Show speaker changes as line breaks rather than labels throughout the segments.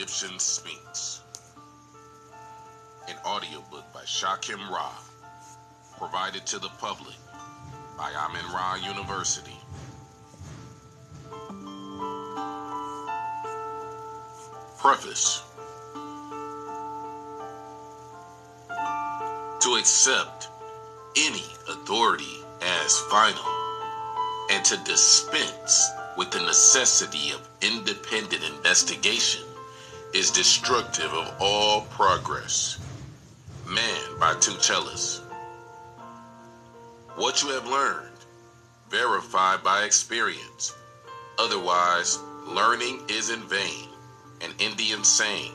Egyptian Sphinx. An audiobook by Shakim Ra, provided to the public by Amin Ra University. Preface. To accept any authority as final and to dispense with the necessity of independent investigation is destructive of all progress. Man by Tuchelis. What you have learned, verify by experience. Otherwise, learning is in vain, an Indian saying.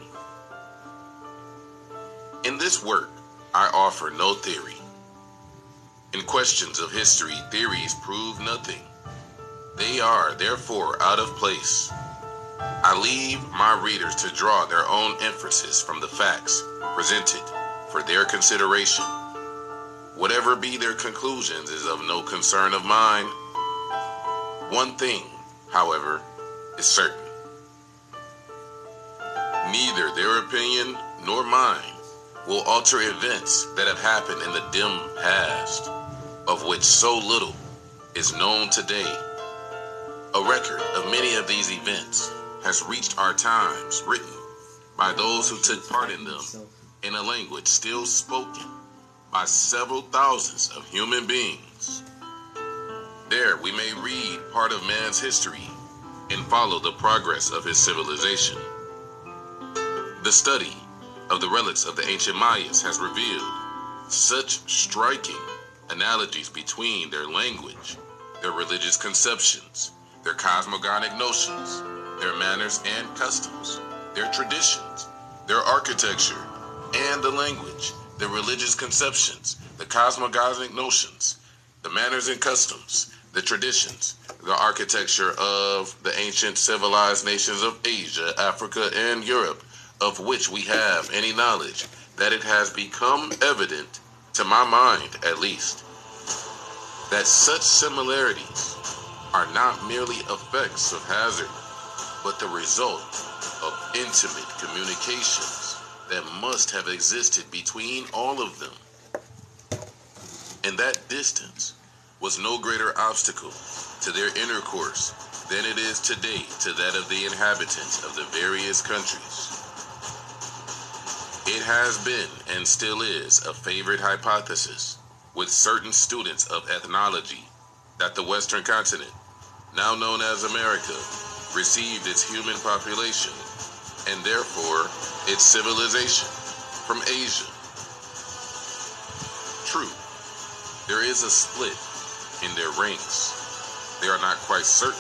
In this work, I offer no theory. In questions of history, theories prove nothing. They are, therefore, out of place. I leave my readers to draw their own inferences from the facts presented for their consideration. Whatever be their conclusions is of no concern of mine. One thing, however, is certain. Neither their opinion nor mine will alter events that have happened in the dim past, of which so little is known today. A record of many of these events has reached our times, written by those who took part in them in a language still spoken by several thousands of human beings. There we may read part of man's history and follow the progress of his civilization. The study of the relics of the ancient Mayas has revealed such striking analogies between their language, their religious conceptions, their cosmogonic notions, their manners and customs, their traditions, their architecture, and the language, the religious conceptions, the cosmogonic notions, the manners and customs, the traditions, the architecture of the ancient civilized nations of Asia, Africa, and Europe, of which we have any knowledge, that it has become evident, to my mind at least, that such similarities are not merely effects of hazard, but the result of intimate communications that must have existed between all of them. And that distance was no greater obstacle to their intercourse than it is today to that of the inhabitants of the various countries. It has been and still is a favorite hypothesis with certain students of ethnology that the Western continent, now known as America, received its human population and therefore its civilization from Asia. True, there is a split in their ranks. They are not quite certain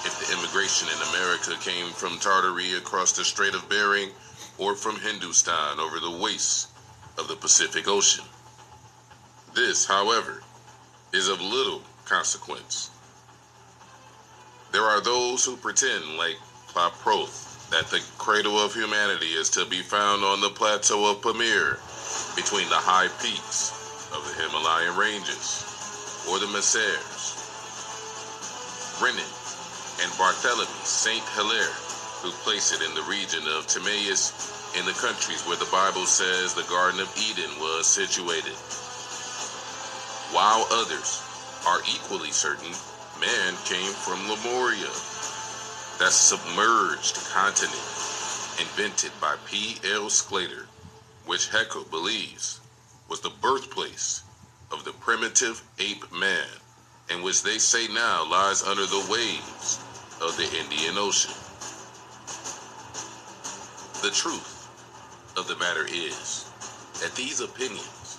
if the immigration in America came from Tartary across the Strait of Bering or from Hindustan over the wastes of the Pacific Ocean. This, however, is of little consequence. There are those who pretend, like Klaproth, that the cradle of humanity is to be found on the plateau of Pamir, between the high peaks of the Himalayan ranges, or the Messers. Renan and Barthélemy Saint Hilaire, who place it in the region of Timaeus in the countries where the Bible says the Garden of Eden was situated. While others are equally certain man came from Lemuria, that submerged continent invented by P.L. Sclater, which Haeckel believes was the birthplace of the primitive ape man, and which they say now lies under the waves of the Indian Ocean. The truth of the matter is that these opinions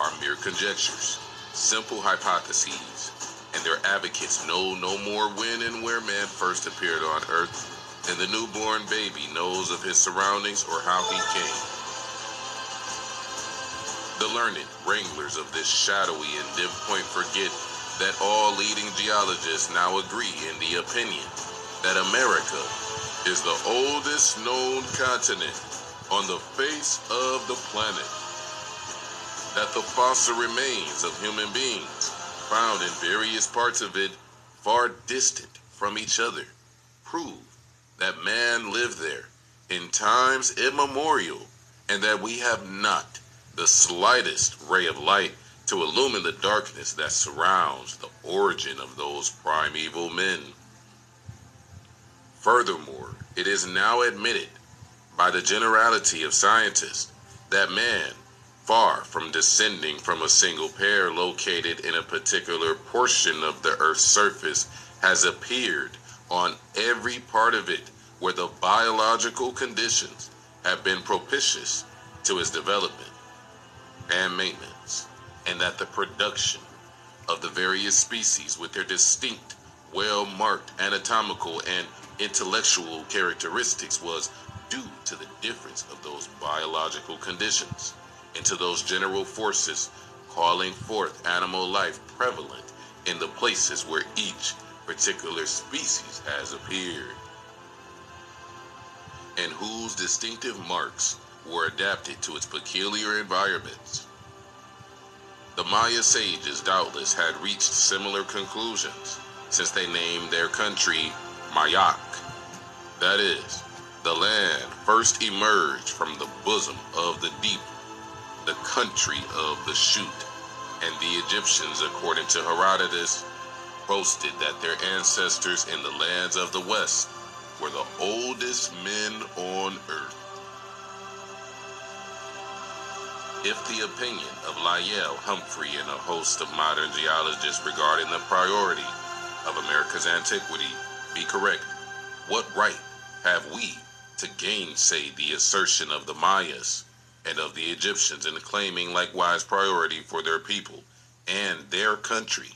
are mere conjectures, simple hypotheses, and their advocates know no more when and where man first appeared on earth than the newborn baby knows of his surroundings or how he came. The learned wranglers of this shadowy and dim point forget that all leading geologists now agree in the opinion that America is the oldest known continent on the face of the planet, that the fossil remains of human beings found in various parts of it far distant from each other prove that man lived there in times immemorial, and that we have not the slightest ray of light to illumine the darkness that surrounds the origin of those primeval men. Furthermore, it is now admitted by the generality of scientists that man, far from descending from a single pair located in a particular portion of the Earth's surface, has appeared on every part of it where the biological conditions have been propitious to its development and maintenance, and that the production of the various species with their distinct, well-marked anatomical and intellectual characteristics was due to the difference of those biological conditions and to those general forces calling forth animal life prevalent in the places where each particular species has appeared, and whose distinctive marks were adapted to its peculiar environments. The Maya sages doubtless had reached similar conclusions, since they named their country Mayak, that is, the land first emerged from the bosom of the deep, the country of the shoot, and the Egyptians, according to Herodotus, boasted that their ancestors in the lands of the West were the oldest men on earth. If the opinion of Lyell, Humphrey, and a host of modern geologists regarding the priority of America's antiquity be correct, what right have we to gainsay the assertion of the Mayas and of the Egyptians in claiming likewise priority for their people and their country?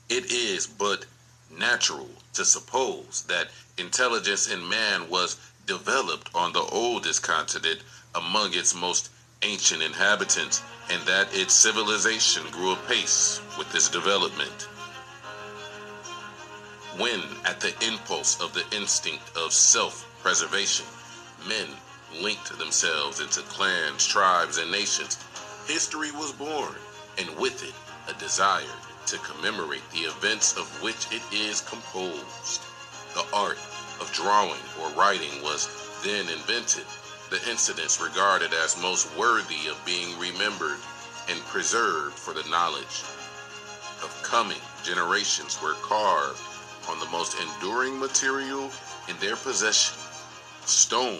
It is but natural to suppose that intelligence in man was developed on the oldest continent among its most ancient inhabitants, and that its civilization grew apace with this development. When, at the impulse of the instinct of self-preservation, men linked themselves into clans, tribes, and nations, history was born, and with it a desire to commemorate the events of which it is composed. The art of drawing or writing was then invented. The incidents regarded as most worthy of being remembered and preserved for the knowledge of coming generations were carved on the most enduring material in their possession, stone.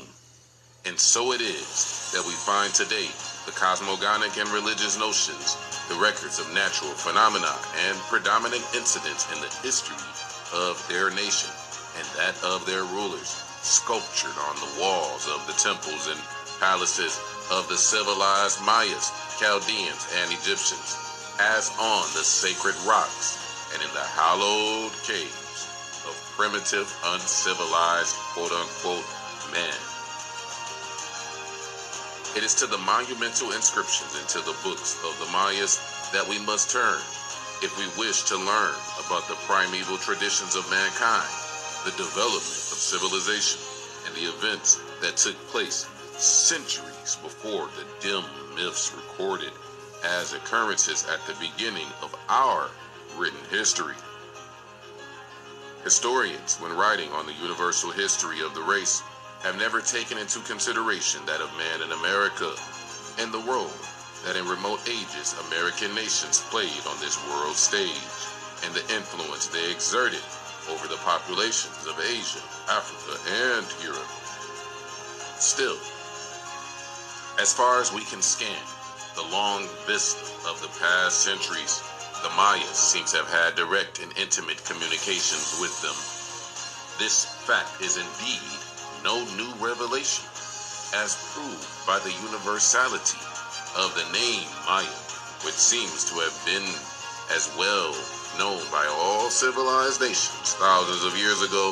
And so it is that we find today the cosmogonic and religious notions, the records of natural phenomena and predominant incidents in the history of their nation and that of their rulers, sculptured on the walls of the temples and palaces of the civilized Mayas, Chaldeans, and Egyptians, as on the sacred rocks and in the hallowed caves of primitive, uncivilized, quote-unquote, man. It is to the monumental inscriptions and to the books of the Mayas that we must turn if we wish to learn about the primeval traditions of mankind, the development of civilization, and the events that took place centuries before the dim myths recorded as occurrences at the beginning of our written history. Historians, when writing on the universal history of the race, have never taken into consideration that of man in America and the role that in remote ages American nations played on this world stage and the influence they exerted over the populations of Asia, Africa, and Europe. Still, as far as we can scan the long vista of the past centuries, the Mayas seem to have had direct and intimate communications with them. This fact is indeed no new revelation, as proved by the universality of the name Maya, which seems to have been as well known by all civilized nations thousands of years ago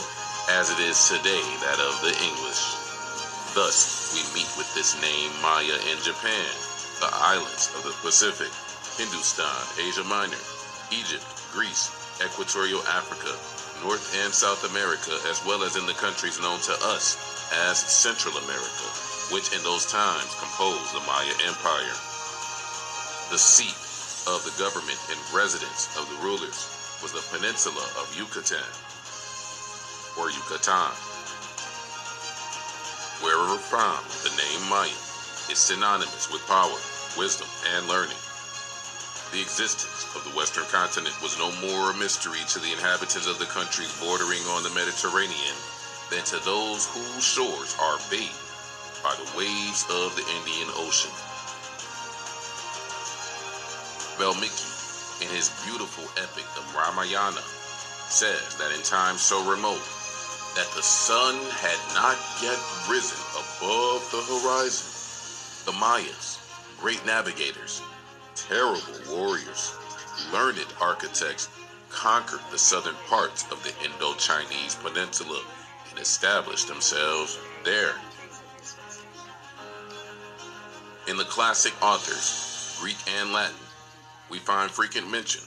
as it is today that of the English. Thus, we meet with this name Maya in Japan, the islands of the Pacific, Hindustan, Asia Minor, Egypt, Greece, Equatorial Africa, North and South America, as well as in the countries known to us as Central America, which in those times composed the Maya Empire. The seat of the government and residence of the rulers was the peninsula of Yucatan, or Yucatan. Wherever found, the name Maya is synonymous with power, wisdom, and learning. The existence of the Western continent was no more a mystery to the inhabitants of the countries bordering on the Mediterranean than to those whose shores are bathed by the waves of the Indian Ocean. Valmiki, in his beautiful epic of Ramayana, says that in times so remote that the sun had not yet risen above the horizon, the Mayas, great navigators, terrible warriors, learned architects, conquered the southern parts of the Indo-Chinese peninsula and established themselves there. In the classic authors, Greek and Latin, we find frequent mention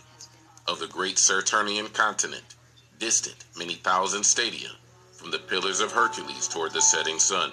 of the great Saturnian continent, distant many thousand stadia from the Pillars of Hercules toward the setting sun.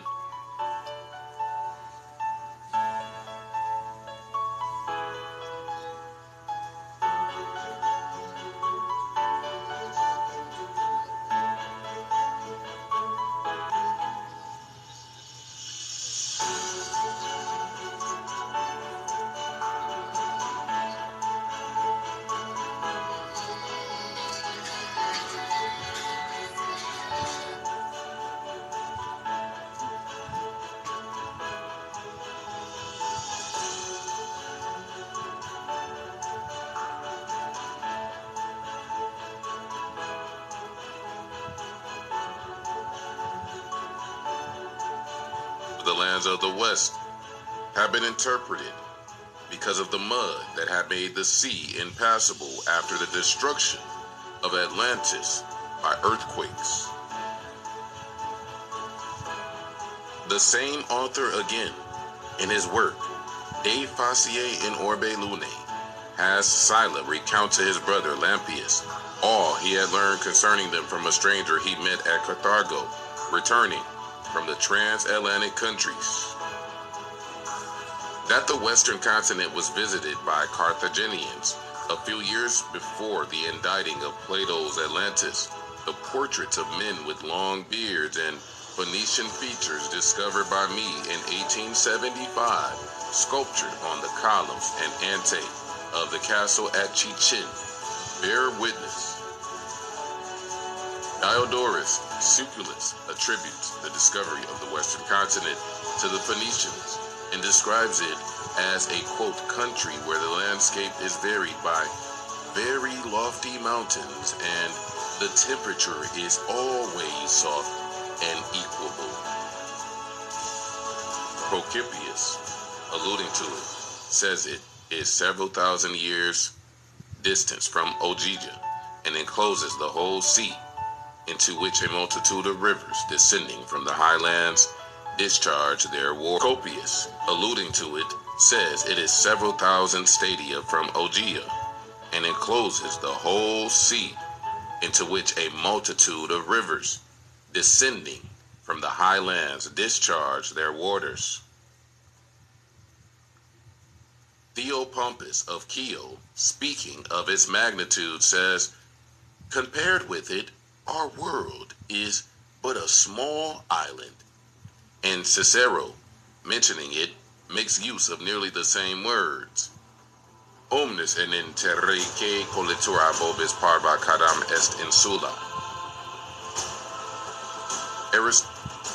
The lands of the West have been interpreted because of the mud that had made the sea impassable after the destruction of Atlantis by earthquakes. The same author again, in his work, De Facie in Orbe Lunae, has Scylla recount to his brother Lampius all he had learned concerning them from a stranger he met at Carthago, returning from the transatlantic countries. That the western continent was visited by Carthaginians a few years before the indicting of Plato's Atlantis, the portraits of men with long beards and Phoenician features discovered by me in 1875, sculptured on the columns and ante of the castle at Chichen, bear witness. Diodorus Siculus attributes the discovery of the western continent to the Phoenicians and describes it as a, quote, country where the landscape is varied by very lofty mountains and the temperature is always soft and equable. Procopius, alluding to it, says it is several thousand years distance from Ogygia and encloses the whole sea, into which a multitude of rivers descending from the highlands discharge their water. Procopius, alluding to it, says it is several thousand stadia from Ogygia and encloses the whole sea, into which a multitude of rivers descending from the highlands discharge their waters. Theopompus of Kio, speaking of its magnitude, says, compared with it, our world is but a small island. And Cicero, mentioning it, makes use of nearly the same words. Omnis en terre que collitura vobis parva cadam est insula.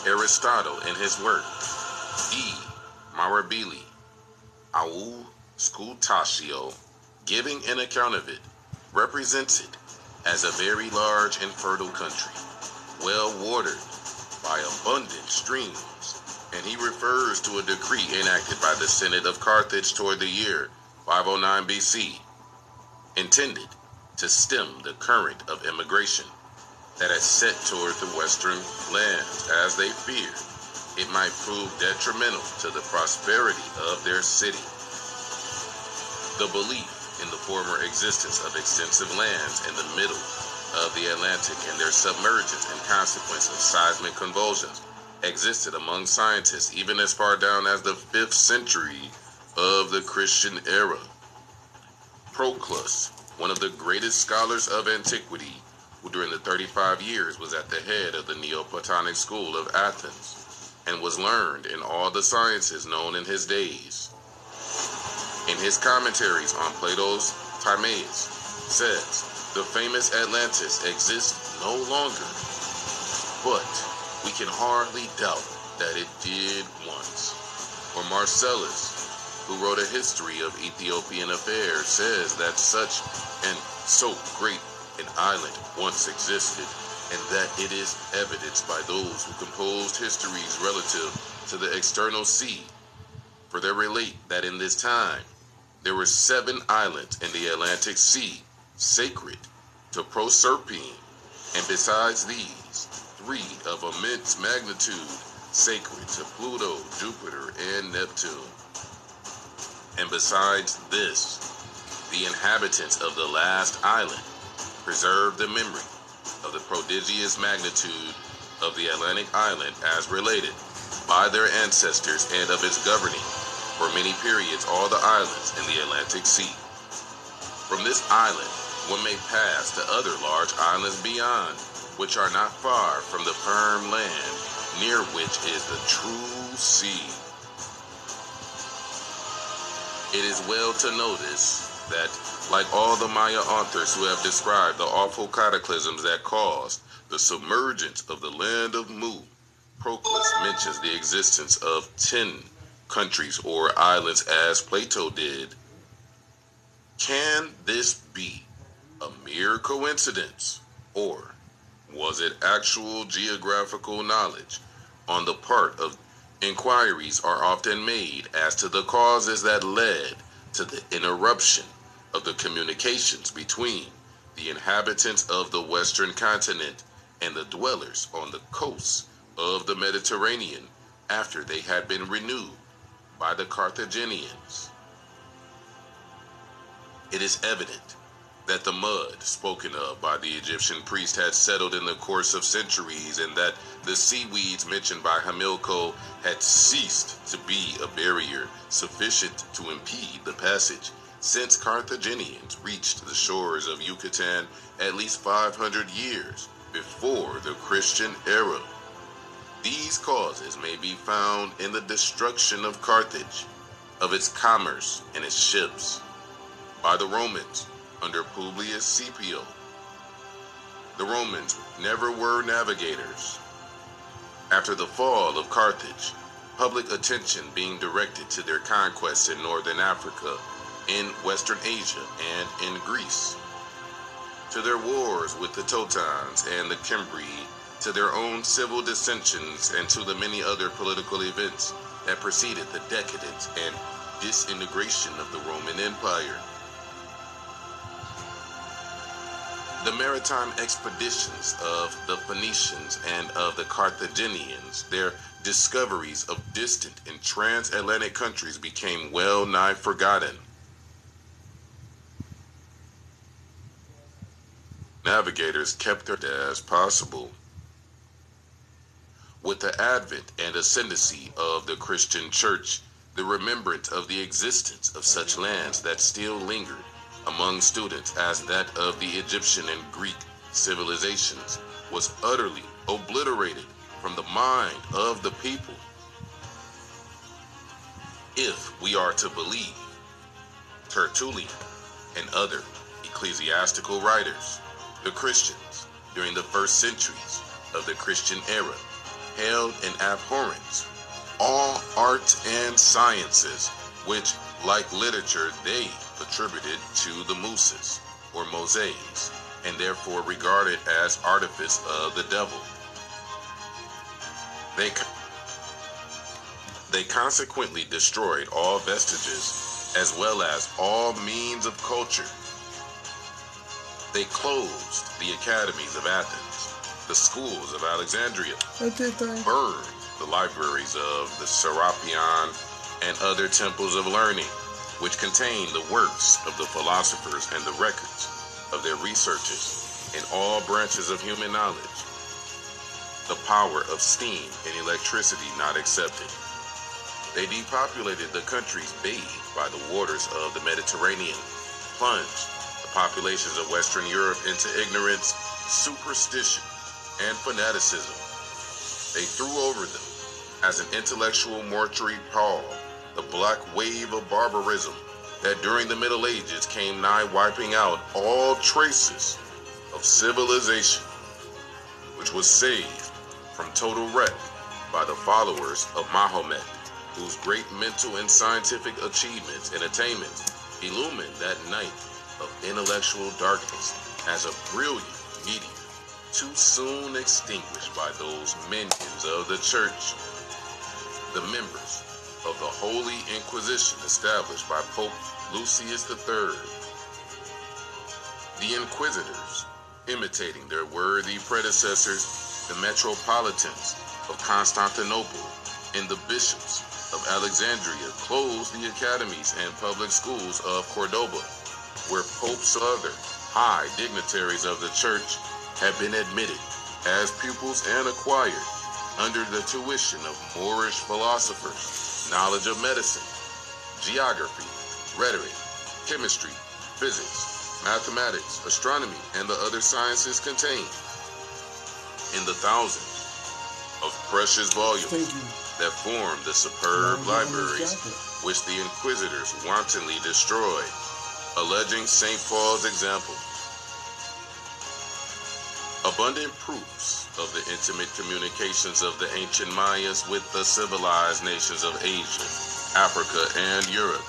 Aristotle, in his work, E. Mirabili, Au Scutatio, giving an account of it, represents it as a very large and fertile country, well watered by abundant streams, and he refers to a decree enacted by the Senate of Carthage toward the year 509 BC, intended to stem the current of immigration that had set toward the western lands, as they feared it might prove detrimental to the prosperity of their city. The belief in the former existence of extensive lands in the middle of the Atlantic and their submergence in consequence of seismic convulsions existed among scientists even as far down as the 5th century of the Christian era. Proclus, one of the greatest scholars of antiquity, who during the 35 years was at the head of the Neoplatonic school of Athens, and was learned in all the sciences known in his days. In his commentaries on Plato's Timaeus, says, the famous Atlantis exists no longer, but we can hardly doubt that it did once. Or Marcellus, who wrote a history of Ethiopian affairs, says that such and so great an island once existed, and that it is evidenced by those who composed histories relative to the external sea. For they relate that in this time there were 7 islands in the Atlantic Sea, sacred to Proserpine, and besides these, 3 of immense magnitude, sacred to Pluto, Jupiter, and Neptune. And besides this, the inhabitants of the last island preserved the memory of the prodigious magnitude of the Atlantic island as related by their ancestors, and of its governing for many periods all the islands in the Atlantic Sea. From this island one may pass to other large islands beyond, which are not far from the firm land, near which is the true sea. It is well to notice that, like all the Maya authors who have described the awful cataclysms that caused the submergence of the land of Mu, Proclus mentions the existence of 10 countries or islands as Plato did. Can this be a mere coincidence, or was it actual geographical knowledge on the part of inquiries are often made as to the causes that led to the interruption of the communications between the inhabitants of the western continent and the dwellers on the coasts of the Mediterranean after they had been renewed by the Carthaginians. It is evident that the mud spoken of by the Egyptian priest had settled in the course of centuries, and that the seaweeds mentioned by Hamilco had ceased to be a barrier sufficient to impede the passage, since Carthaginians reached the shores of Yucatan at least 500 years before the Christian era. These causes may be found in the destruction of Carthage, of its commerce and its ships, by the Romans under Publius Scipio. The Romans never were navigators. After the fall of Carthage, public attention being directed to their conquests in northern Africa, in Western Asia, and in Greece, to their wars with the Teutons and the Cimbri, to their own civil dissensions, and to the many other political events that preceded the decadence and disintegration of the Roman Empire. The maritime expeditions of the Phoenicians and of the Carthaginians, their discoveries of distant and transatlantic countries, became well nigh forgotten. Navigators kept their as possible. With the advent and ascendancy of the Christian Church, the remembrance of the existence of such lands that still lingered among students as that of the Egyptian and Greek civilizations was utterly obliterated from the mind of the people. If we are to believe Tertullian and other ecclesiastical writers, the Christians during the first centuries of the Christian era held in abhorrence all arts and sciences which, like literature, they attributed to the Muses or Moses, and therefore regarded as artifice of the devil. They consequently destroyed all vestiges as well as all means of culture. They closed the academies of Athens, the schools of Alexandria, burned the libraries of the Serapeon and other temples of learning, which contain the works of the philosophers and the records of their researches in all branches of human knowledge, the power of steam and electricity not accepted. They depopulated the countries bathed by the waters of the Mediterranean, plunged the populations of Western Europe into ignorance, superstition, and fanaticism. They threw over them as an intellectual mortuary pall, the black wave of barbarism that during the Middle Ages came nigh wiping out all traces of civilization, which was saved from total wreck by the followers of Mahomet, whose great mental and scientific achievements and attainments illumined that night of intellectual darkness as a brilliant meteor, too soon extinguished by those minions of the church, the members of the Holy Inquisition established by Pope Lucius III. The Inquisitors, imitating their worthy predecessors, the metropolitans of Constantinople and the bishops of Alexandria, closed the academies and public schools of Cordoba, where popes and other high dignitaries of the church had been admitted as pupils and acquired, under the tuition of Moorish philosophers, knowledge of medicine, geography, rhetoric, chemistry, physics, mathematics, astronomy, and the other sciences contained in the thousands of precious volumes that form the superb libraries which the Inquisitors wantonly destroyed, alleging St. Paul's example. Abundant proofs of the intimate communications of the ancient Mayas with the civilized nations of Asia, Africa, and Europe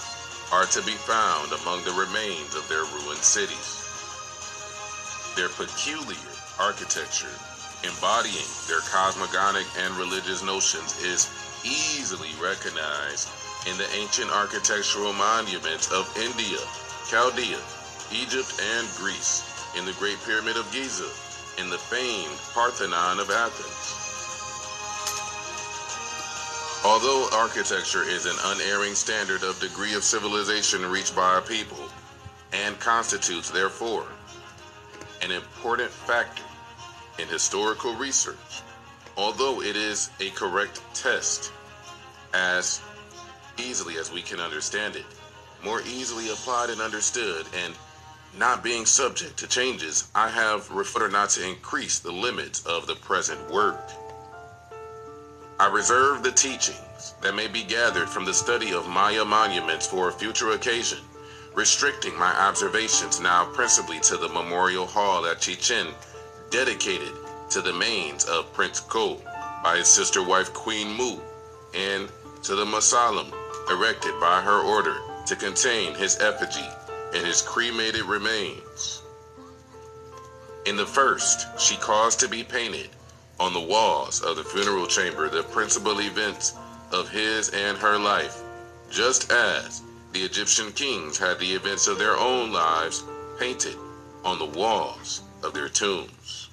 are to be found among the remains of their ruined cities. Their peculiar architecture, embodying their cosmogonic and religious notions, is easily recognized in the ancient architectural monuments of India, Chaldea, Egypt, and Greece, in the Great Pyramid of Giza, in the famed Parthenon of Athens. Although architecture is an unerring standard of degree of civilization reached by a people, and constitutes, therefore, an important factor in historical research, although it is a correct test, as easily as we can understand it, more easily applied and understood, and not being subject to changes, I have referred not to increase the limits of the present work. I reserve the teachings that may be gathered from the study of Maya monuments for a future occasion, restricting my observations now principally to the memorial hall at Chichen, dedicated to the manes of Prince Ko by his sister wife Queen Mu, and to the mausoleum erected by her order to contain his effigy and his cremated remains. In the first, she caused to be painted on the walls of the funeral chamber the principal events of his and her life, just as the Egyptian kings had the events of their own lives painted on the walls of their tombs.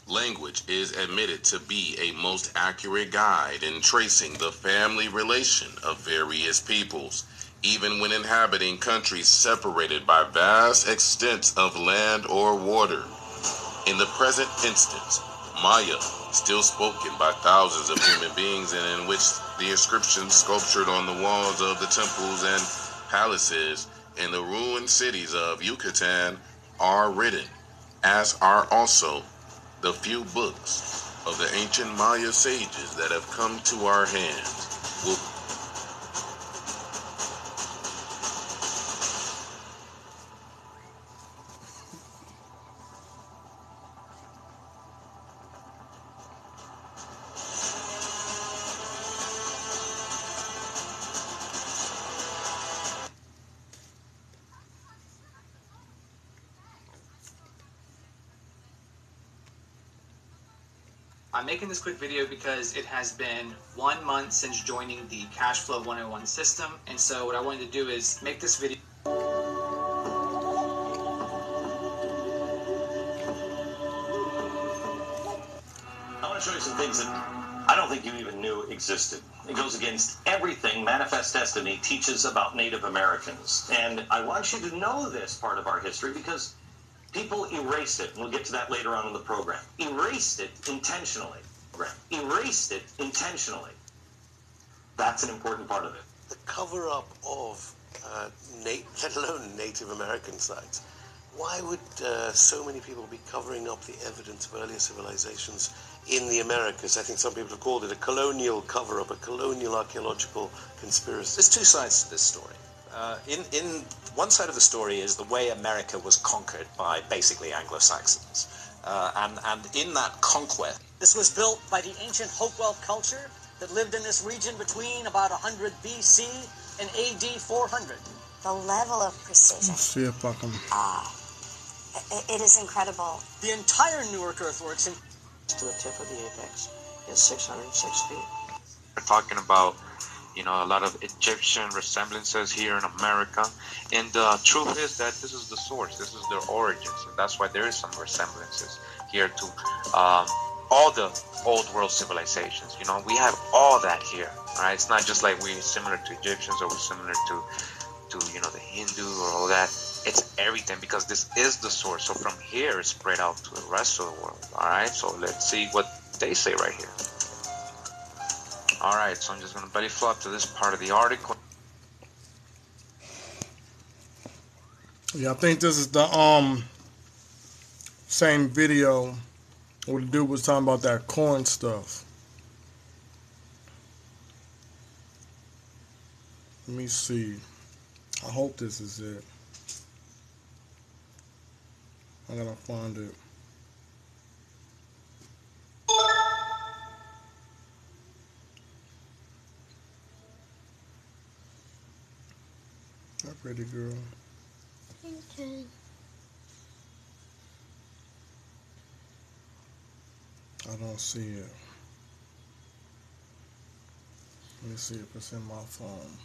Language is admitted to be a most accurate guide in tracing the family relation of various peoples, even when inhabiting countries separated by vast extents of land or water. In the present instance, Maya, still spoken by thousands of human beings, and in which the inscriptions sculptured on the walls of the temples and palaces in the ruined cities of Yucatan are written, as are also the few books of the ancient Maya sages that have come to our hands.
I'm making this quick video because it has been 1 month since joining the Cashflow 101 system, and so what I wanted to do is make this video.
I want to show you some things that I don't think you even knew existed. It goes against everything Manifest Destiny teaches about Native Americans. And I want you to know this part of our history because people erased it, and we'll get to that later on in the program. Erased it intentionally. Erased it intentionally. That's an important part of it.
The cover-up of let alone Native American sites why would so many people be covering up the evidence of earlier civilizations in the Americas? I think some people have called it a colonial cover-up, a colonial archaeological conspiracy.
There's two sides to this story. In one side of the story is the way America was conquered by basically Anglo-Saxons. And in that conquest...
This was built by the ancient Hopewell culture that lived in this region between about 100 BC and AD 400.
The level of precision.
Let's see if I can...
It is incredible.
The entire Newark earthworks
to the tip of the apex is 606 feet.
We're talking about, you know, a lot of Egyptian resemblances here in America. And the truth is that this is the source. This is their origins. And that's why there is some resemblances here to all the old world civilizations. You know, we have all that here. All right. It's not just like we're similar to Egyptians or we're similar to you know, the Hindu or all that. It's everything, because this is the source. So from here, it's spread out to the rest of the world. All right. So let's see what they say right here. All right. So I'm just going to belly flop to this part of the article.
Yeah, I think this is the same video where the dude was talking about that corn stuff. Let me see. I hope this is it. I gotta find it. That pretty girl.
Okay.
I don't see it. Let me see if it's in my phone.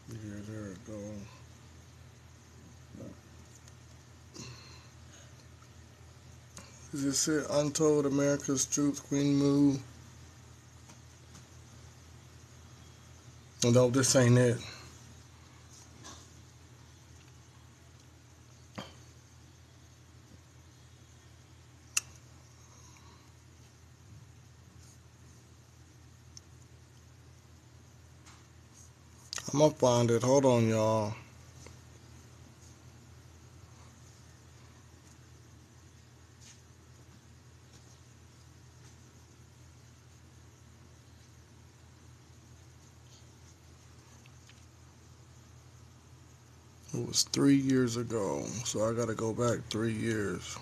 Yeah, there it goes. Is this it? Untold America's Troops, Queen Mu. Oh, no, this ain't it. I'm gonna find it. Hold on, y'all. It was 3 years ago, so I gotta go back 3 years.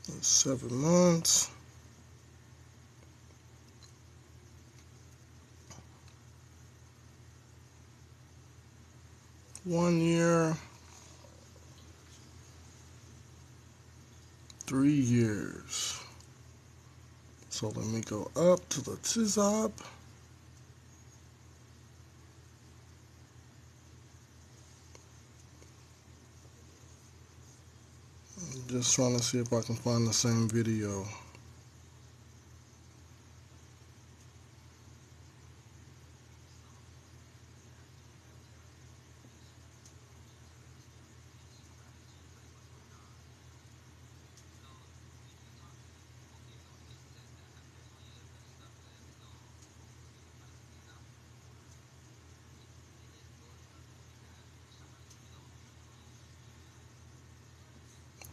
That's 7 months. One year, 3 years. So let me go up to the top. Just trying to see if I can find the same video.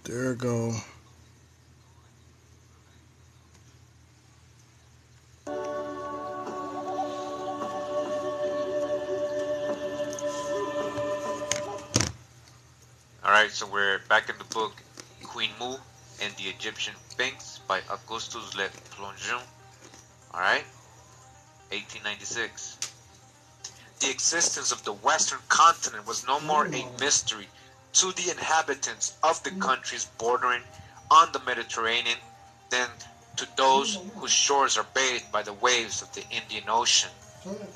There we go.
Alright, so we're back in the book Queen Mu and the Egyptian Sphinx by Augustus Le Plongeon. Alright, 1896. The existence of the Western continent was no more a mystery to the inhabitants of the countries bordering on the Mediterranean than to those whose shores are bathed by the waves of the Indian Ocean.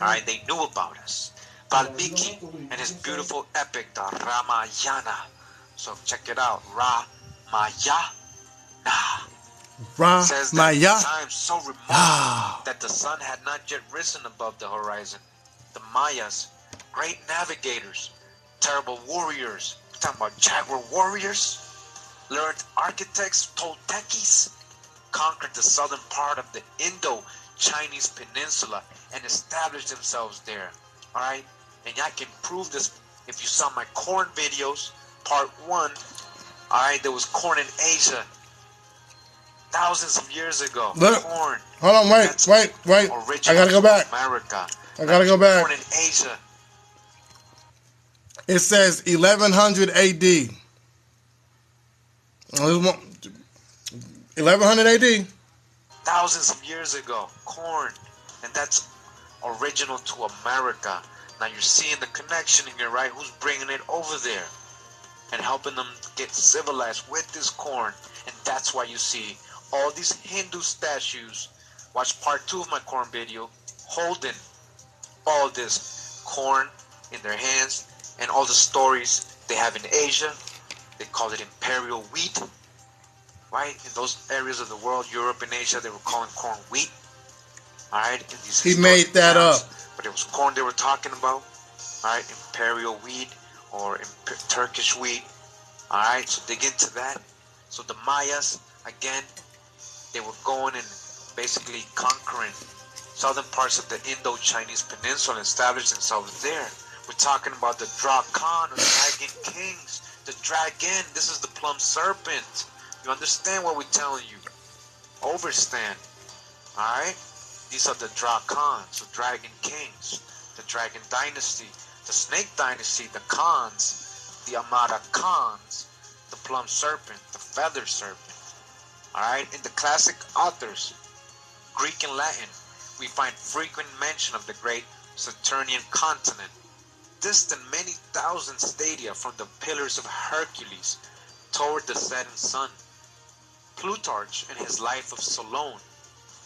Alright, they knew about us. Valmiki and his beautiful epic, the Ramayana. So check it out, Ramayana. Says that in times so remote that the sun had not yet risen above the horizon, the Mayas, great navigators, terrible warriors, we're talking about jaguar warriors, learned architects, Toltecs, conquered the southern part of the Chinese peninsula and established themselves there. Alright? And I can prove this if you saw my corn videos, part 1. Alright, there was corn in Asia thousands of years ago.
Look,
corn.
hold on, wait. I gotta go back.
America.
I gotta go back.
Corn in Asia.
It says 1100 AD. 1100 AD.
Thousands of years ago. Corn. And that's original to America. Now you're seeing the connection here, right? Who's bringing it over there and helping them get civilized with this corn. And that's why you see all these Hindu statues. Watch part 2 of my corn video, holding all this corn in their hands and all the stories they have in Asia. They call it imperial wheat, right? In those areas of the world, Europe and Asia, they were calling corn wheat. All right, in these
he made that
towns,
up.
but it was corn they were talking about. All right, imperial wheat or Turkish wheat. All right, so dig into that. So the Mayas, again, they were going and basically conquering southern parts of the Indo-Chinese peninsula and established themselves there. We're talking about the Dracan or Dragon Kings. The dragon, this is the plum serpent. You understand what we're telling you? Overstand. Alright? These are the Dracons, the Dragon Kings, the Dragon Dynasty, the Snake Dynasty, the Khans, the Amara Khans, the plum serpent, the feather serpent. Alright? In the classic authors, Greek and Latin, we find frequent mention of the great Saturnian continent, distant many thousand stadia from the pillars of Hercules toward the setting sun. Plutarch, in his Life of Solon,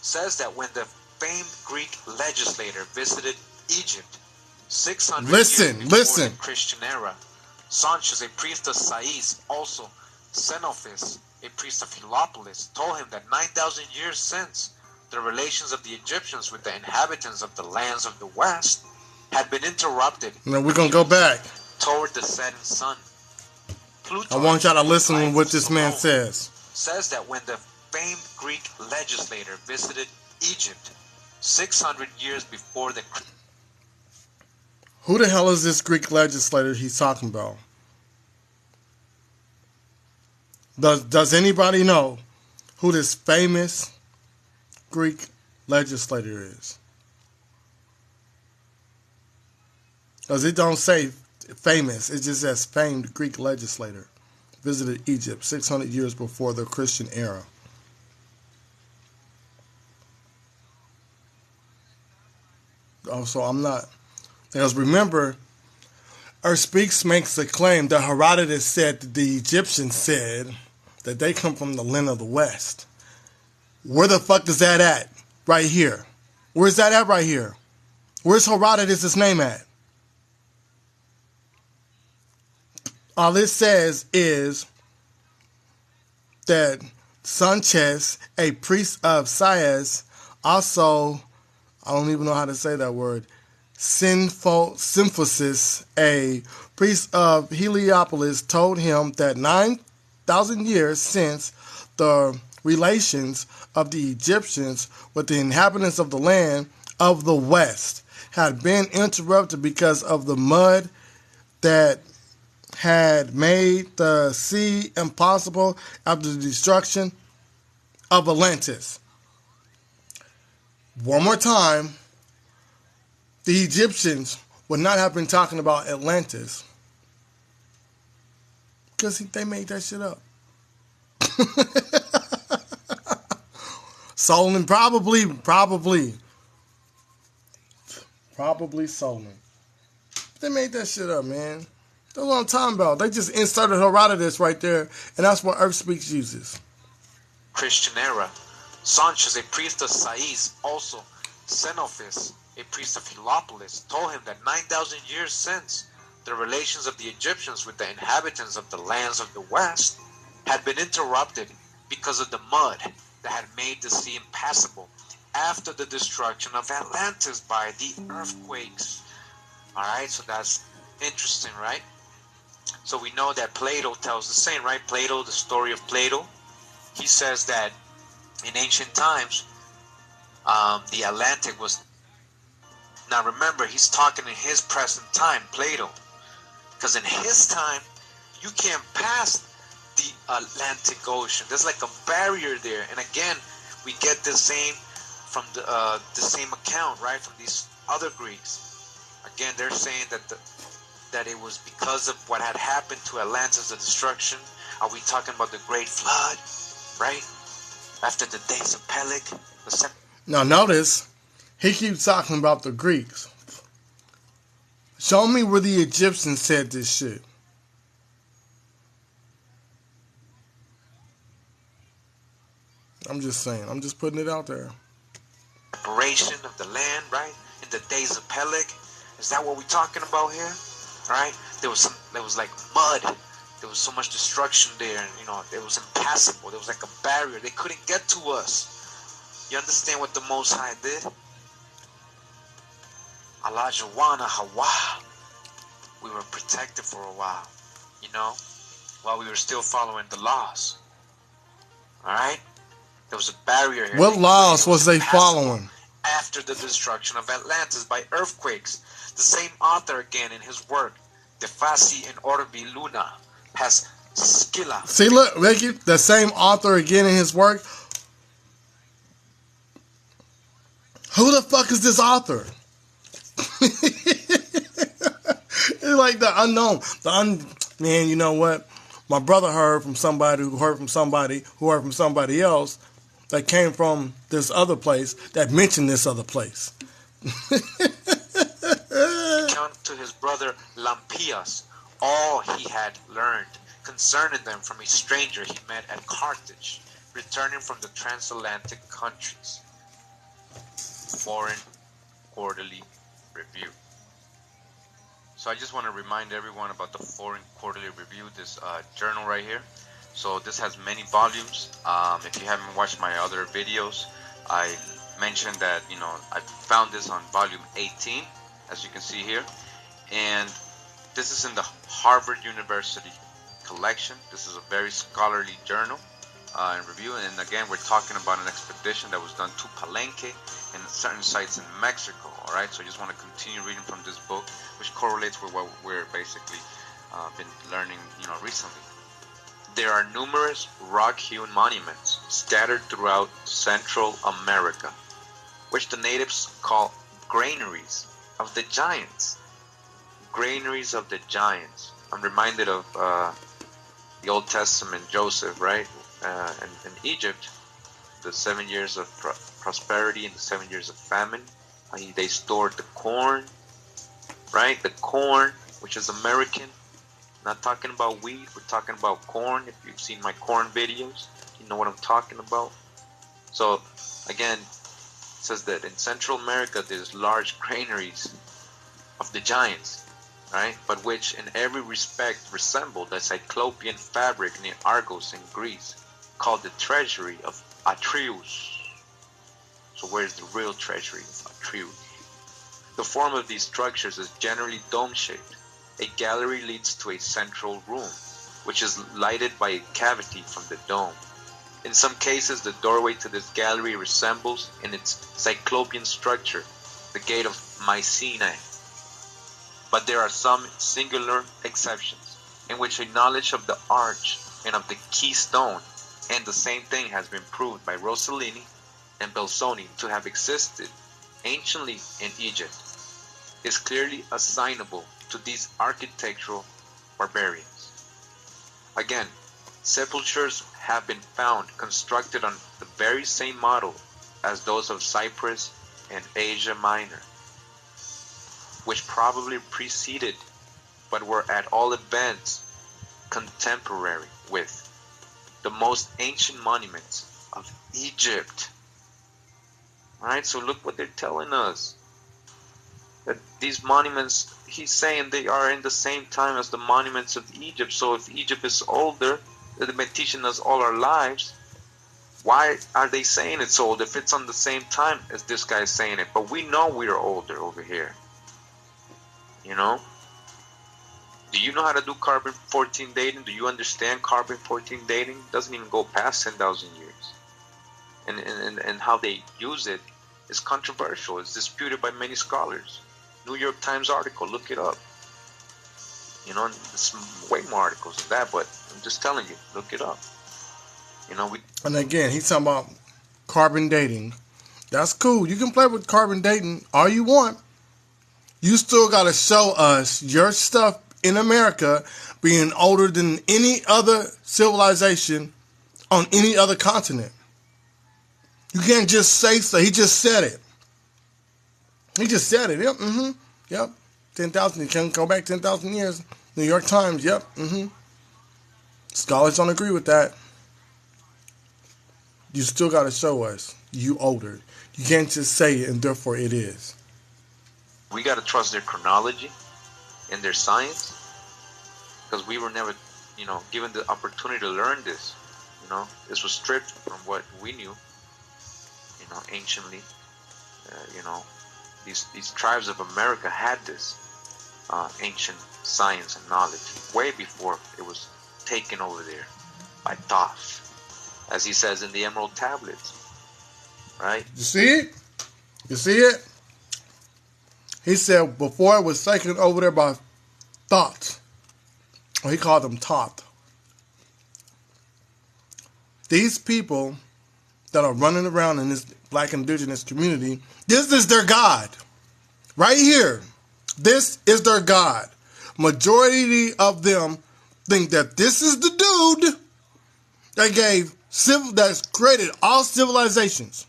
says that when the famed Greek legislator visited Egypt 600 years before the Christian era, Sanchez, a priest of Sais, also Xenophis, a priest of Heliopolis, told him that 9,000 years since, the relations of the Egyptians with the inhabitants of the lands of the West had been interrupted.
Now we're going to go back
toward the setting sun. Plutarch,
I want y'all to listen to what this man says.
Says that when the famed Greek legislator visited Egypt 600 years before the...
Who the hell is this Greek legislator he's talking about? Does anybody know who this famous Greek legislator is? Because it don't say famous, it just says famed Greek legislator visited Egypt 600 years before the Christian era. So I'm not, because remember, Earth Speaks makes a claim that Herodotus said that the Egyptians said that they come from the land of the West. Where the fuck is that at? Right here. Where's that at right here? Where's Herodotus' name at? All it says is that Sanchez, a priest of Sais, also, I don't even know how to say that word, Symphosis, a priest of Heliopolis, told him that 9,000 years since the relations of the Egyptians with the inhabitants of the land of the West had been interrupted because of the mud that had made the sea impossible after the destruction of Atlantis. One more time, the Egyptians would not have been talking about Atlantis because they made that shit up. Solon, probably Solon. They made that shit up, man. That's what I'm talking about. They just inserted Herodotus right there, and that's what Earth Speaks uses.
Christian era. Sanchez, a priest of Sais, also Xenophis, a priest of Heliopolis, told him that 9,000 years since, the relations of the Egyptians with the inhabitants of the lands of the West had been interrupted because of the mud that had made the sea impassable after the destruction of Atlantis by the earthquakes. Alright, so that's interesting, right? So we know that Plato tells the same, right? Plato, the story of Plato, he says that in ancient times,
the Atlantic was. Now remember, he's talking in his present time, Plato, because in his time, you can't pass the Atlantic Ocean. There's like a barrier there, and again, we get the same from the same account, right, from these other Greeks. Again, they're saying that it was because of what had happened to Atlantis, the destruction. Are we talking about the Great Flood, right? After the days of Peleg.
Now notice, he keeps talking about the Greeks. Show me where the Egyptians said this shit. I'm just saying. I'm just putting it out there.
Separation of the land, right? In the days of Peleg. Is that what we're talking about here? Right? There was like mud. There was so much destruction there, and it was impassable. There was like a barrier. They couldn't get to us. You understand what the Most High did? Allah Jawana Hawa. We were protected for a while, while we were still following the laws. Alright? There was a barrier here.
What laws was they following?
After the destruction of Atlantis by earthquakes. The same author again in his work, De Fasi and Orbi Luna, has Skilla.
See, look, Ricky, the same author again in his work. Who the fuck is this author? It's like the unknown. Man, you know what? My brother heard from somebody who heard from somebody who heard from somebody else that came from this other place that mentioned this other place.
Account to his brother Lampias all he had learned concerning them from a stranger he met at Carthage, returning from the transatlantic countries. Foreign Quarterly Review. So I just want to remind everyone about the Foreign Quarterly Review, this journal right here. So this has many volumes. If you haven't watched my other videos, I mentioned that, I found this on volume 18, as you can see here. And this is in the Harvard University collection. This is a very scholarly journal and review. And again, we're talking about an expedition that was done to Palenque and certain sites in Mexico. All right, so I just want to continue reading from this book, which correlates with what we're basically been learning, recently. There are numerous rock-hewn monuments scattered throughout Central America, which the natives call granaries of the giants. Granaries of the giants. I'm reminded of the Old Testament, Joseph, right? In Egypt, the 7 years of prosperity and the 7 years of famine. They stored the corn, right? The corn, which is American. Not talking about wheat, we're talking about corn. If you've seen my corn videos, you know what I'm talking about. So, again, it says that in Central America, there's large granaries of the giants, right? But which in every respect resemble the Cyclopean fabric near Argos in Greece, called the treasury of Atreus. So where's the real treasury of Atreus? The form of these structures is generally dome-shaped. A gallery leads to a central room, which is lighted by a cavity from the dome. In some cases, the doorway to this gallery resembles, in its cyclopean structure, the gate of Mycenae. But there are some singular exceptions, in which a knowledge of the arch and of the keystone, and the same thing has been proved by Rossellini and Belzoni to have existed anciently in Egypt, is clearly assignable to these architectural barbarians. Again, sepulchres have been found constructed on the very same model as those of Cyprus and Asia Minor, which probably preceded, but were at all events contemporary with, the most ancient monuments of Egypt. Alright, so look what they're telling us. That these monuments, he's saying they are in the same time as the monuments of Egypt. So if Egypt is older, they've been teaching us all our lives, why are they saying it's old if it's on the same time as this guy is saying it? But we know we're older over here. Do you know how to do carbon-14 dating? Do you understand carbon-14 dating? It doesn't even go past 10,000 years. And how they use it
is controversial. It's disputed by many scholars. New York Times article, look it up. You know, there's way more articles than that, but I'm just telling you, look it up. You know,
and again, he's talking about carbon dating. That's cool. You can play with carbon dating all you want. You still got to show us your stuff in America being older than any other civilization on any other continent. You can't just say so. He just said it. He just said it. Yep. Mm-hmm. Yep. 10,000. You can't go back 10,000 years. New York Times. Yep. Mm-hmm. Scholars don't agree with that. You still got to show us you older. You can't just say it and therefore it is.
We got to trust their chronology and their science, because we were never, you know, given the opportunity to learn this. You know, this was stripped from what we knew, you know, anciently. You know, these tribes of America had this ancient science and knowledge way before it was taken over there by Thoth, as he says in the Emerald Tablets. Right?
You see it? You see it? He said before it was taken over there by Thoth, or he called them Thoth. These people that are running around in this black indigenous community, this is their God. Right here. This is their God. Majority of them think that this is the dude that's created all civilizations.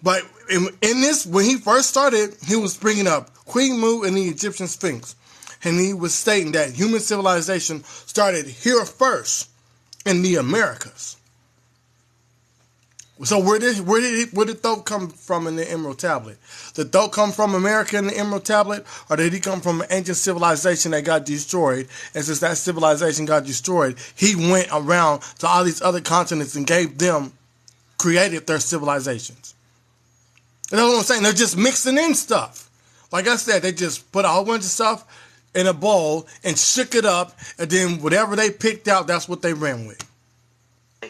But in this, when he first started, he was bringing up Queen Mu and the Egyptian Sphinx. And he was stating that human civilization started here first in the Americas. So where did Thoth come from in the Emerald Tablet? Did Thoth come from America in the Emerald Tablet? Or did he come from an ancient civilization that got destroyed? And since that civilization got destroyed, he went around to all these other continents and created their civilizations. And that's what I'm saying. They're just mixing in stuff. Like I said, they just put a whole bunch of stuff in a bowl and shook it up, and then whatever they picked out, that's what they ran with.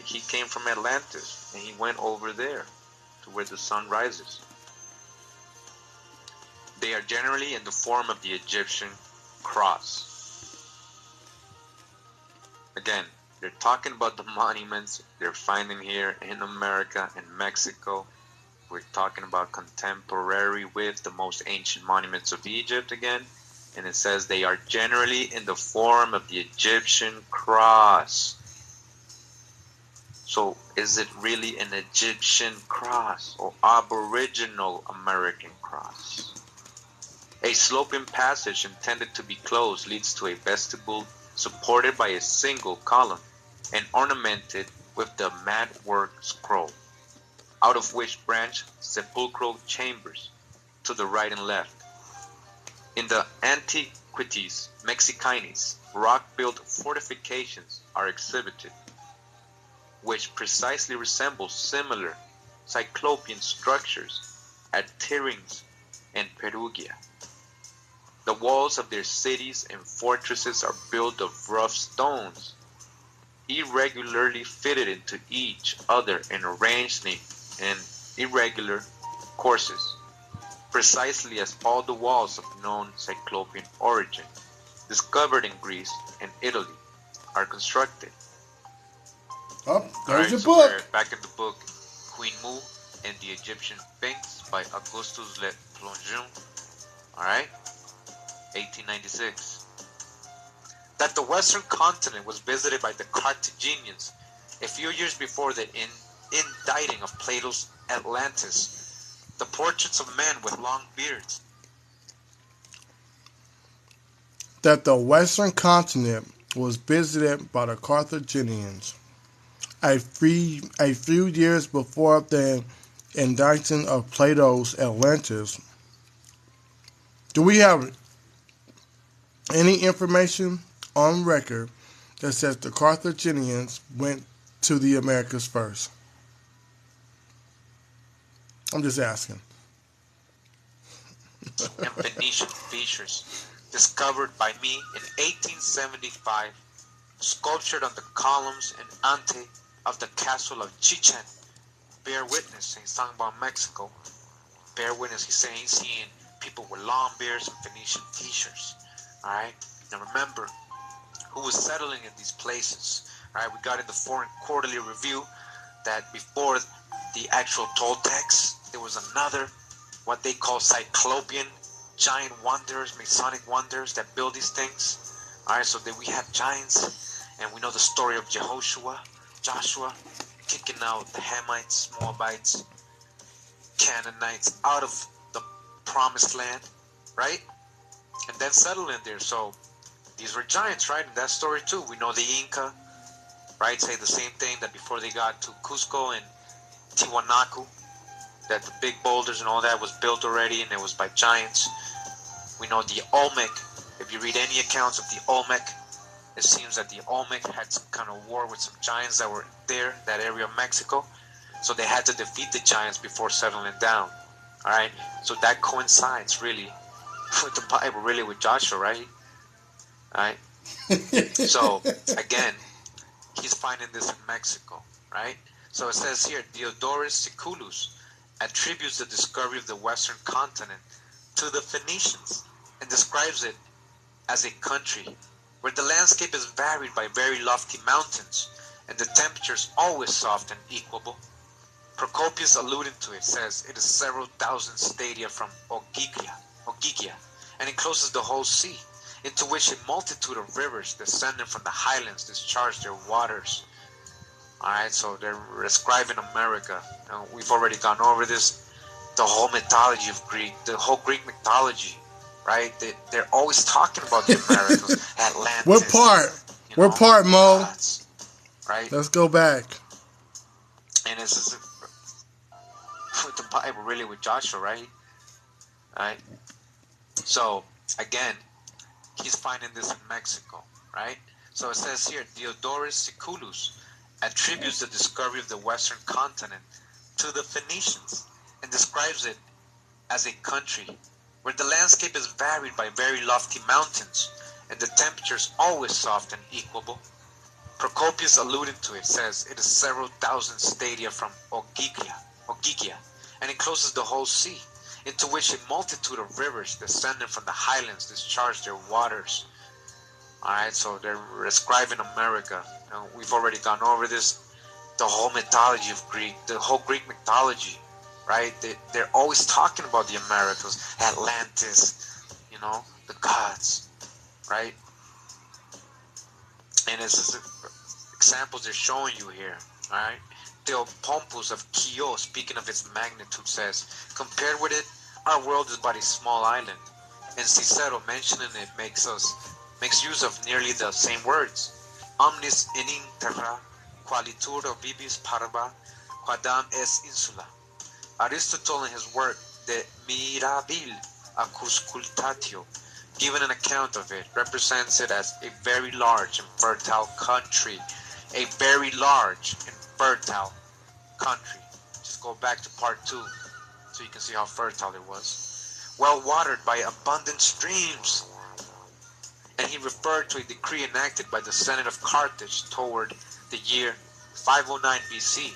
He came from Atlantis, and he went over there to where the sun rises. They are generally in the form of the Egyptian cross. Again, they're talking about the monuments they're finding here in America and Mexico. We're talking about contemporary with the most ancient monuments of Egypt again. And it says they are generally in the form of the Egyptian cross. So is it really an Egyptian cross or Aboriginal American cross? A sloping passage intended to be closed leads to a vestibule supported by a single column and ornamented with the madwork scroll, out of which branch sepulchral chambers to the right and left. In the Antiquities Mexicanas, rock-built fortifications are exhibited, which precisely resemble similar cyclopean structures at Tirings and Perugia. The walls of their cities and fortresses are built of rough stones, irregularly fitted into each other and arranged in irregular courses, precisely as all the walls of known cyclopean origin, discovered in Greece and Italy, are constructed.
Oh, there's your
so
book.
we're back in the book Queen Mu and the Egyptian Sphinx by Augustus Le Plongeon. Alright? 1896. That the western continent was visited by the Carthaginians a few years before the indicting of Plato's Atlantis. The portraits of men with long beards.
That the western continent was visited by the Carthaginians a few years before the indicting of Plato's Atlantis. Do we have any information on record that says the Carthaginians went to the Americas first? I'm just asking.
And Phoenician features discovered by me in 1875, sculptured on the columns and ante of the castle of Chichen
bear witness. He's talking about Mexico. Bear witness. He's saying he's seeing people with long beards and Phoenician t-shirts. All right. Now remember, who was settling in these places? All right. We got in the Foreign Quarterly Review that before the actual Toltecs, there was another, what they call Cyclopean giant wonders, Masonic wonders that build these things. All right. So that we have giants, and we know the story of Joshua kicking out the Hamites, Moabites, Canaanites out of the promised land, right? And then settle in there. So these were giants, right? In that story too. We know the Inca, right, say the same thing, that before they got to Cusco and Tiwanaku, that the big boulders and all that was built already, and it was by giants. We know the Olmec. If you read any accounts of the Olmec, it seems that the Olmec had some kind of war with some giants that were there, that area of Mexico. So they had to defeat the giants before settling down. All right. So that coincides really with the Bible, really with Joshua, right? All right. So again, he's finding this in Mexico, right? So it says here, Diodorus Siculus attributes the discovery of the Western continent to the Phoenicians and describes it as a country where the landscape is varied by very lofty mountains and the temperature is always soft and equable. Procopius, alluding to it, says it is several thousand stadia from Ogygia, and encloses the whole sea, into which a multitude of rivers descending from the highlands discharge their waters. Alright, so they're describing America. Now, we've already gone over this. The whole mythology of Greek, the whole Greek mythology, right? They're always talking about the Americas, Atlantis.
What part? What part, Mo?
Gods, right?
Let's go back.
And this is with the Bible, really, with Joshua, right? Right? So, again, he's finding this in Mexico, right? So it says here, Diodorus Siculus attributes the discovery of the Western continent to the Phoenicians and describes it as a country where the landscape is varied by very lofty mountains and the temperature is always soft and equable. Procopius, alluding to it, says it is several thousand stadia from Ogygia, and encloses the whole sea, into which a multitude of rivers descending from the highlands discharge their waters. Alright, so they're describing America. Now, we've already gone over this. The whole mythology of Greek, the whole Greek mythology, right? They're always talking about the Americas, Atlantis, the gods, right? And this is examples they're showing you here, alright? Theopompus of Chios, speaking of its magnitude, says, compared with it, our world is but a small island. And Cicero, mentioning it, makes use of nearly the same words. Omnis in terra, qualitur vibis parva, quadam es insula. Aristotle, in his work, De Mirabile Accuscultatio, giving an account of it, represents it as a very large and fertile country. A very large and fertile country. Just go back to part 2 so you can see how fertile it was. Well watered by abundant streams. And he referred to a decree enacted by the Senate of Carthage toward the year 509 BC,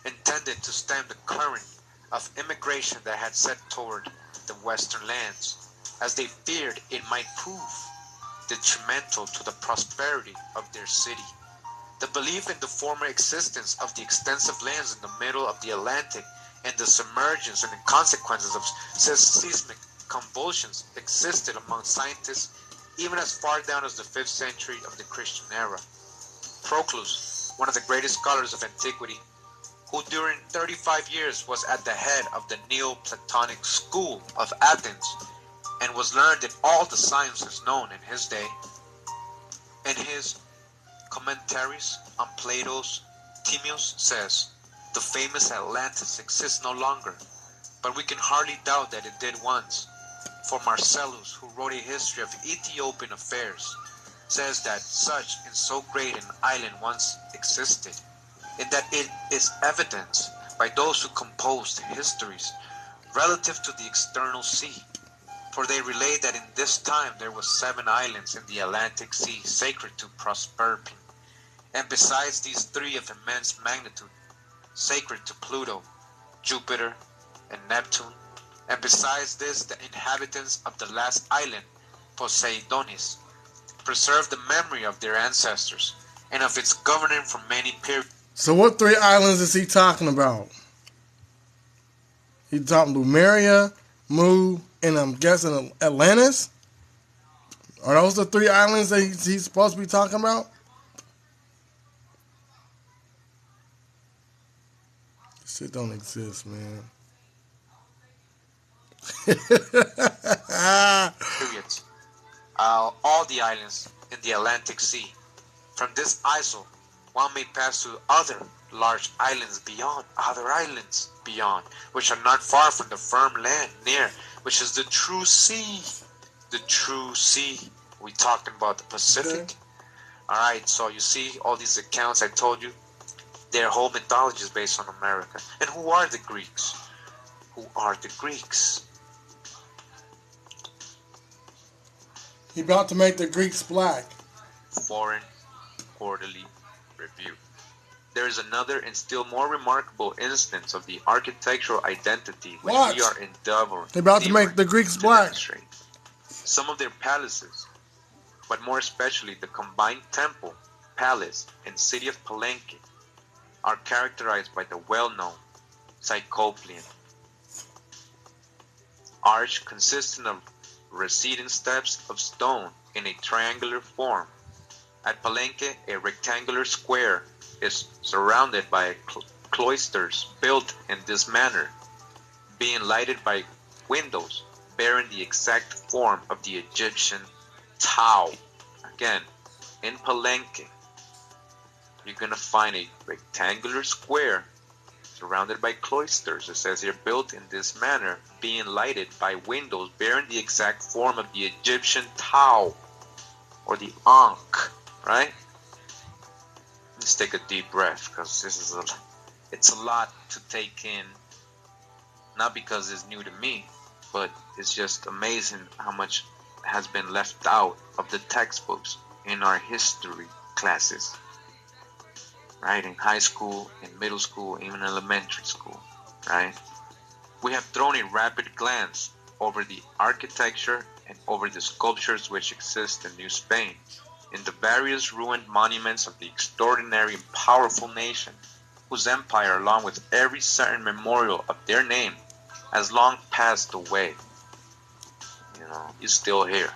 intended to stem the current of immigration that had set toward the western lands, as they feared it might prove detrimental to the prosperity of their city. The belief in the former existence of the extensive lands in the middle of the Atlantic and the submergence and the consequences of seismic convulsions existed among scientists even as far down as the 5th century of the Christian era. Proclus, one of the greatest scholars of antiquity, who during 35 years was at the head of the Neoplatonic school of Athens and was learned in all the sciences known in his day, in his commentaries on Plato's Timaeus says, the famous Atlantis exists no longer, but we can hardly doubt that it did once. For Marcellus, who wrote a history of Ethiopian affairs, says that such and so great an island once existed, and that it is evidenced by those who composed histories relative to the external sea. For they relate that in this time there were 7 islands in the Atlantic Sea sacred to Proserpine, and besides these 3 of immense magnitude, sacred to Pluto, Jupiter, and Neptune. And besides this, the inhabitants of the last island, Poseidonis, preserve the memory of their ancestors and of its governing for many periods.
So what 3 islands is he talking about? He talking Lumeria, Mu, and I'm guessing Atlantis? Are those the 3 islands that he's supposed to be talking about? This shit don't exist, man.
Periods. All the islands in the Atlantic Sea. From this isle, one may pass to other large islands beyond, which are not far from the firm land near, which is the true sea. The true sea. We talking about the Pacific. Okay. Alright, so you see all these accounts I told you, their whole mythology is based on America. And who are the Greeks? Who are the Greeks?
He about to make the Greeks black.
Foreign Quarterly Review. There is another and still more remarkable instance of the architectural identity which we are endeavoring.
He about to make the Greeks black.
Demonstrate. Some of their palaces, but more especially the combined temple, palace, and city of Palenque, are characterized by the well-known Cyclopean arch consisting of receding steps of stone in a triangular form. At Palenque, a rectangular square is surrounded by cloisters built in this manner, being lighted by windows bearing the exact form of the Egyptian Tau. Again, in Palenque, you're going to find a rectangular square surrounded by cloisters. It says here, built in this manner, being lighted by windows bearing the exact form of the Egyptian Tau, or the Ankh, right? Let's take a deep breath, because it's a lot to take in, not because it's new to me, but it's just amazing how much has been left out of the textbooks in our history classes, right? In high school, in middle school, even elementary school, right? We have thrown a rapid glance over the architecture and over the sculptures which exist in New Spain, in the various ruined monuments of the extraordinary and powerful nation, whose empire, along with every certain memorial of their name, has long passed away. You know, is still here.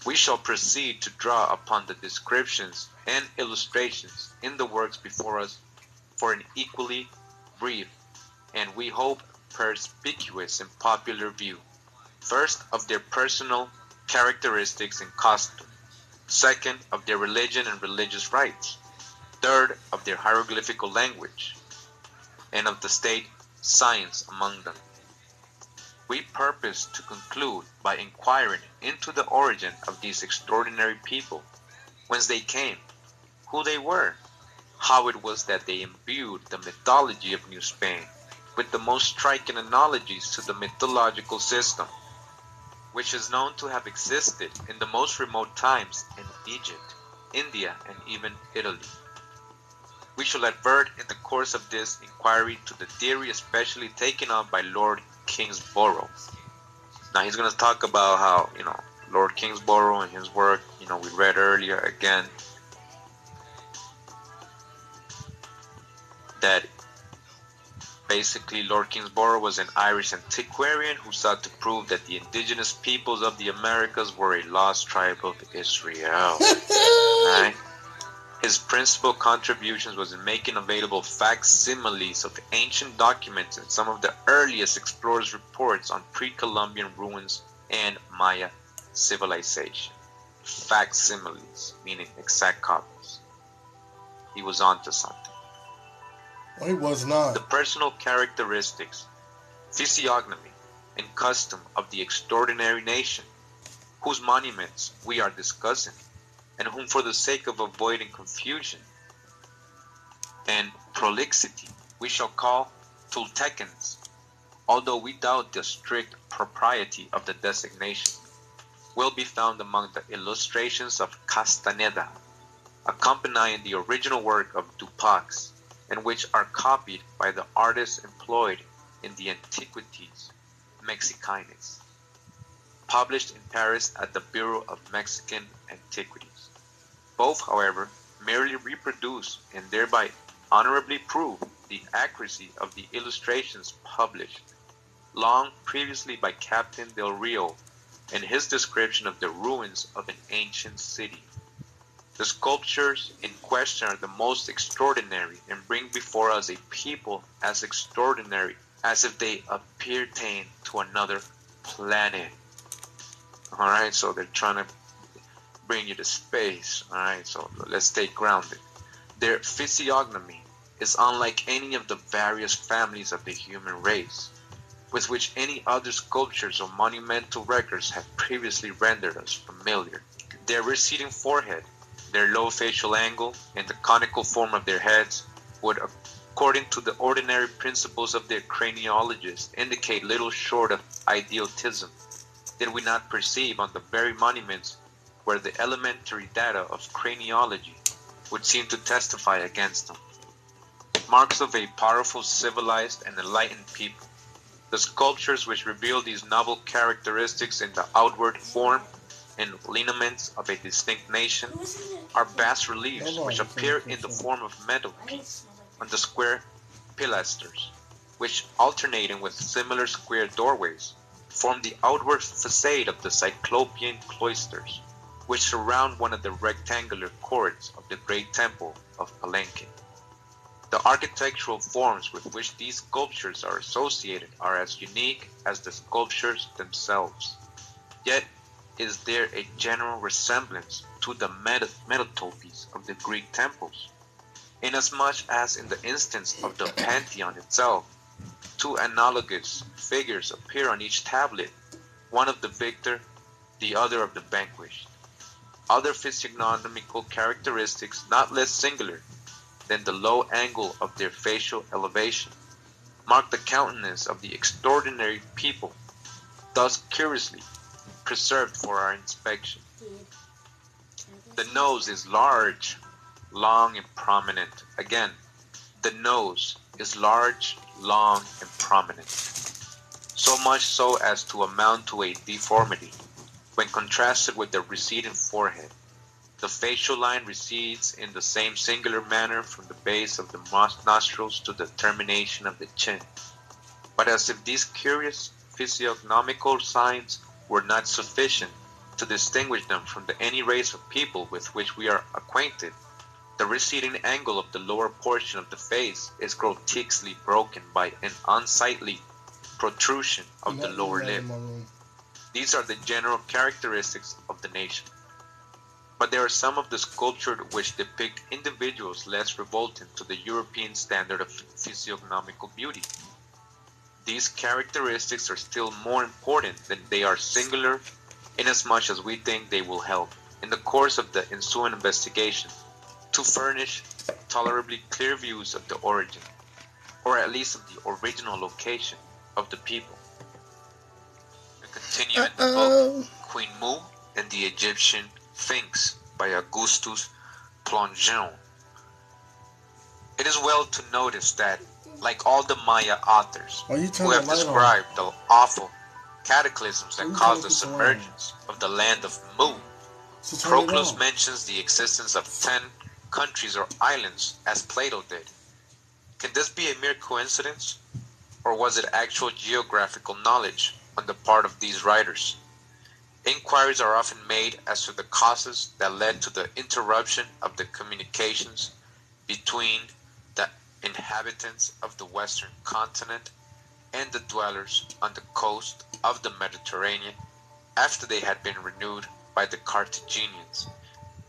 We shall proceed to draw upon the descriptions and illustrations in the works before us for an equally brief and, we hope, perspicuous and popular view. First, of their personal characteristics and costume. Second, of their religion and religious rites. Third, of their hieroglyphical language, and of the state science among them. We purpose to conclude by inquiring into the origin of these extraordinary people, whence they came, who they were, how it was that they imbued the mythology of New Spain with the most striking analogies to the mythological system, which is known to have existed in the most remote times in Egypt, India, and even Italy. We shall advert in the course of this inquiry to the theory especially taken up by Lord Kingsborough. Now he's going to talk about how, Lord Kingsborough and his work, we read earlier again, that basically Lord Kingsborough was an Irish antiquarian who sought to prove that the indigenous peoples of the Americas were a lost tribe of Israel. Right? His principal contributions was in making available facsimiles of ancient documents and some of the earliest explorers' reports on pre-Columbian ruins and Maya civilization. Facsimiles, meaning exact copies. He was onto something.
Well, he was not.
The personal characteristics, physiognomy, and custom of the extraordinary nation, whose monuments we are discussing, and whom, for the sake of avoiding confusion and prolixity, we shall call Toltecans, although we doubt the strict propriety of the designation, will be found among the illustrations of Castaneda, accompanying the original work of Dupax,
and which are copied by the artists employed in the Antiquities Mexicanas, published in Paris at the Bureau of Mexican Antiquities. Both, however, merely reproduce and thereby honorably prove the accuracy of the illustrations published long previously by Captain Del Rio in his description of the ruins of an ancient city. The sculptures in question are the most extraordinary and bring before us a people as extraordinary as if they appertained to another planet. Alright, so they're trying to bring you to space. Alright, so let's stay grounded. Their physiognomy is unlike any of the various families of the human race, with which any other sculptures or monumental records have previously rendered us familiar. Their receding forehead, their low facial angle, and the conical form of their heads would, according to the ordinary principles of their craniologists, indicate little short of idiotism, did we not perceive on the very monuments where the elementary data of craniology would seem to testify against them. Marks of a powerful, civilized, and enlightened people. The sculptures which reveal these novel characteristics in the outward form and lineaments of a distinct nation are bas reliefs which appear in the form of metal-piece on the square pilasters, which, alternating with similar square doorways, form the outward facade of the Cyclopean cloisters, which surround one of the rectangular courts of the great temple of Palenque. The architectural forms with which these sculptures are associated are as unique as the sculptures themselves. Yet is there a general resemblance to the metatopies of the Greek temples, inasmuch as in the instance of the Pantheon itself, two analogous figures appear on each tablet, one of the victor, the other of the vanquished. Other physiognomical characteristics not less singular than the low angle of their facial elevation mark the countenance of the extraordinary people, thus curiously preserved for our inspection. The nose is large, long, and prominent. Again, the nose is large, long, and prominent, so much so as to amount to a deformity when contrasted with the receding forehead. The facial line recedes in the same singular manner from the base of the nostrils to the termination of the chin. But as if these curious physiognomical signs were not sufficient to distinguish them from any race of people with which we are acquainted, the receding angle of the lower portion of the face is grotesquely broken by an unsightly protrusion of the lower lip. These are the general characteristics of the nation. But there are some of the sculpture which depict individuals less revolting to the European standard of physiognomical beauty. These characteristics are still more important than they are singular, inasmuch as we think they will help, in the course of the ensuing investigation, to furnish tolerably clear views of the origin, or at least of the original location, of the people. We continue in the book Queen Mu and the Egyptian Sphinx by Augustus Plongeon. It is well to notice that, like all the Maya authors who have described the awful cataclysms that caused the submergence of the land of Mu, Proclus mentions the existence of 10 countries or islands as Plato did. Can this be a mere coincidence, or was it actual geographical knowledge on the part of these writers? Inquiries are often made as to the causes that led to the interruption of the communications between the inhabitants of the western continent and the dwellers on the coast of the Mediterranean after they had been renewed by the Carthaginians.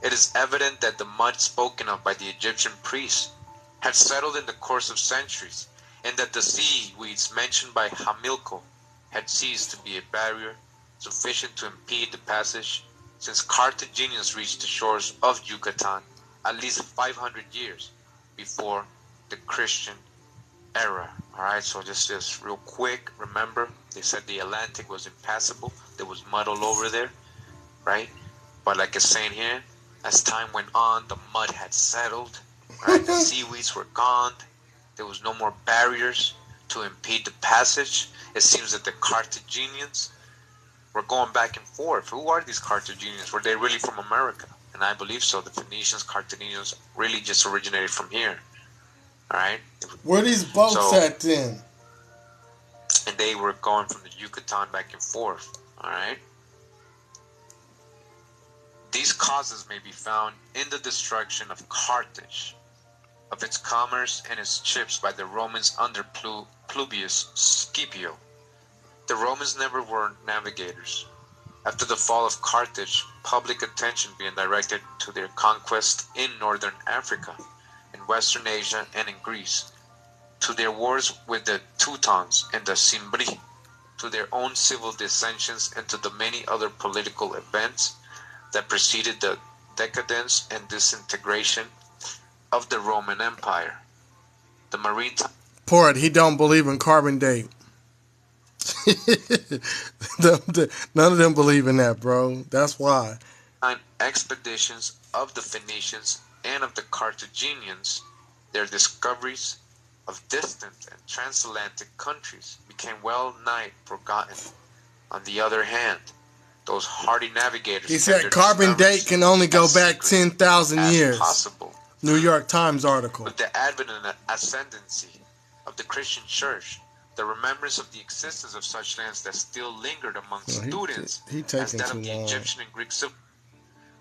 It is evident that the mud spoken of by the Egyptian priests had settled in the course of centuries, and that the seaweeds mentioned by Hamilco had ceased to be a barrier sufficient to impede the passage, since Carthaginians reached the shores of Yucatan at least 500 years before the Christian era. Alright, so just real quick, remember, they said the Atlantic was impassable, there was mud all over there, right? But like it's saying here, as time went on, the mud had settled,
Right? The seaweeds were gone. There was no more barriers to impede the passage. It seems that the Carthaginians were going back and forth. Who are these Carthaginians? Were they really from America? And I believe so. The Phoenicians, Carthaginians really just originated from here. Alright?
Where these boats at then?
And they were going from the Yucatan back and forth. Alright? These causes may be found in the destruction of Carthage, of its commerce and its ships by the Romans under Publius Scipio. The Romans never were navigators. After the fall of Carthage, public attention being directed to their conquest in northern Africa, in western Asia, and in Greece, to their wars with the Teutons and the Cimbri, to their own civil dissensions, and to the many other political events that preceded the decadence and disintegration of the Roman Empire. The maritime...
Port, he don't believe in carbon date. None of them believe in that, bro. That's why.
Expeditions of the Phoenicians and of the Carthaginians, their discoveries of distant and transatlantic countries became well nigh forgotten. On the other hand, those hardy navigators...
He said carbon date can only go back 10,000 years.
Possible.
New York Times article.
With the advent and ascendancy of the Christian church, the remembrance of the existence of such lands that still lingered among students as that of the Egyptian and Greek civil.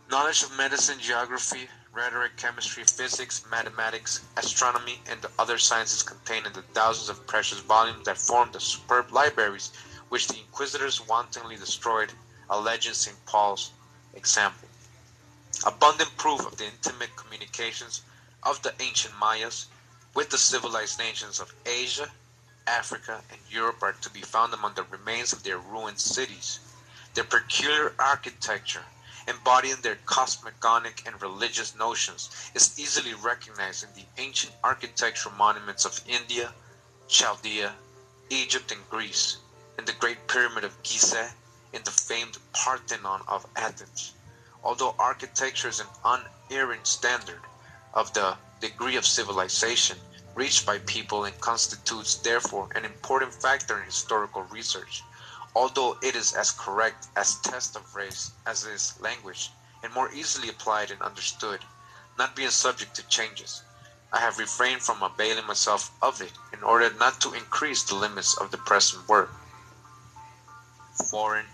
Knowledge of medicine, geography, rhetoric, chemistry, physics, mathematics, astronomy, and the other sciences contained in the thousands of precious volumes that formed the superb libraries which the inquisitors wantonly destroyed, alleging St. Paul's example. Abundant proof of the intimate communications of the ancient Mayas with the civilized nations of Asia, Africa, and Europe are to be found among the remains of their ruined cities. Their peculiar architecture, embodying their cosmogonic and religious notions, is easily recognized in the ancient architectural monuments of India, Chaldea, Egypt, and Greece, in the Great Pyramid of Giza, in the famed Parthenon of Athens. Although architecture is an unerring standard of the degree of civilization reached by people and constitutes therefore an important factor in historical research, although it is as correct as test of race as is language, and more easily applied and understood, not being subject to changes, I have refrained from availing myself of it in order not to increase the limits of the present work. Foreign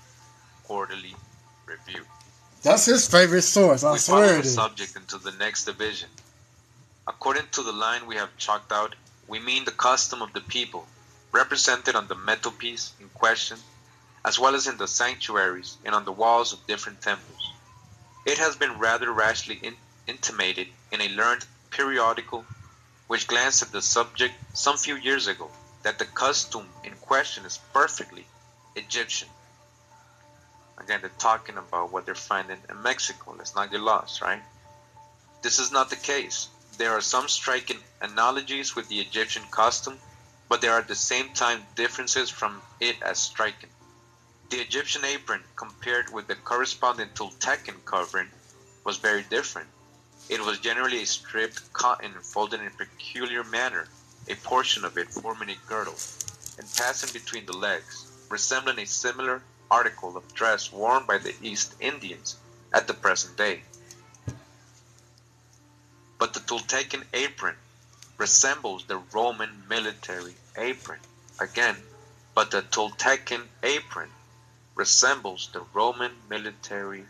Quarterly Review.
That's his favorite source, I swear it is.
We follow the subject into the next division. According to the line we have chalked out, we mean the custom of the people, represented on the metalpiece in question, as well as in the sanctuaries and on the walls of different temples. It has been rather rashly intimated in a learned periodical which glanced at the subject some few years ago that the custom in question is perfectly Egyptian. Again, they're talking about what they're finding in Mexico. Let's not get lost, right? This is not the case. There are some striking analogies with the Egyptian custom, but there are at the same time differences from it as striking. The Egyptian apron, compared with the corresponding Toltecan covering, was very different. It was generally a stripped cotton folded in a peculiar manner, a portion of it forming a girdle, and passing between the legs, resembling a similar article of dress worn by the East Indians at the present day. But the Toltecan apron resembles the Roman military apron. Again, but the Toltecan apron resembles the Roman military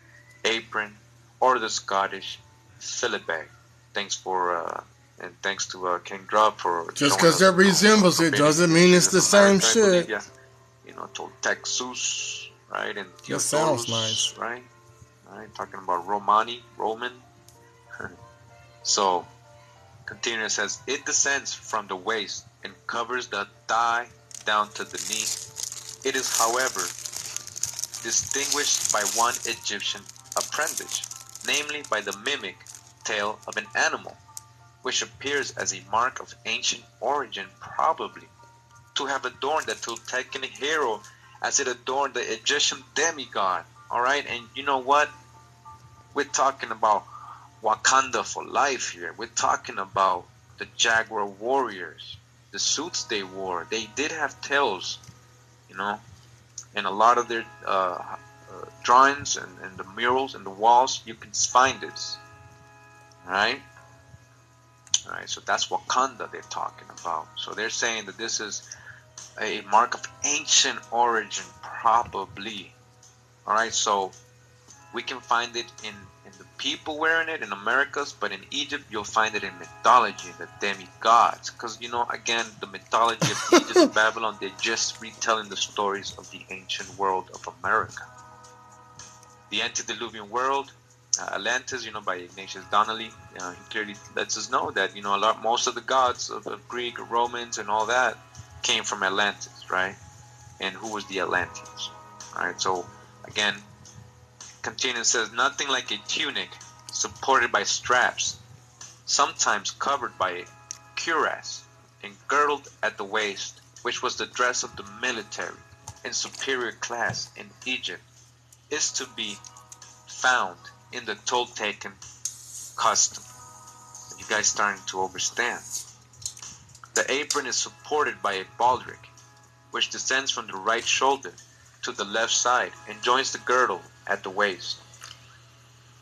apron or the Scottish filibag. Thanks to King Drop for
just because that resembles it doesn't mean it's the same shit.
Yeah. You know, Toltexus, right? And
that sounds nice,
right? Talking about Roman. So, continuing, it says, it descends from the waist and covers the thigh down to the knee. It is, however, distinguished by one Egyptian appendage, namely by the mimic tail of an animal, which appears as a mark of ancient origin, probably to have adorned the Toltecan hero as it adorned the Egyptian demigod. Alright, and you know what? We're talking about
Wakanda for life here. We're talking about the Jaguar warriors, the suits they wore. They did have tails, you know, and a lot of their drawings and the murals and the walls, you can find this. Right? Alright, so that's Wakanda they're talking about. So they're saying that this is a mark of ancient origin, probably. Alright, so we can find it in the people wearing it in Americas, but in Egypt you'll find it in mythology, the demigods. Because, you know, again, the mythology of Egypt and Babylon, they're just retelling the stories of the ancient world of America. The antediluvian world, Atlantis, you know, by Ignatius Donnelly, he clearly lets us know that, you know, most of the gods of Greek, Romans, and all that came from Atlantis, right? And who was the Atlanteans? All right, so again, continuing says, nothing like a tunic supported by straps, sometimes covered by a cuirass and girdled at the waist, which was the dress of the military and superior class in Egypt, is to be found in the Toltecan custom. You guys starting to understand. The apron is supported by a baldric, which descends from the right shoulder to the left side and joins the girdle at the waist.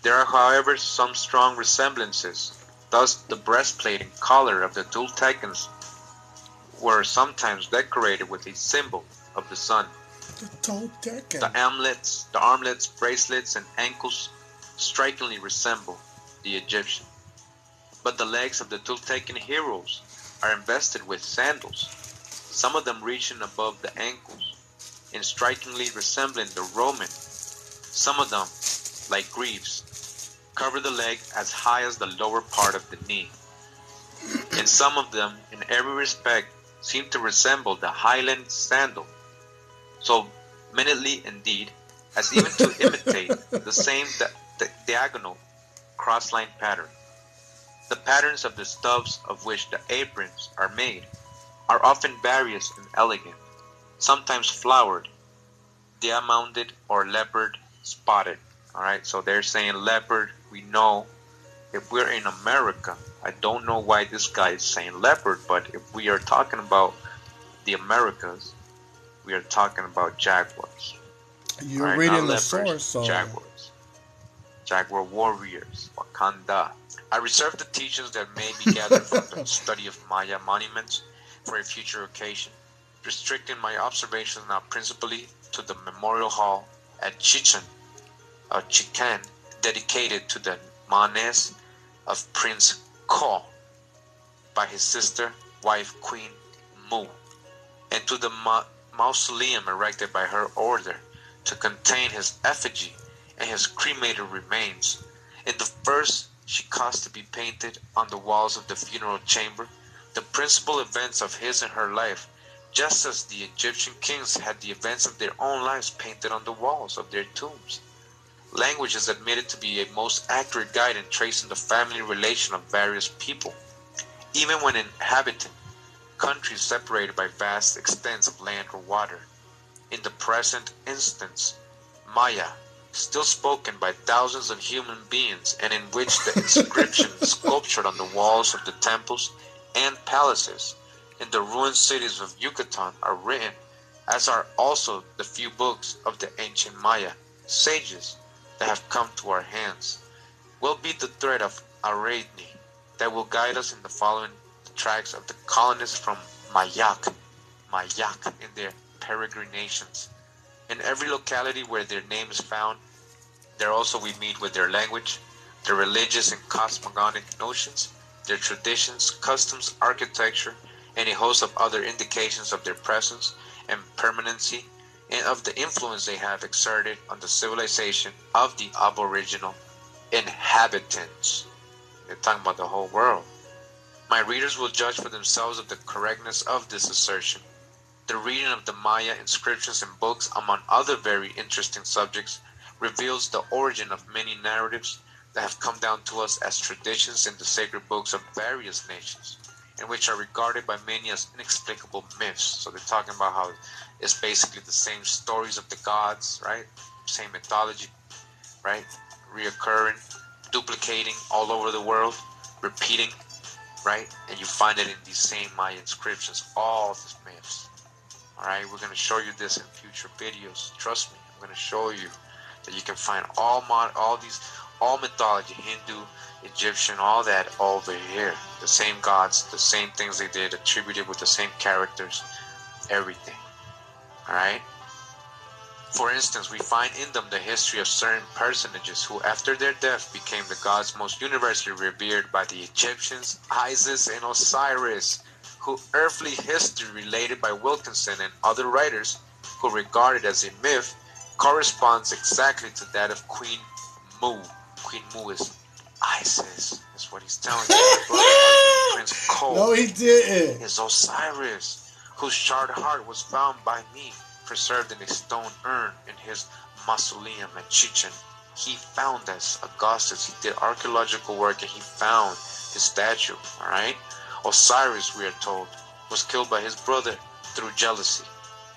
There are, however, some strong resemblances. Thus, the breastplate and collar of the Toltecans were sometimes decorated with a symbol of the sun. The armlets, bracelets, and ankles strikingly resemble the Egyptian. But the legs of the Toltecan heroes are invested with sandals, some of them reaching above the ankles, and strikingly resembling the Roman. Some of them, like greaves, cover the leg as high as the lower part of the knee. And some of them, in every respect, seem to resemble the Highland sandal. So minutely indeed, as even to imitate the same diagonal cross-line pattern. The patterns of the stuffs of which the aprons are made are often various and elegant, sometimes flowered, diamonded, or leopard spotted. Alright, so they're saying leopard. We know if we're in America, I don't know why this guy is saying leopard, but if we are talking about the Americas, we are talking about jaguars.
You're reading the source, so
jaguars. Jaguar warriors, Wakanda. I reserve the teachings that may be gathered from the study of Maya monuments for a future occasion, restricting my observations now principally to the memorial hall at Chichen, dedicated to the manes of Prince Ko by his sister, wife Queen Mu, and to the mausoleum erected by her order to contain his effigy and his cremated remains. In the first, she caused to be painted on the walls of the funeral chamber the principal events of his and her life, just as the Egyptian kings had the events of their own lives painted on the walls of their tombs. Language is admitted to be a most accurate guide in tracing the family relation of various people, even when inhabiting countries separated by vast extents of land or water. In the present instance, Maya, still spoken by thousands of human beings, and in which the inscriptions sculptured on the walls of the temples and palaces in the ruined cities of Yucatan are written, as are also the few books of the ancient Maya sages that have come to our hands, will be the thread of Ariadne that will guide us in the following tracks of the colonists from Mayak in their peregrinations. In every locality where their name is found, there also we meet with their language, their religious and cosmogonic notions, their traditions, customs, architecture, and a host of other indications of their presence and permanency, and of the influence they have exerted on the civilization of the aboriginal inhabitants. They're talking about the whole world. My readers will judge for themselves of the correctness of this assertion. The reading of the Maya inscriptions and books, among other very interesting subjects, reveals the origin of many narratives that have come down to us as traditions in the sacred books of various nations, and which are regarded by many as inexplicable myths. So they're talking about how it's basically the same stories of the gods, right? Same mythology, right? Reoccurring.
duplicating all over the world, repeating, right? And you find it in these same Maya inscriptions, all these myths. Alright, we're going to show you this in future videos. Trust me, I'm going to show you that you can find all mythology, Hindu, Egyptian, all that over here. The same gods, the same things they did, attributed with the same characters, everything. Alright? For instance, we find in them the history of certain personages who after their death became the gods most universally revered by the Egyptians, Isis and Osiris, who earthly history related by Wilkinson and other writers who regard it as a myth corresponds exactly to that of Queen Mu. Queen Mu is Isis. That's what he's telling you. My brother husband, Prince Cole,
No, he didn't.
is Osiris, whose charred heart was found by me, preserved in a stone urn in his mausoleum at Chichen. He found this, Augustus. He did archaeological work and he found his statue, alright? Osiris, we are told, was killed by his brother through jealousy.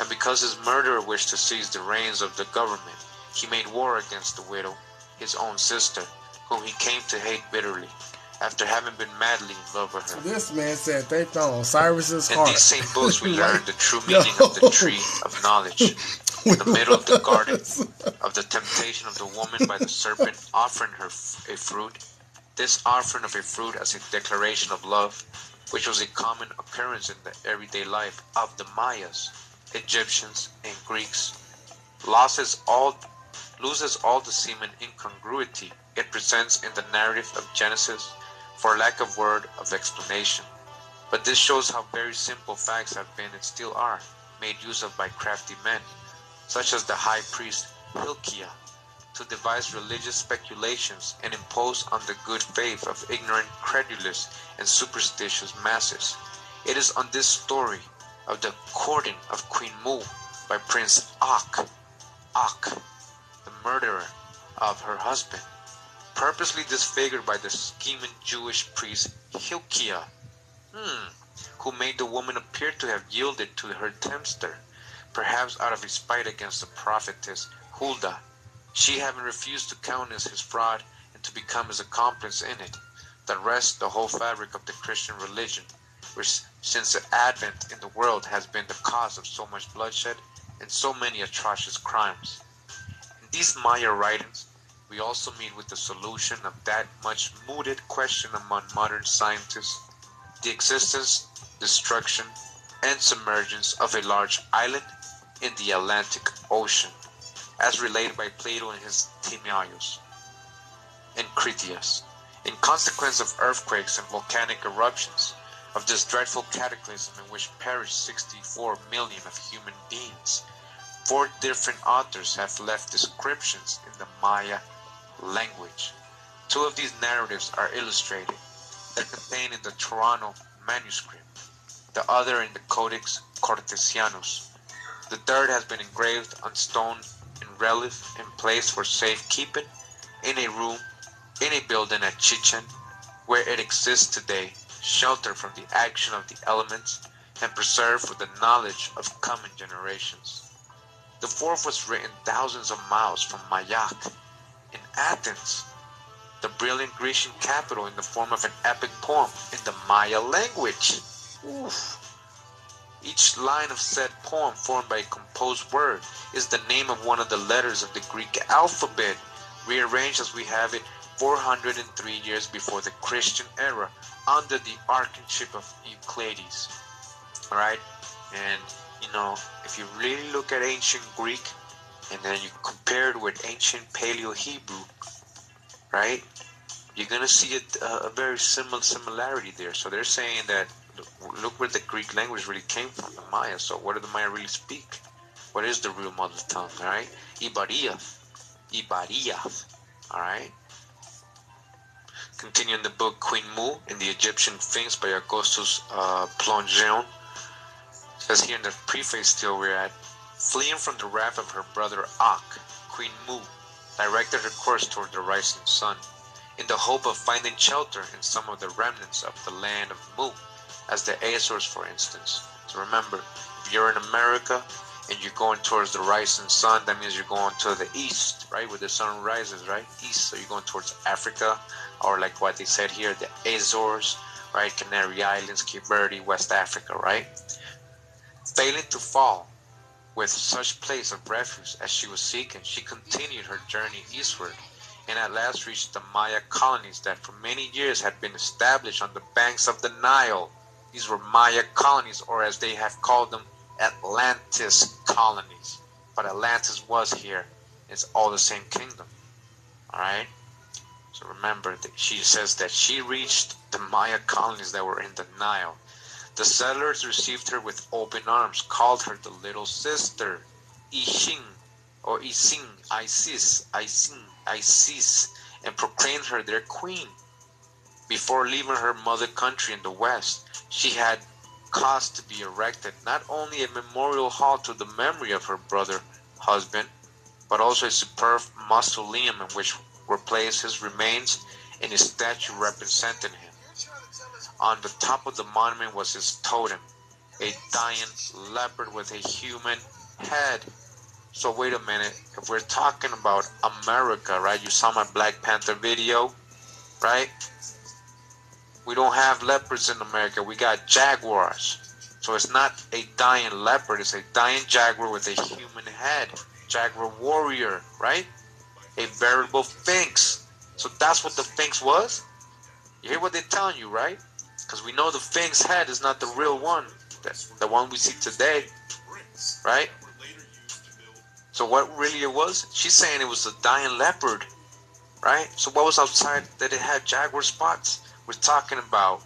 And because his murderer wished to seize the reins of the government, he made war against the widow, his own sister, whom he came to hate bitterly, after having been madly in love with her.
This man said they found Osiris's
In
heart.
these same books, we learn the true meaning of the tree of knowledge. In the middle of the garden, of the temptation of the woman by the serpent offering her a fruit. This offering of a fruit as a declaration of love, which was a common occurrence in the everyday life of the Mayas, Egyptians, and Greeks, loses all the seeming incongruity it presents in the narrative of Genesis, for lack of word of explanation. But this shows how very simple facts have been and still are made use of by crafty men, such as the high priest Hilkiah, to devise religious speculations and impose on the good faith of ignorant, credulous, and superstitious masses. It is on this story of the courting of Queen Mu by Prince Ak, the murderer of her husband, purposely disfigured by the scheming Jewish priest Hilkiah, who made the woman appear to have yielded to her tempter, perhaps out of his spite against the prophetess Huldah, she having refused to countenance his fraud and to become his accomplice in it, that rests the whole fabric of the Christian religion, which since the advent in the world has been the cause of so much bloodshed and so many atrocious crimes. In these Maya writings, we also meet with the solution of that much mooted question among modern scientists, the existence, destruction, and submergence of a large island in the Atlantic Ocean, as related by Plato in his Timaeus and Critias. In consequence of earthquakes and volcanic eruptions, of this dreadful cataclysm in which perished 64 million of human beings, 4 different authors have left descriptions in the Maya language. 2 of these narratives are illustrated. They're contained in the Toronto manuscript, the other in the Codex Cortesianus. The third has been engraved on stone in relief and placed for safekeeping in a room in a building at Chichen, where it exists today, sheltered from the action of the elements and preserved for the knowledge of coming generations. The fourth was written thousands of miles from Mayak, in Athens, the brilliant Grecian capital, in the form of an epic poem in the Maya language. Oof. Each line of said poem, formed by a composed word, is the name of one of the letters of the Greek alphabet, rearranged as we have it 403 years before the Christian era, under the archonship of Euclides. Alright? And, if you really look at ancient Greek, and then you compare it with ancient Paleo-Hebrew, right? You're going to see a very similarity there. So they're saying that, look where the Greek language really came from, the Maya. So what do the Maya really speak? What is the real mother tongue, alright? Ibaria, alright? Continuing the book Queen Mu in the Egyptian Sphinx by Augustus Plongeon. Says here in the preface still we're at, fleeing from the wrath of her brother Ak, Queen Mu directed her course toward the rising sun, in the hope of finding shelter in some of the remnants of the land of Mu, as the Azores for instance. So remember, if you're in America and you're going towards the rising sun, that means you're going to the east, right? Where the sun rises, right? East. So you're going towards Africa, or like what they said here, the Azores, right? Canary Islands, Cape Verde, West Africa, right? Failing to fall with such place of refuge as she was seeking, she continued her journey eastward, and at last reached the Maya colonies that for many years had been established on the banks of the Nile. These were Maya colonies, or as they have called them, Atlantis colonies. But Atlantis was here. It's all the same kingdom. Alright? So remember that she says that she reached the Maya colonies that were in the Nile. The settlers received her with open arms, called her the little sister, Ishin, or Isin, Isis, and proclaimed her their queen. Before leaving her mother country in the west, she had caused to be erected not only a memorial hall to the memory of her brother, husband, but also a superb mausoleum in which were placed his remains and a statue representing him. On the top of the monument was his totem, a dying leopard with a human head. So wait a minute, if we're talking about America, right? You saw my Black Panther video, right? We don't have leopards in America, we got jaguars. So it's not a dying leopard, it's a dying jaguar with a human head. Jaguar warrior, right? A veritable sphinx. So that's what the sphinx was? You hear what they're telling you, right? Because we know the sphinx head is not the real one, the one we see today, right? So what really it was? She's saying it was a dying leopard, right? So what was outside that it had jaguar spots? We're talking about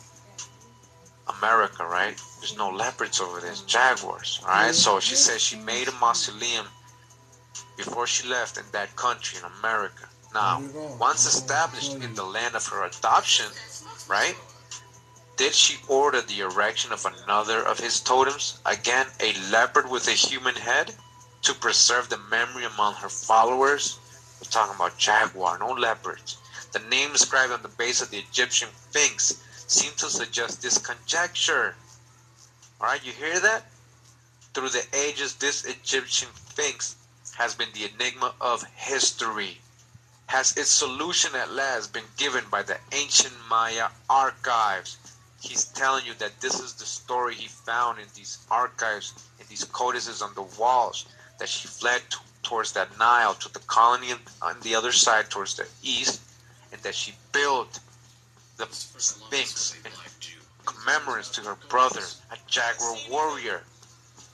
America, right? There's no leopards over there, it's jaguars, alright? So she says she made a mausoleum before she left in that country, in America. Now, once established in the land of her adoption, right? Did she order the erection of another of his totems? Again, a leopard with a human head? To preserve the memory among her followers? We're talking about jaguar, no leopards. The name inscribed on the base of the Egyptian sphinx seemed to suggest this conjecture. Alright, you hear that? Through the ages, this Egyptian sphinx has been the enigma of history. Has its solution at last been given by the ancient Maya archives? He's telling you that this is the story he found in these archives, in these codices on the walls, that she fled towards that Nile, to the colony on the other side towards the east, and that she built the sphinx in commemorance to her brother, a jaguar warrior,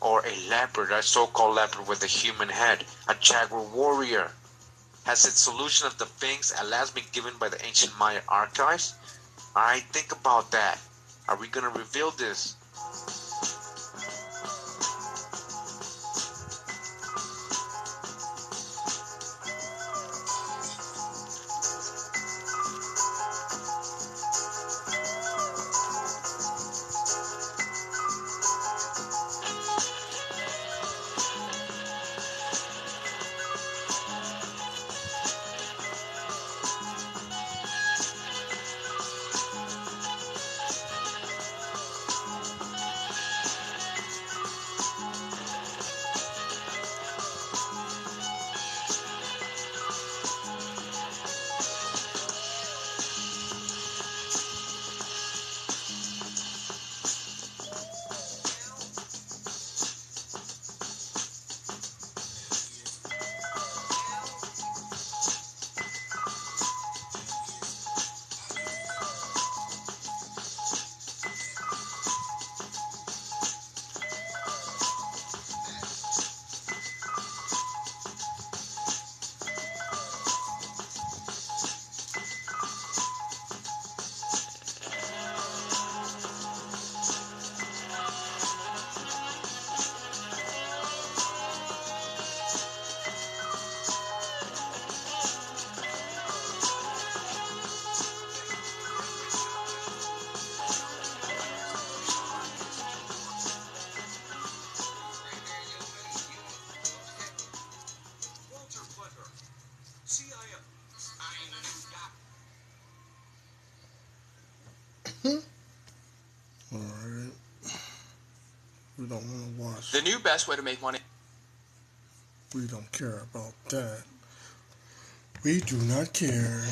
or a leopard, a so-called leopard with a human head, a jaguar warrior. Has its solution of the sphinx at last been given by the ancient Maya archives? Alright, think about that. Are we going to reveal this?
Alright. We don't want to watch.
The new best way to make money.
We don't care about that. We do not care.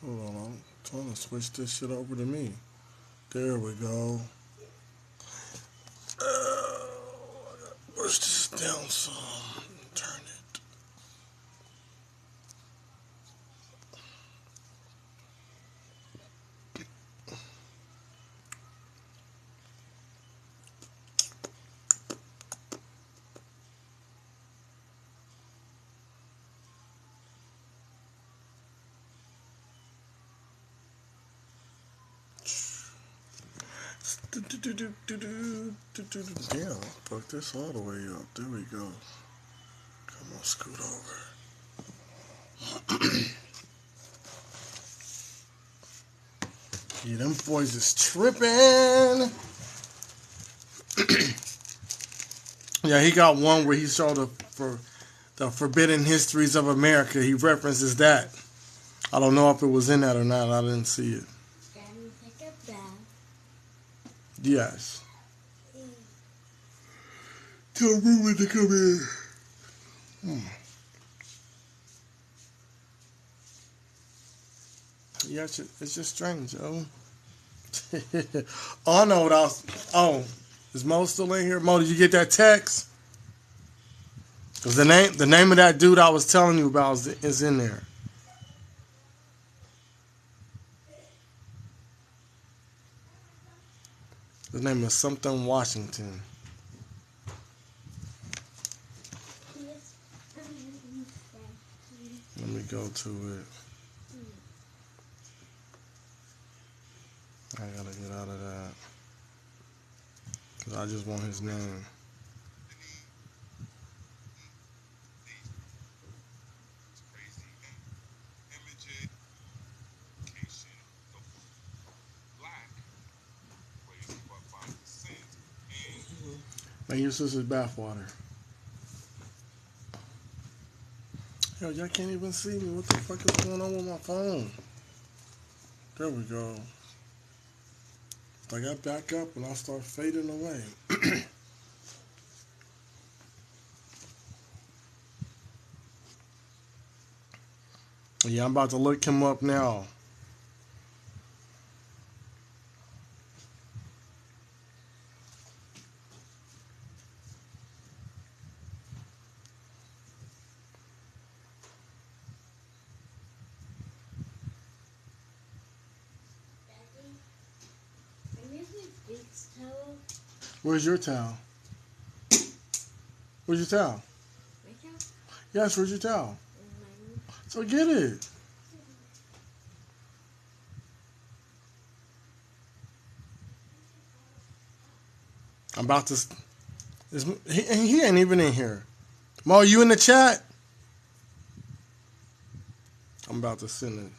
Hold on, I'm trying to switch this shit over to me. There we go. I gotta push this down some. Turn it. Damn, fuck this all the way up. There we go. Come on, scoot over. Yeah, them boys is tripping. Yeah, he got one where he showed the forbidden histories of America. He references that. I don't know if it was in that or not. I didn't see it.
Can we take a bath?
Yes. Tell Ruben to come in. Yeah, it's just strange, yo. Oh, I know what I was. Oh, is Mo still in here? Mo, did you get that text? Cause the name of that dude I was telling you about is in there. His name is something Washington. Let me go to it. I gotta get out of that. Cause I just want his name. Man, your sister's bathwater. Yo, y'all can't even see me. What the fuck is going on with my phone? There we go. I got back up and I start fading away. Yeah, I'm about to look him up now. Where's your towel? Where's your towel?
My towel?
Yes, where's your towel?
In my room.
So get it. I'm about to. He ain't even in here. Mo, you in the chat? I'm about to send it.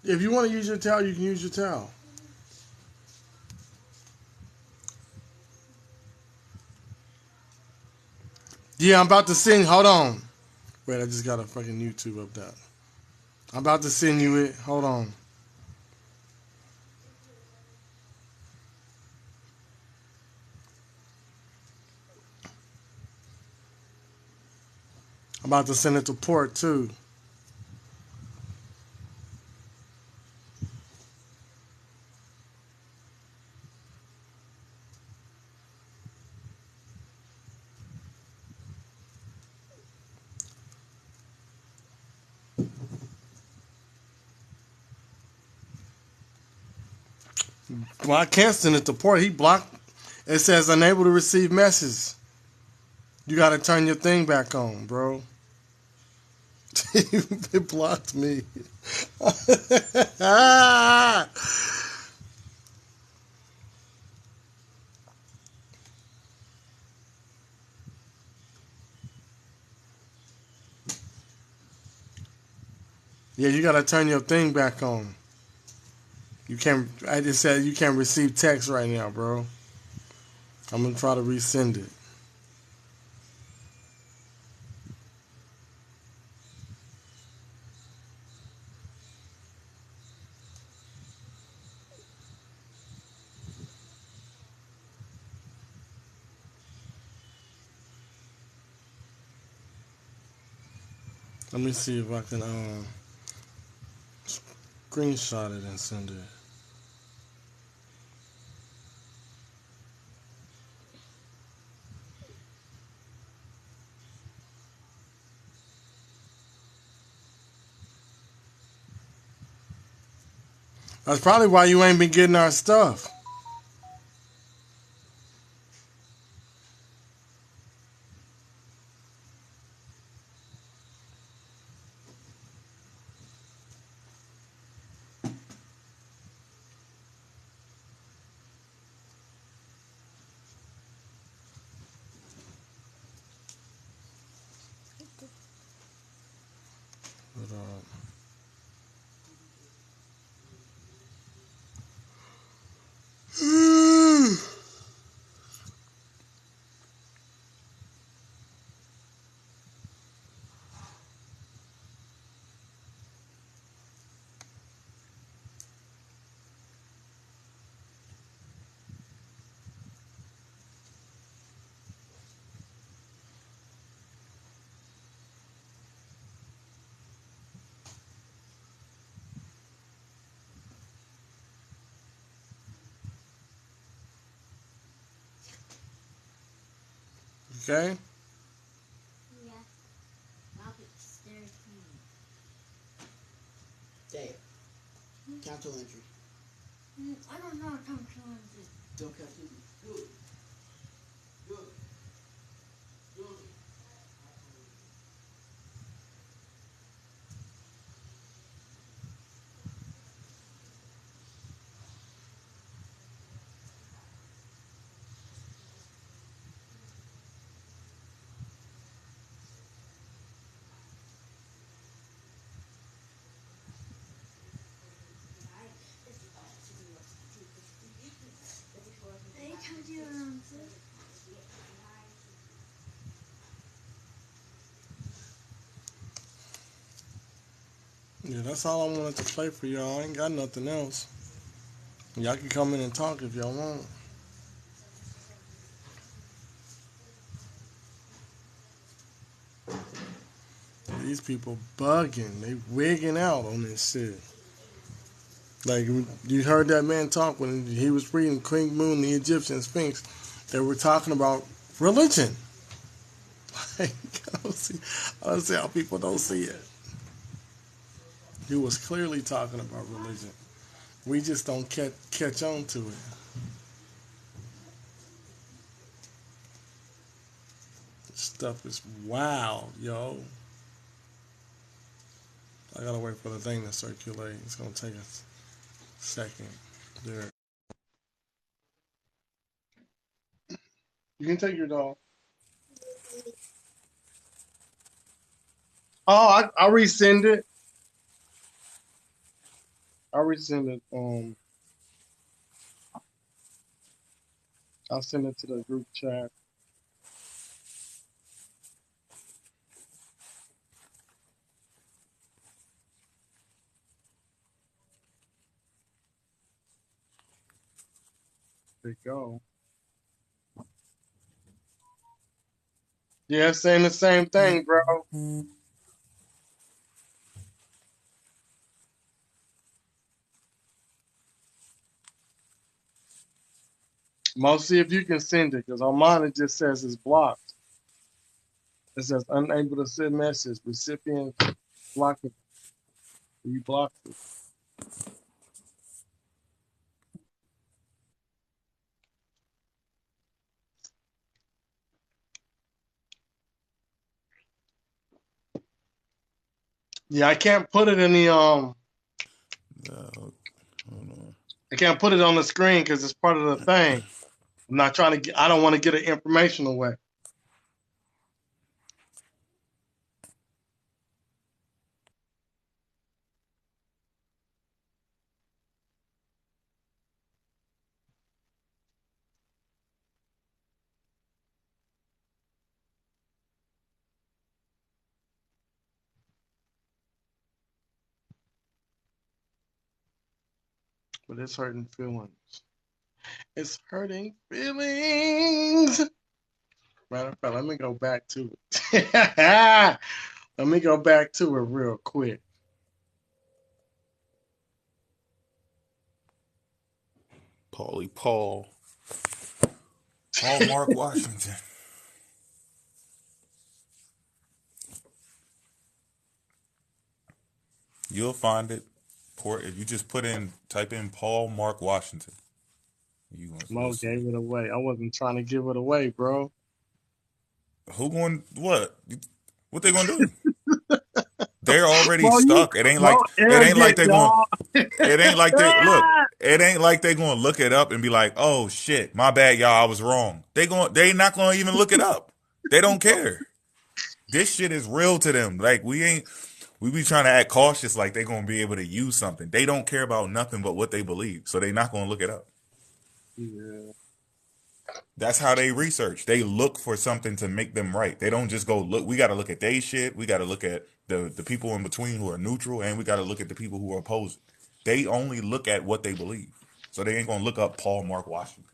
If you want to use your towel, you can use your towel. Yeah, I'm about to send. Hold on. Wait, I just got a fucking YouTube up that. I'm about to send you it. Hold on. I'm about to send it to Port too. Well, I can't send it to Port. He blocked. It says unable to receive messages. You got to turn your thing back on, bro. It blocked me. Yeah, you got to turn your thing back on. You can't. I just said you can't receive text right now, bro. I'm gonna try to resend it. Let me see if I can screenshot it and send it. That's probably why you ain't been getting our stuff. But, okay.
Yeah. I'll be upstairs.
Dave, count to entry.
I don't know how to count.
Don't count to entry. Good. Good. Good.
They told you around
Yeah, that's all I wanted to play for y'all. I ain't got nothing else. Y'all can come in and talk if y'all want. These people bugging. They wigging out on this shit. Like, you heard that man talk when he was reading King Moon, the Egyptian Sphinx. They were talking about religion. Like, I don't see how people don't see it. He was clearly talking about religion. We just don't catch on to it. This stuff is wild, yo. I gotta wait for the thing to circulate. It's gonna take a second. There. You can take your dog. Oh, I resend it. I resend it. I'll send it to the group chat. There you go. Yeah, saying the same thing, bro. Mostly if you can send it, because on mine it just says it's blocked. It says unable to send message. Recipient blocked. You blocked it. Yeah, I can't put it in the
No, hold on.
I can't put it on the screen because it's part of the thing. I'm not trying to get. I don't want to get the information away. But it's hurting feelings. It's hurting feelings. Matter of fact, let me go back to it. Let me go back to it real quick.
Paul Mark Washington. You'll find it. If you just type in Paul Mark Washington.
Mo gave it away. I wasn't trying to give it away, bro.
Who going? What? What they gonna do? They're already
Mo,
stuck. It ain't like they're going.
y'all.
It ain't like they look. It ain't like they gonna look it up and be like, "Oh shit, my bad, y'all. I was wrong." They not gonna even look it up. They don't care. This shit is real to them. Like we be trying to act cautious, like they gonna be able to use something. They don't care about nothing but what they believe, so they not gonna look it up.
Yeah.
That's how they research. They look for something to make them right. They don't just go look. We got to look at their shit. We got to look at the people in between who are neutral, and we got to look at the people who are opposing. They only look at what they believe, so they ain't gonna look up Paul Mark Washington.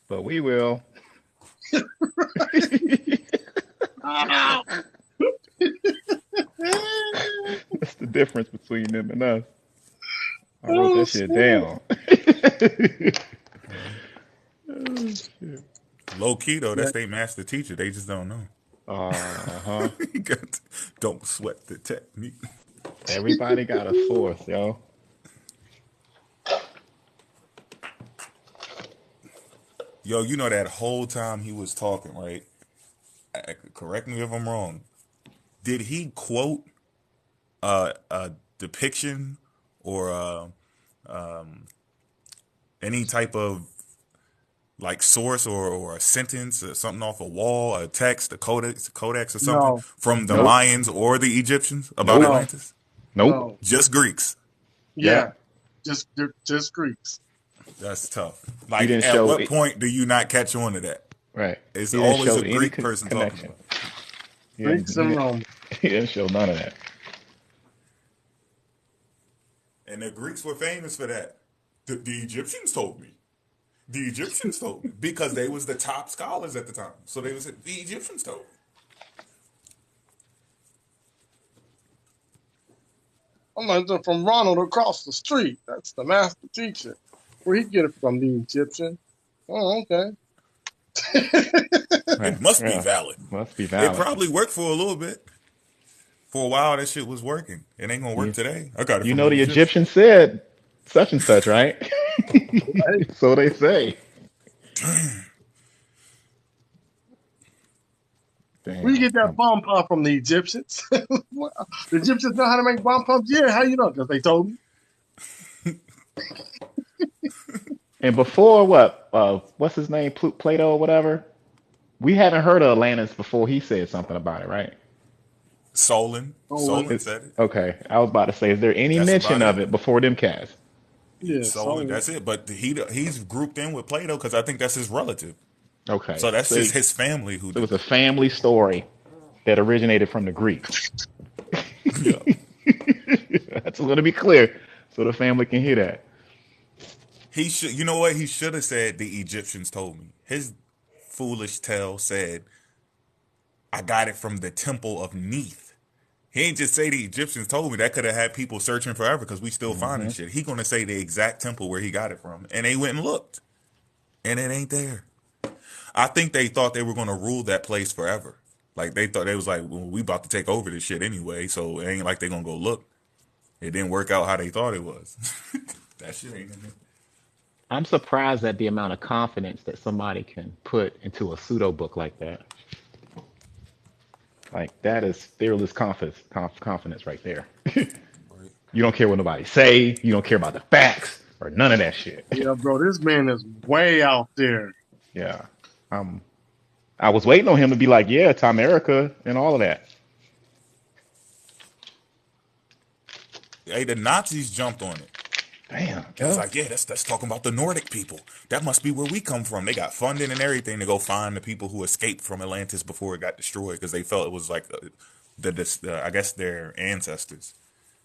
But we will. That's the difference between them and us. I wrote that shit down. Oh, shit.
Low key though, that's their master teacher. They just don't know. Don't sweat the technique.
Everybody got a source, yo.
Yo, you know that whole time he was talking, right? Correct me if I'm wrong. Did he quote a depiction or any type of like source or a sentence or something off a wall, a text, a codex or something from the Mayans or the Egyptians about Atlantis?
Nope.
Just Greeks.
Yeah. Just Greeks.
That's tough. Like, at what point do you not catch on to that?
Right.
It's always a Greek person talking about it.
Greeks and Romans.
He didn't show none of that.
And the Greeks were famous for that. The Egyptians told me. The Egyptians told me. Because they was the top scholars at the time. So they was the Egyptians told me.
I'm like, from Ronald across the street. That's the master teacher. Where he get it from? The Egyptian. Oh, okay.
It must be valid.
Must be valid.
It probably worked for a little bit. For a while, that shit was working. It ain't gonna work today. I got it.
You know, the Egyptian said such and such, right? So they say.
Damn. Where you get that bomb pump from? The Egyptians? The Egyptians know how to make bomb pumps? Yeah, how you know? Because they told me.
And before what's his name? Plato or whatever? We haven't heard of Atlantis before he said something about it, right?
Solon said it.
Okay. I was about to say, is there any mention of it before them cats?
Yeah,
Solon, that's it. But he's grouped in with Plato because I think that's his relative.
Okay.
So that's just his family who did
it. Was a family story that originated from the Greeks. That's going to be clear so the family can hear that.
He should, you know what? He should have said the Egyptians told me. His foolish tale said, I got it from the temple of Neith. He ain't just say the Egyptians told me. That could have had people searching forever because we still finding shit. He gonna say the exact temple where he got it from. And they went and looked. And it ain't there. I think they thought they were gonna rule that place forever. Like they thought they was like, well, we about to take over this shit anyway, so it ain't like they gonna go look. It didn't work out how they thought it was. That shit ain't in there.
I'm surprised at the amount of confidence that somebody can put into a pseudo book like that. Like that is fearless confidence right there. You don't care what nobody say. You don't care about the facts or none of that shit.
Yeah, bro, this man is way out there.
Yeah, I was waiting on him to be like, yeah, to America and all of that.
Hey, the Nazis jumped on it.
Damn.
It's like, yeah, that's talking about the Nordic people. That must be where we come from. They got funding and everything to go find the people who escaped from Atlantis before it got destroyed because they felt it was like I guess their ancestors.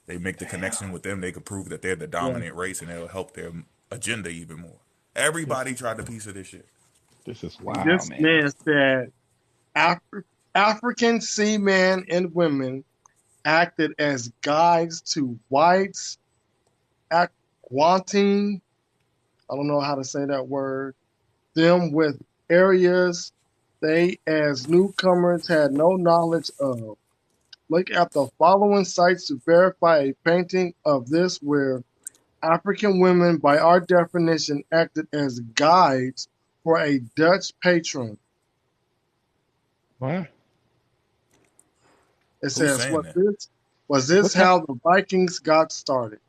They make the connection with them. They could prove that they're the dominant race and it'll help their agenda even more. Everybody tried a piece of this shit.
This is wild,
this man said African seamen and women acted as guides to whites, acquainting, I don't know how to say that word, them with areas they as newcomers had no knowledge of. Look at the following sites to verify a painting of this where African women, by our definition, acted as guides for a Dutch patron.
What?
It
Who's
says,
saying
was
that?
this
What time?
how the Vikings got started?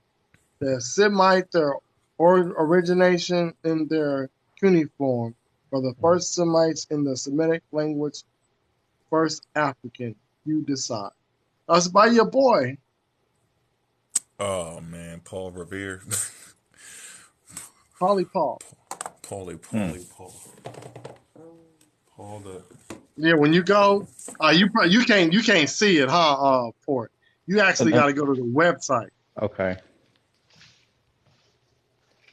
The Semite, their origination in their cuneiform, or the first Semites in the Semitic language, first African. You decide. That's by your boy,
Oh man, Paul Revere.
Polly Paul.
Hmm.
Paul the.
Yeah, when you go, you can't see it, huh? Port. You actually got to go to the website.
Okay.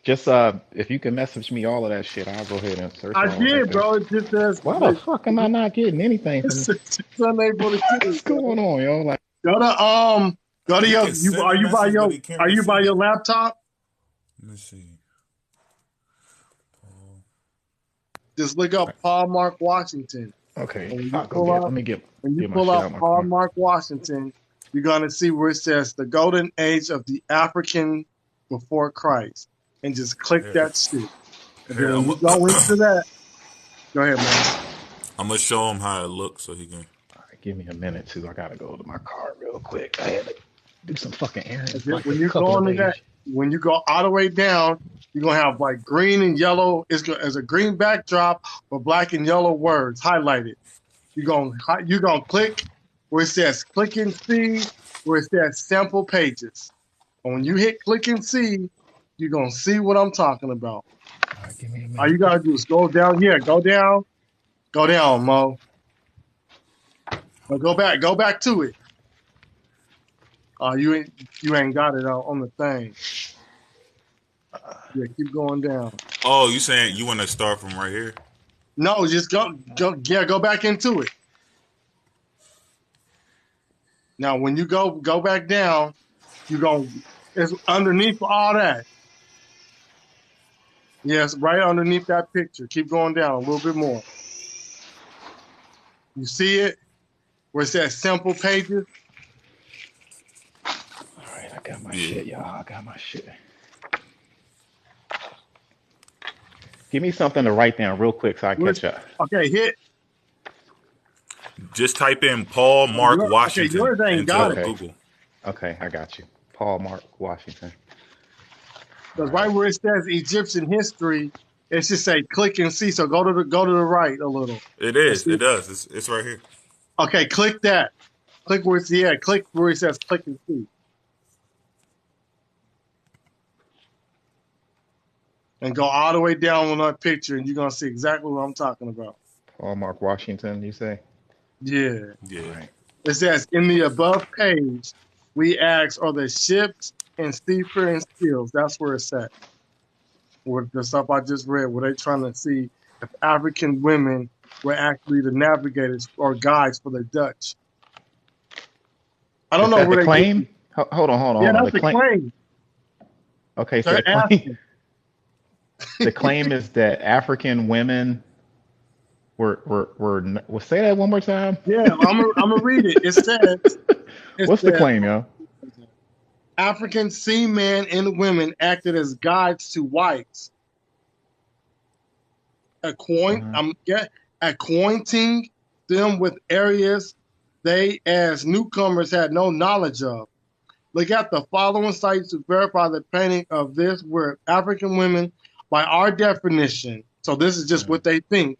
Just if you can message me all of that shit, I'll go ahead and search
I
all of that
did,
there.
bro. It just says
Why the fuck am I not getting anything from?
it's just unable to see
What's
it, bro.
going on, yo? Like,
Go to go to
He
your
can send
are
a
you by
message, but
your
he can't
by
receive
your
it.
laptop?
Let me see.
Just look up Paul Mark Washington.
okay,
And
I'll go get. Let me get
when you
get my
pull
shit
up
out my
Paul
car.
Mark Washington, you're gonna see where it says the golden age of the African before Christ. And just click
Here,
that shit. And then
here
when you go into that, go ahead, man.
I'm gonna show him how it looks so he can.
All right, give me a minute too. I gotta go to my car real quick. I had to do some fucking
And
errands
then
like a
when you
couple
go
of
into
days.
that, when you go all the way down, you're gonna have like green and yellow. It's a green backdrop with black and yellow words highlighted. You're gonna click where it says click and see, where it says sample pages. And when you hit click and see, you're gonna see what I'm talking about.
All right, give me a
All you
minute.
gotta do is go down here, go down, Mo. Now go back to it. You ain't got it on the thing. Yeah, keep going down.
Oh, you saying you want to start from right here?
No, just go back into it. Now when you go back down, you go it's underneath all that. Yes, right underneath that picture. Keep going down a little bit more. You see it? Where it says simple pages?
All right, I got my
Yeah.
shit, y'all. I got my shit. Give me something to write down real quick so I
Which,
catch up.
okay, hit.
Just type in Paul Mark
Okay,
Washington
yours ain't got
into
it.
Okay,
Google.
okay, I got you. Paul Mark Washington. All
Because
right.
right where it says Egyptian history, it should say click and see. So go to the right a little.
It
And
is.
see.
It does. It's right here.
Okay, click that. Click where it says click and see. And go all the way down on that picture, and you're gonna see exactly what I'm talking about.
Paul Mark Washington, you say?
Yeah.
All
Yeah.
right.
It says in the above page, we ask, are the ships and seafaring skills? That's where it's at. With the stuff I just read, where they trying to see if African women were actually the navigators or guides for the Dutch. I don't
Is
know
that the
where they get
claim?
this.
Hold on, hold on,
Yeah,
hold on.
that's
The
the
claim.
claim.
Okay, so
They're asking.
the claim is that African women well, say that one more time.
Yeah, I'm gonna read it. It
What's the
says
claim, yo?
African seamen and women acted as guides to whites,
Uh-huh.
acquainting them with areas they as newcomers had no knowledge of. Look at the following sites to verify the painting of this where African women, by our definition, so this is just
Uh-huh.
what they think,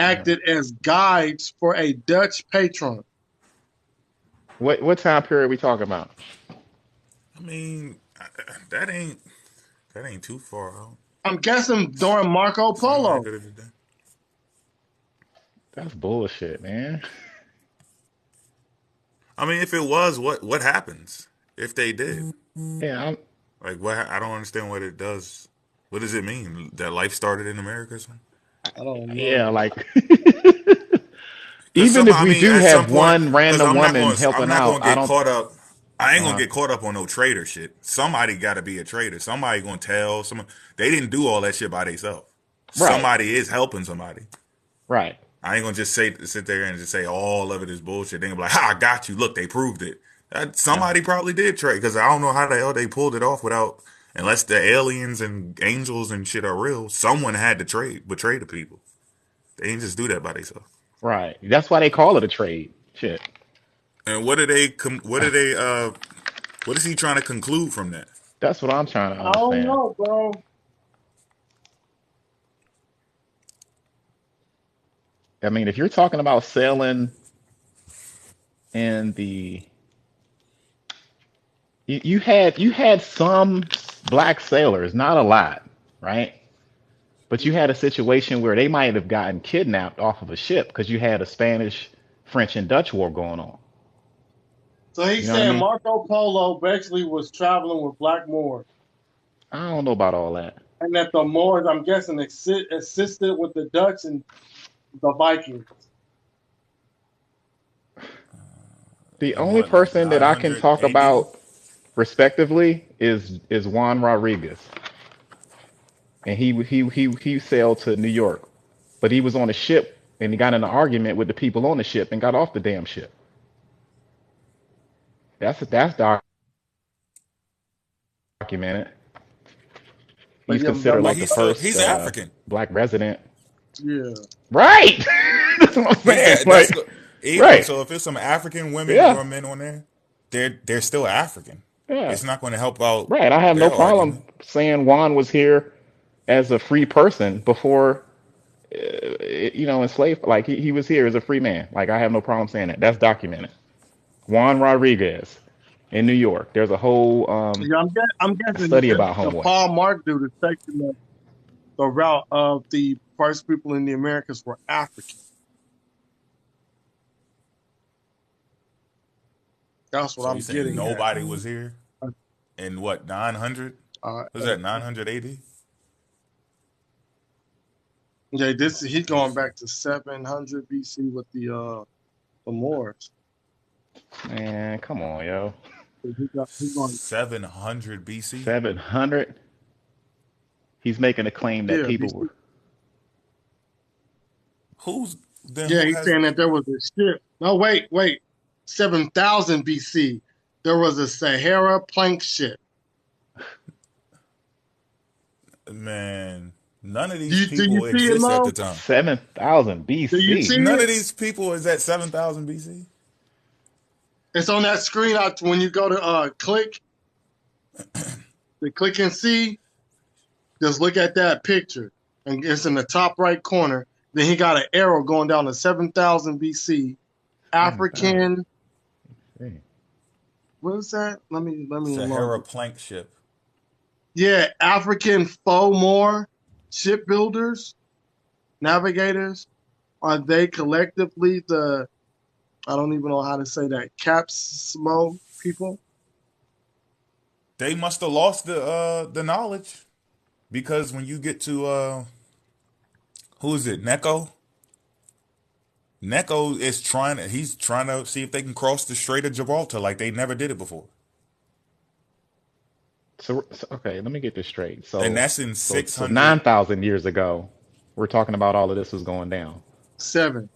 Uh-huh.
acted as guides for a Dutch patron.
What time period we talking about?
I mean, that ain't that ain't too far out.
I'm guessing during Marco
Somebody
Polo.
could have done.
That's bullshit, man.
I mean, if it was, what happens if they did?
Yeah,
Like, what? I don't understand what it does. What does it mean that life started in America or something?
I don't
yeah,
know.
like
Cause
Even
some,
if
I
we
mean,
do
at some
have
point,
one
cause
random woman
I'm
helping
not
out,
gonna
I
get
don't.
caught up. I ain't gonna
Uh,
get caught up on no traitor shit. Somebody got to be a traitor. Somebody gonna tell. They didn't do all that shit by themselves.
right,
Somebody is helping somebody.
right.
I ain't gonna just sit there and just say all of it is bullshit. They gonna be like, "Ha, I got you. Look, they proved it."
Uh,
Somebody probably did trade because I don't know how the hell they pulled it off without, unless the aliens and angels and shit are real. Someone had to betray the people. They didn't just do that by themselves.
right. That's why they call it a trade. Shit.
And what are they? What are they? What is he trying to conclude from that?
That's what I'm trying to
I don't
understand.
know, bro.
I mean, if you're talking about sailing in the, you had some black sailors, not a lot, right? But you had a situation where they might have gotten kidnapped off of a ship because you had a Spanish, French, and Dutch war going on.
So he's
You know what I
saying
mean?
Marco Polo basically was traveling with black Moors,
I don't know about all that.
and that the Moors, I'm guessing, assisted with the Dutch and the Vikings.
The
And
only
what, like
person that I can
900
talk
AD?
about respectively is Juan Rodriguez, and he sailed to New York, but he was on a ship and he got in an argument with the people on the ship and got off the damn ship. That's documented.
But
He's
yeah, but
considered
But
like the
Marco,
first
he's African.
black resident.
yeah.
Right. That's what I'm
He's
saying.
that. That's
Like,
the even.
right.
So if it's some African women
Yeah.
or men on there, they're still African.
Yeah.
It's not going to help out
Right. I have no
their
problem
argument.
saying Juan was here as a free person before, enslaved. Like he was here as a free man. Like I have no problem saying that. That's documented. Juan Rodriguez in New York. There's a whole
Yeah, I'm guessing
study about
the
homeboy.
Paul Mark dude is taking the route of the first people in the Americas were African. That's what
So
I'm
you're saying
getting at.
nobody was here in what 900?
Uh,
Was that 900 AD?
yeah, he's going back to 700 BC with the Moors.
Man, come on, yo.
He's going
700 BC.
700. He's making a claim that
yeah
people
BC.
were.
Yeah,
Who
he's
has
saying that there was a ship. No, wait, 7,000 BC. There was a Sahara plank ship.
man? None of these
Do you
people
see it,
exist at
Mo?
the time.
7,000
Do you
BC.
see
None
it?
of these people is at 7,000 BC.
It's on that screen out when you go to click and see. Just look at that picture, and it's in the top right corner. Then he got an arrow going down to 7,000 BC.
7,000.
African.
Dang.
What is that? Let me unlock
Sahara
it.
plank ship.
Yeah, African faux Moor shipbuilders, navigators. Are they collectively the? I don't even know how to say that. Capsmo people.
They must have lost the knowledge because when you get to who is it? Neko. Neko is he's trying to see if they can cross the Strait of Gibraltar like they never did it before.
So okay, let me get this straight.
And
So
that's in
so
600.
9,000 years ago, we're talking about all of this was going down.
7.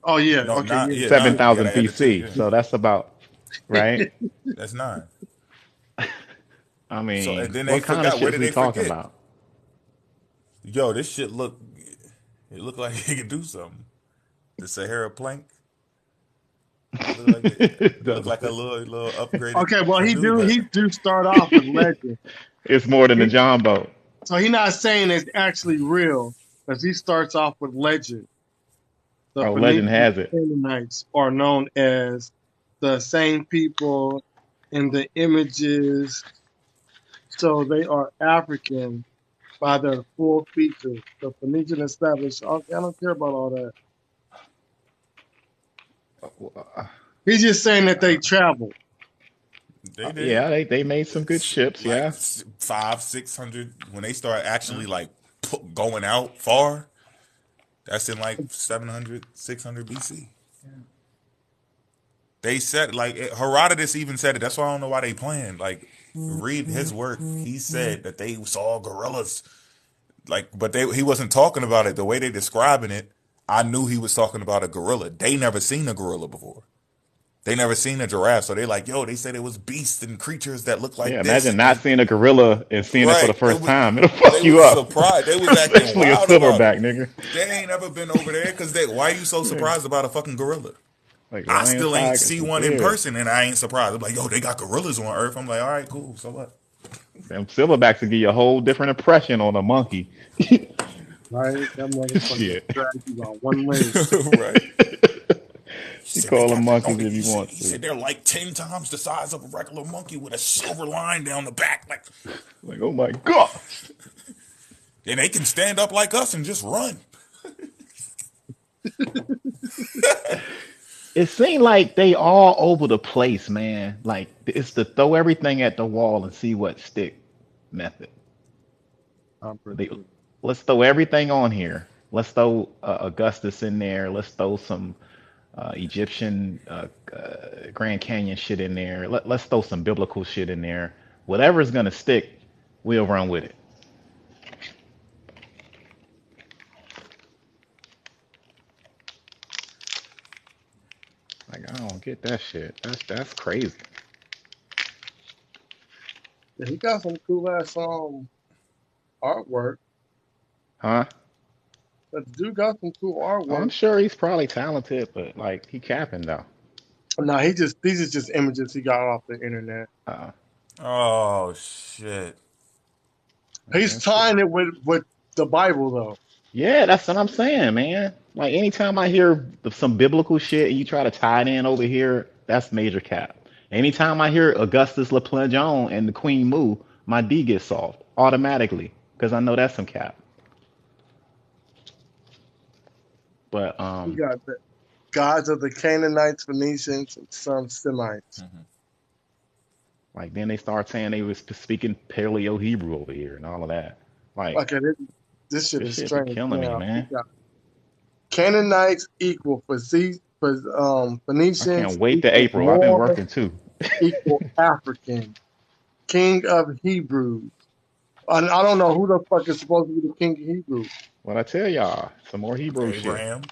Oh yeah.
No,
Okay.
not
Yeah.
yeah,
Yeah.
9. You
7,000
gotta add the 2.
BC.
Yeah,
So that's about right.
that's 9.
I
So
mean,
and then they
what kind of
forgot. Where
shit is
did
we
they
talking
forget?
about?
Yo, this shit look. It looked like it could do something. The Sahara plank. It looked like it looked like a little upgraded
Okay. Well,
canoe,
he
but
do start off with legend.
It's more than the
He,
John boat.
so he's not saying it's actually real, because he starts off with legend. The
Oh, legend
Phoenicians
has it.
and Canaanites are known as the same people in the images, so they are African by their full features. The Phoenician established. Okay, I don't care about all that. He's just saying that they traveled.
they did.
Yeah, they made some good
It's
ships.
like
Yeah.
500, 600 when they start actually like going out far. That's in like 700, 600 BC. They said, like, Herodotus even said it. That's why I don't know why they playing. Like, read his work. He said that they saw gorillas. Like, but he wasn't talking about it the way they describing it. I knew he was talking about a gorilla. They never seen a gorilla before. They never seen a giraffe, so they like, yo, they said it was beasts and creatures that look like
Yeah,
this,
imagine
and
not
they,
seeing a gorilla and seeing it for
right,
the first time. It'll fuck
they
you
was
up.
surprised. They was acting
Especially a
wild about it.
silverback, nigga.
They ain't ever been over there because they. Why are you so
Yeah.
surprised about a fucking gorilla?
Like
I
lion
still ain't
tigers.
see one in
Yeah.
person, and I ain't surprised. I'm like, yo, they got gorillas on Earth. I'm like, all right, cool. So what?
Them silverbacks will give you a whole different impression on a monkey.
Right? That motherfucker
Shit.
drags you on one leg.
Right. He
You
said they
call them
got the no.
monkeys if you want
He
to.
said they're like 10 times the size of a regular monkey with a silver line down the back, like,
Like, oh my god.
and they can stand up like us and just run.
It seemed like they all over the place, man. Like it's the throw everything at the wall and see what stick method.
I'm pretty
They,
sure.
let's throw everything on here. Let's throw Augustus in there. Let's throw some Egyptian Grand Canyon shit in there. Let's throw some biblical shit in there. Whatever's gonna stick, we'll run with it. Like I don't get that shit. That's crazy,
Yeah, he got some cool ass artwork.
huh?
But the dude got some cool
Oh, I'm
artwork.
sure he's probably talented, but like he capping though.
No, these are just images he got off the internet.
Uh,
Oh shit!
He's
that shit.
tying it with the Bible though.
Yeah, that's what I'm saying, man. Like anytime I hear some biblical shit and you try to tie it in over here, that's major cap. Anytime I hear Augustus LaPlajon and the Queen Mu, my D gets solved automatically because I know that's some cap. But
He got the gods of the Canaanites, Phoenicians, and some Semites.
like then they start saying they was speaking Paleo Hebrew over here and all of that. Like
Okay, this shit
this
is
shit be
strange
killing me,
now. He
man.
got Canaanites equal
I
Phoenicians
can't wait to
equal
April. I've been
Moor
working too.
equal African. King of Hebrews. I don't know who the fuck is supposed to be the king of Hebrews.
What I tell y'all, some more Hebrew shit.
Abraham.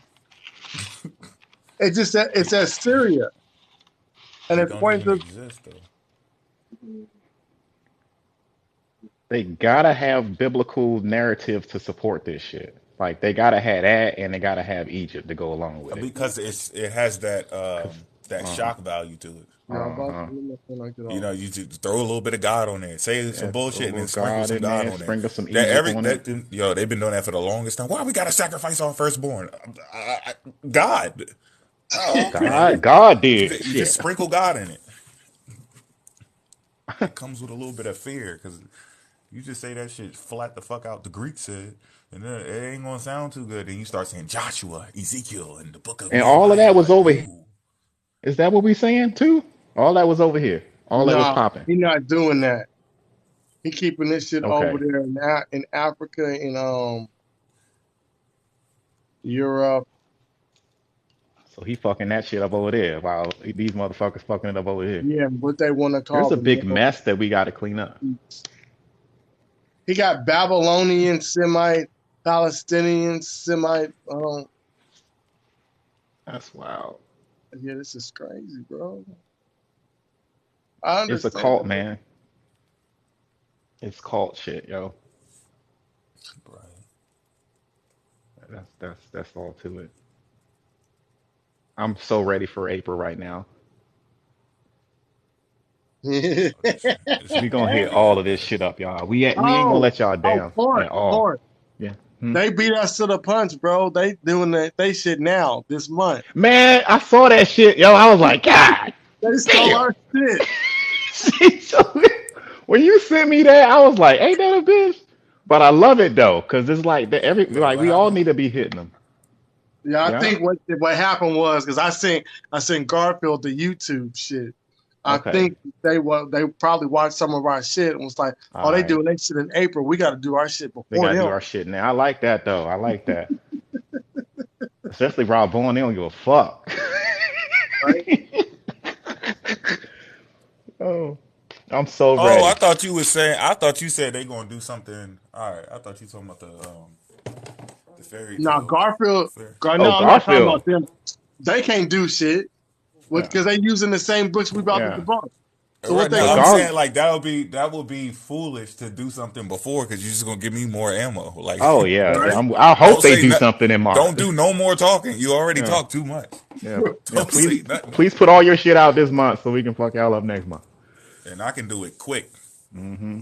It says Syria, and
He
it's
don't
pointing
even
to
exist though.
They gotta have biblical narrative to support this shit. Like they gotta have that, and they gotta have Egypt to go along with it.
Because it has that
Cause,
that
uh,
shock value to it.
yeah.
uh-huh.
You know, you just throw a little bit of God on there, say some
Yeah, throw a
bullshit, and
little
then sprinkle
God
some
in
God
there,
on there.
sprinkle some
That
Egypt on it.
they've been doing that for the longest time. Why we gotta sacrifice our firstborn? God. Oh, okay.
God did
You just
shit.
sprinkle God in it. It comes with a little bit of fear because you just say that shit flat the fuck out. The Greek said, and then it ain't gonna sound too good. Then you start saying Joshua, Ezekiel, and the book of
And all of that
Nehemiah.
was
Like,
over.
ooh,
Is that what we saying too? All that was over here. All that was
No,
popping.
he's not doing that. He keeping this shit over
Okay,
there in Africa, in Europe.
so he fucking that shit up over there, while these motherfuckers fucking it up over here.
Yeah, what they want to
There's
call
a
the
big
Middle
mess that we got to clean up.
East. He got Babylonian Semite, Palestinian Semite.
That's wild.
Yeah, this is crazy, bro. I
It's a
understand
cult,
it.
man. It's cult shit, yo. That's all to it. I'm so ready for April right now. We gonna hit all of this shit up, y'all. We ain't gonna let y'all down at all.
Court.
Yeah. Hmm?
They beat us to the punch, bro. They doing they shit now this month.
Man, I saw that shit, yo. I was like, God
They stole
damn.
our shit.
So, when you sent me that, I was like, ain't that a bitch? But I love it though, cause it's like
wait,
like
what
we all
happened?
need to be hitting them.
Yeah, I
Yeah.
think what happened was because I sent Garfield the YouTube shit. I
Okay.
think they probably watched some of our shit and was like,
All
oh, they
right.
doing their shit in April. We got to do our shit
We
before
gotta do
them.
our shit now. I like that though. I like that. Especially Rob Bowen, they don't give a fuck.
right?
Oh, I'm so
Oh, I
ready.
thought you was saying. I thought you said they gonna do something. All right, I thought you talking about the fairy
Now
tale.
Garfield,
Oh,
no, I'm not talking
Garfield.
about them. They can't do shit
Yeah,
because they using the same books we about to
yeah.
debunk. So what
Right
they
now,
But
I'm
gonna do?
Gar.
saying like that would be foolish to do something before because you're just gonna give me more ammo. Like,
Oh yeah.
Right?
I
don't
hope they
say
do
nothing.
something in
Don't
March.
do no more talking. You already
Yeah,
talked too much.
yeah, yeah.
Don't
Please,
say nothing,
please put all your shit out this month so we can fuck y'all up next month.
and I can do it quick
Hmm.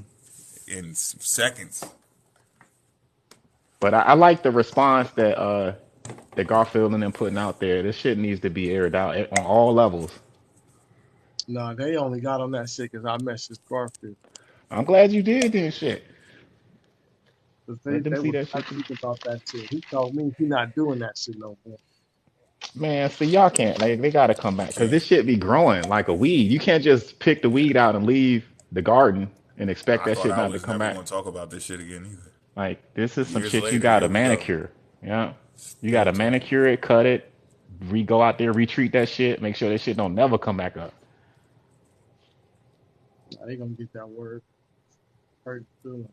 in seconds.
But I like the response that Garfield and them putting out there. This shit needs to be aired out on all levels.
No, they only got on that shit because I messaged Garfield.
I'm glad you did this shit.
Because
Let them
they
see
was
that shit too.
speak about that shit. He told me he not doing that shit no more.
Man, see, y'all can't. They got to come back because
Can't.
this shit be growing like a weed. You can't just pick the weed out and leave the garden and expect
I
that
thought
shit
I
not to
was
come
never
back.
gonna talk about this shit again either.
Like, this is some
Years
shit you
later,
got to
here we go.
manicure. Yeah. You got
Still
to
talking.
manicure it, cut it, go out there, retreat that shit, make sure that shit don't never come back up.
Now they gonna get that word hurt soon.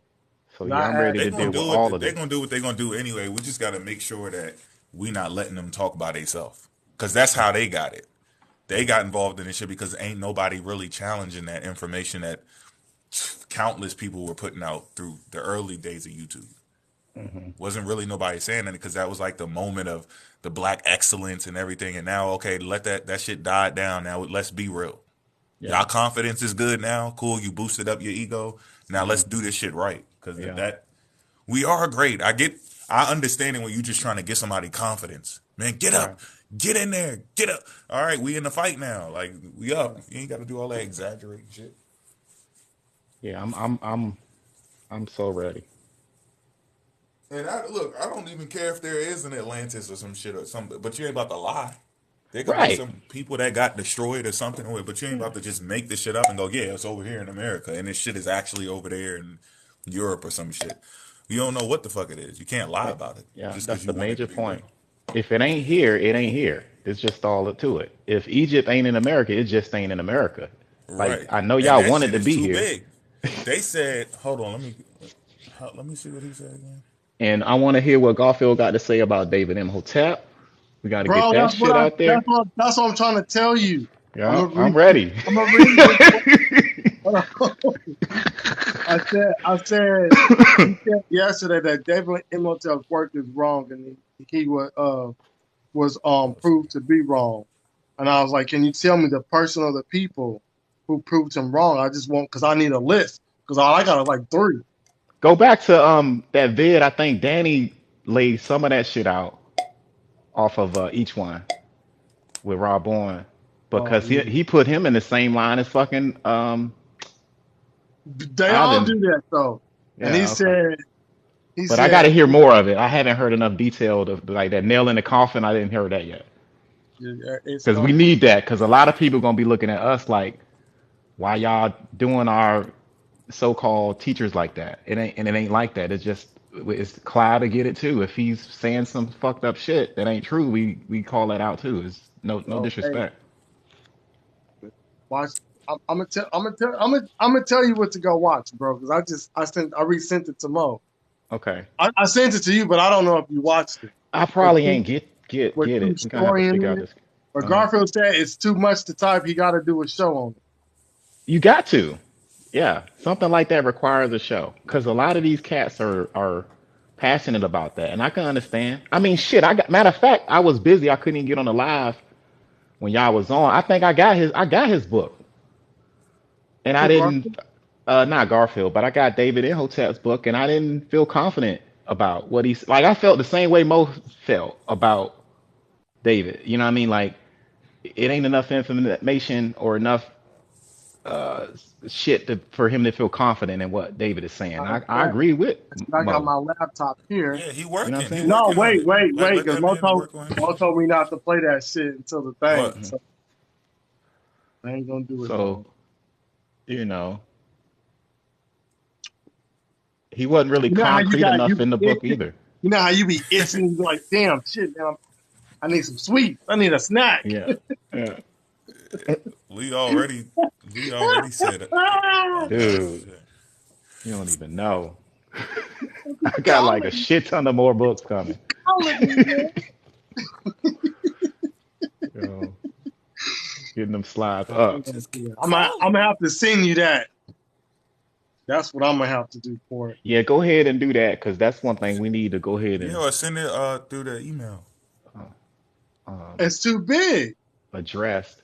So,
And I
yeah, I'm ready
asked
They
to
gonna
deal with
do
all
it.
of
They
this.
gonna do what they gonna do anyway. We just gotta make sure that we not letting them talk by themselves, because that's how they got it. They got involved in this shit because ain't nobody really challenging that information that countless people were putting out through the early days of YouTube.
Hmm.
Wasn't really nobody saying that because that was like the moment of the black excellence and everything. And now, okay, let that shit die down. Now let's be real.
Yeah.
Y'all confidence is good now. Cool, you boosted up your ego. Now let's do this shit right because
Yeah.
that we are great. I understand it when you just trying to get somebody confidence. Man, get
Right.
up, get in there, get up. All right, we in the fight now. Like we up.
Right.
You ain't got to do all that exaggerating shit.
Yeah, I'm so ready.
And look, I don't even care if there is an Atlantis or some shit or something, but you ain't about to lie. There could be
Right.
some people that got destroyed or something, but you ain't about to just make this shit up and go, yeah, it's over here in America, and this shit is actually over there in Europe or some shit. You don't know what the fuck it is. You can't lie about it
Yeah,
just
that's
because you
the
want it to
major
be
point.
real.
If it ain't here, it ain't here. It's just all to it. If Egypt ain't in America, it just ain't in America. Like,
Right.
I know
And
y'all
that
wanted
shit
to
is
be
too
here,
big. They said, hold on, let me see what he said again.
and I want to hear what Garfield got to say about David Imhotep. We got to get
Bro,
that shit out there.
that's what I'm trying to tell you. I'm
Yeah,
gonna
I'm
read
ready.
I'm gonna read this. I said he said yesterday that David Imhotep's work is wrong and he was proved to be wrong. And I was like, can you tell me the person or the people who proved him wrong? I just want because I need a list because all I got is like three.
Go back to that vid. I think Danny laid some of that shit out off of each one with Rob Bowen
Oh
because he
yeah.
he put him in the same line as fucking
They all
Ivan.
do that though. And he
Yeah, okay.
said he
But I got to
said
hear more of it. I haven't heard enough detail to like that nail in the coffin. I didn't hear that yet
it's
because we need that because a lot of people gonna be looking at us like, why y'all doing our so-called teachers like that? It ain't like that. It's just it's Clyde to get it too. If he's saying some fucked up shit that ain't true, we call that out too. It's no
so hey,
disrespect.
watch. I'm gonna tell you what to go watch, bro. Because I resent it to Mo.
Okay,
I sent it to you, but I don't know if you watched it.
I
With
probably
two,
ain't
with
get
two
it. We're gonna have to
story in
figure out
it.
this.
But
Uh,
Garfield said it's too much to type. He got to do a show on it.
you got to, yeah, something like that requires a show because a lot of these cats are passionate about that, and I can understand. I mean, shit. Matter of fact, I was busy. I couldn't even get on the live when y'all was on. I think I got his book, and I
Who
didn't.
Garfield?
Not Garfield, but I got David Imhotep's book, and I didn't feel confident about what he's like. I felt the same way Mo felt about David. You know what I mean? Like it ain't enough information or enough uh, shit for him to feel confident in what David is saying. I agree with
I got
Mo.
my laptop here.
Yeah, he
You know what
working.
I'm
He
saying?
No,
working on it.
wait,
Let
because
that man work on his
Mo
shit.
told me not to play that shit until the thing.
What?
Mhm.
So I ain't gonna do it
So
though.
you know, he wasn't really
You know how you
concrete
got you
enough in
be
the book
itching.
either.
You know how you be itching. You be like, damn shit, man. I need some sweets. I need a snack.
Yeah. Yeah.
We already said enough
Dude,
shit.
you don't even know. I got like a
Calling,
shit ton of more books coming.
calling me, man.
You know, getting them slides up.
Just keep
I'm
calling
gonna
me.
have to send you that. That's what I'm gonna have to do for it.
Yeah, go ahead and do that because that's one thing we need to go ahead
Yeah,
and
or send it through the email.
uh, um,
It's too big.
address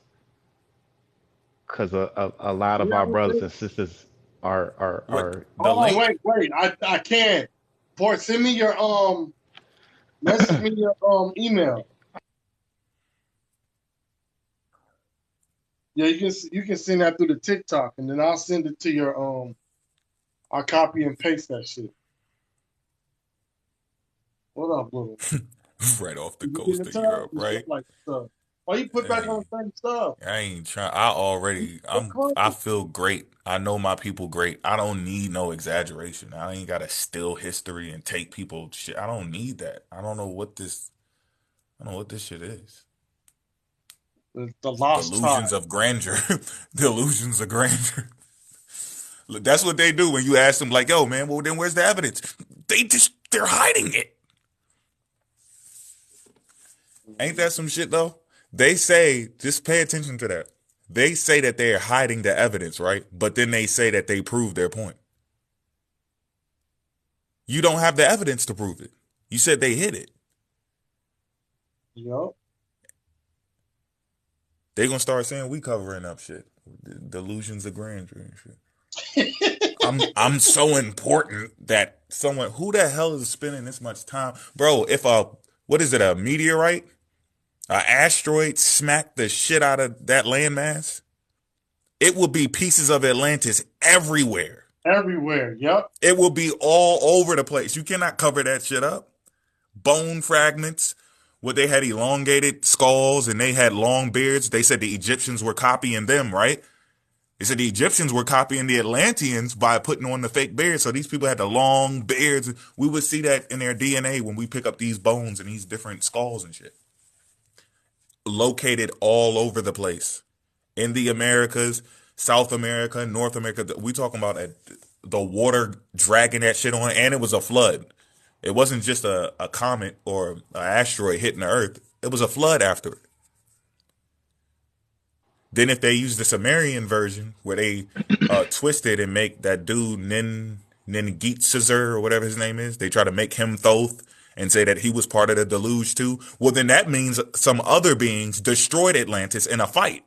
because a lot of
Yeah,
our
I'm
brothers
big.
and sisters are are
What
are
the
Hold on,
link?
wait. I can't. Port, send me your message me your email. Yeah, you can send that through the TikTok, and then I'll send it to your I'll copy and paste that shit. What up, little?
Right off the
You get in
coast
the
of
tub
Europe,
and shit
right?
like stuff. Why you put back on
Hey,
the same stuff?
I ain't trying.
What
I
country?
feel great. I know my people great. I don't need no exaggeration. I ain't got to steal history and take people shit. I don't need that. I don't know what this shit is.
The Lost
Delusions
Tribe.
of grandeur. Delusions of grandeur. Look, that's what they do when you ask them, like, yo, man, well, then where's the evidence? They're hiding it. Ain't that some shit, though? They say, just pay attention to that. They say that they're hiding the evidence, right? But then they say that they proved their point. You don't have the evidence to prove it. You said they hid it.
Yup.
They gonna start saying we covering up shit. Delusions of grandeur and shit. I'm so important that someone who the hell is spending this much time, bro? If what is it, a meteorite, an asteroid smacked the shit out of that landmass, it will be pieces of Atlantis everywhere.
Everywhere. Yup.
It will be all over the place. You cannot cover that shit up. Bone fragments. What they had elongated skulls and they had long beards. They said the Egyptians were copying them, right? They said the Egyptians were copying the Atlanteans by putting on the fake beards. So these people had the long beards. We would see that in their DNA when we pick up these bones and these different skulls and shit. Located all over the place. In the Americas, South America, North America. We talking about the water dragging that shit on, and it was a flood. It wasn't just a comet or an asteroid hitting the Earth. It was a flood after it. Then if they use the Sumerian version where they twist it and make that dude Ningitsazer or whatever his name is, they try to make him Thoth and say that he was part of the deluge too. Well, then that means some other beings destroyed Atlantis in a fight.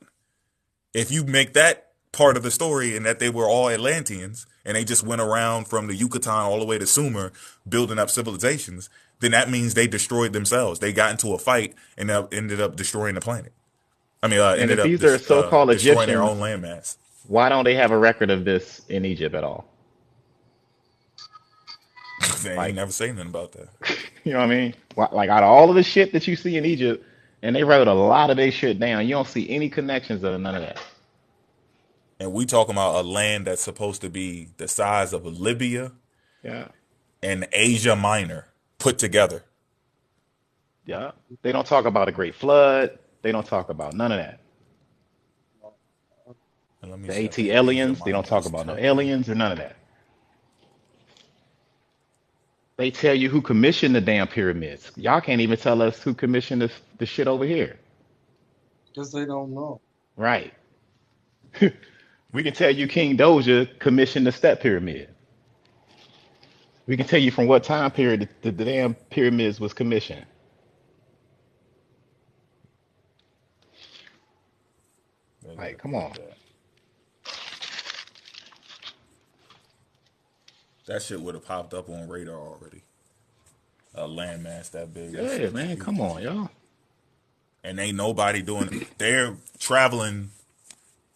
If you make that part of the story and that they were all Atlanteans and they just went around from the Yucatan all the way to Sumer building up civilizations, then that means they destroyed themselves. They got into a fight and ended up destroying the planet. I mean,
And
ended
if
up
these are so-called
destroying their own
Egyptians,
landmass.
why don't they have a record of this in Egypt at all?
They ain't
Like,
never say nothing about that.
you know what I mean? Like out of all of the shit that you see in Egypt, and they wrote a lot of their shit down, you don't see any connections of none of that.
And we talking about a land that's supposed to be the size of Libya
Yeah,
and Asia Minor put together.
yeah. They don't talk about a great flood. They don't talk about none of that.
And let me
The
see, I
AT
think Asia
aliens, they don't
Minor
talk
is
about no
Turkey.
aliens or none of that. They tell you who commissioned the damn pyramids. Y'all can't even tell us who commissioned the shit over here.
Because they don't know.
Right. We can tell you King Doja commissioned the step pyramid. We can tell you from what time period the damn pyramids was commissioned.
They
Like,
gotta
come
put
on.
that. That shit would have popped up on radar already. A landmass that big, that shit
Yeah,
is
man, come
huge.
on, y'all.
And ain't nobody doing it. They're traveling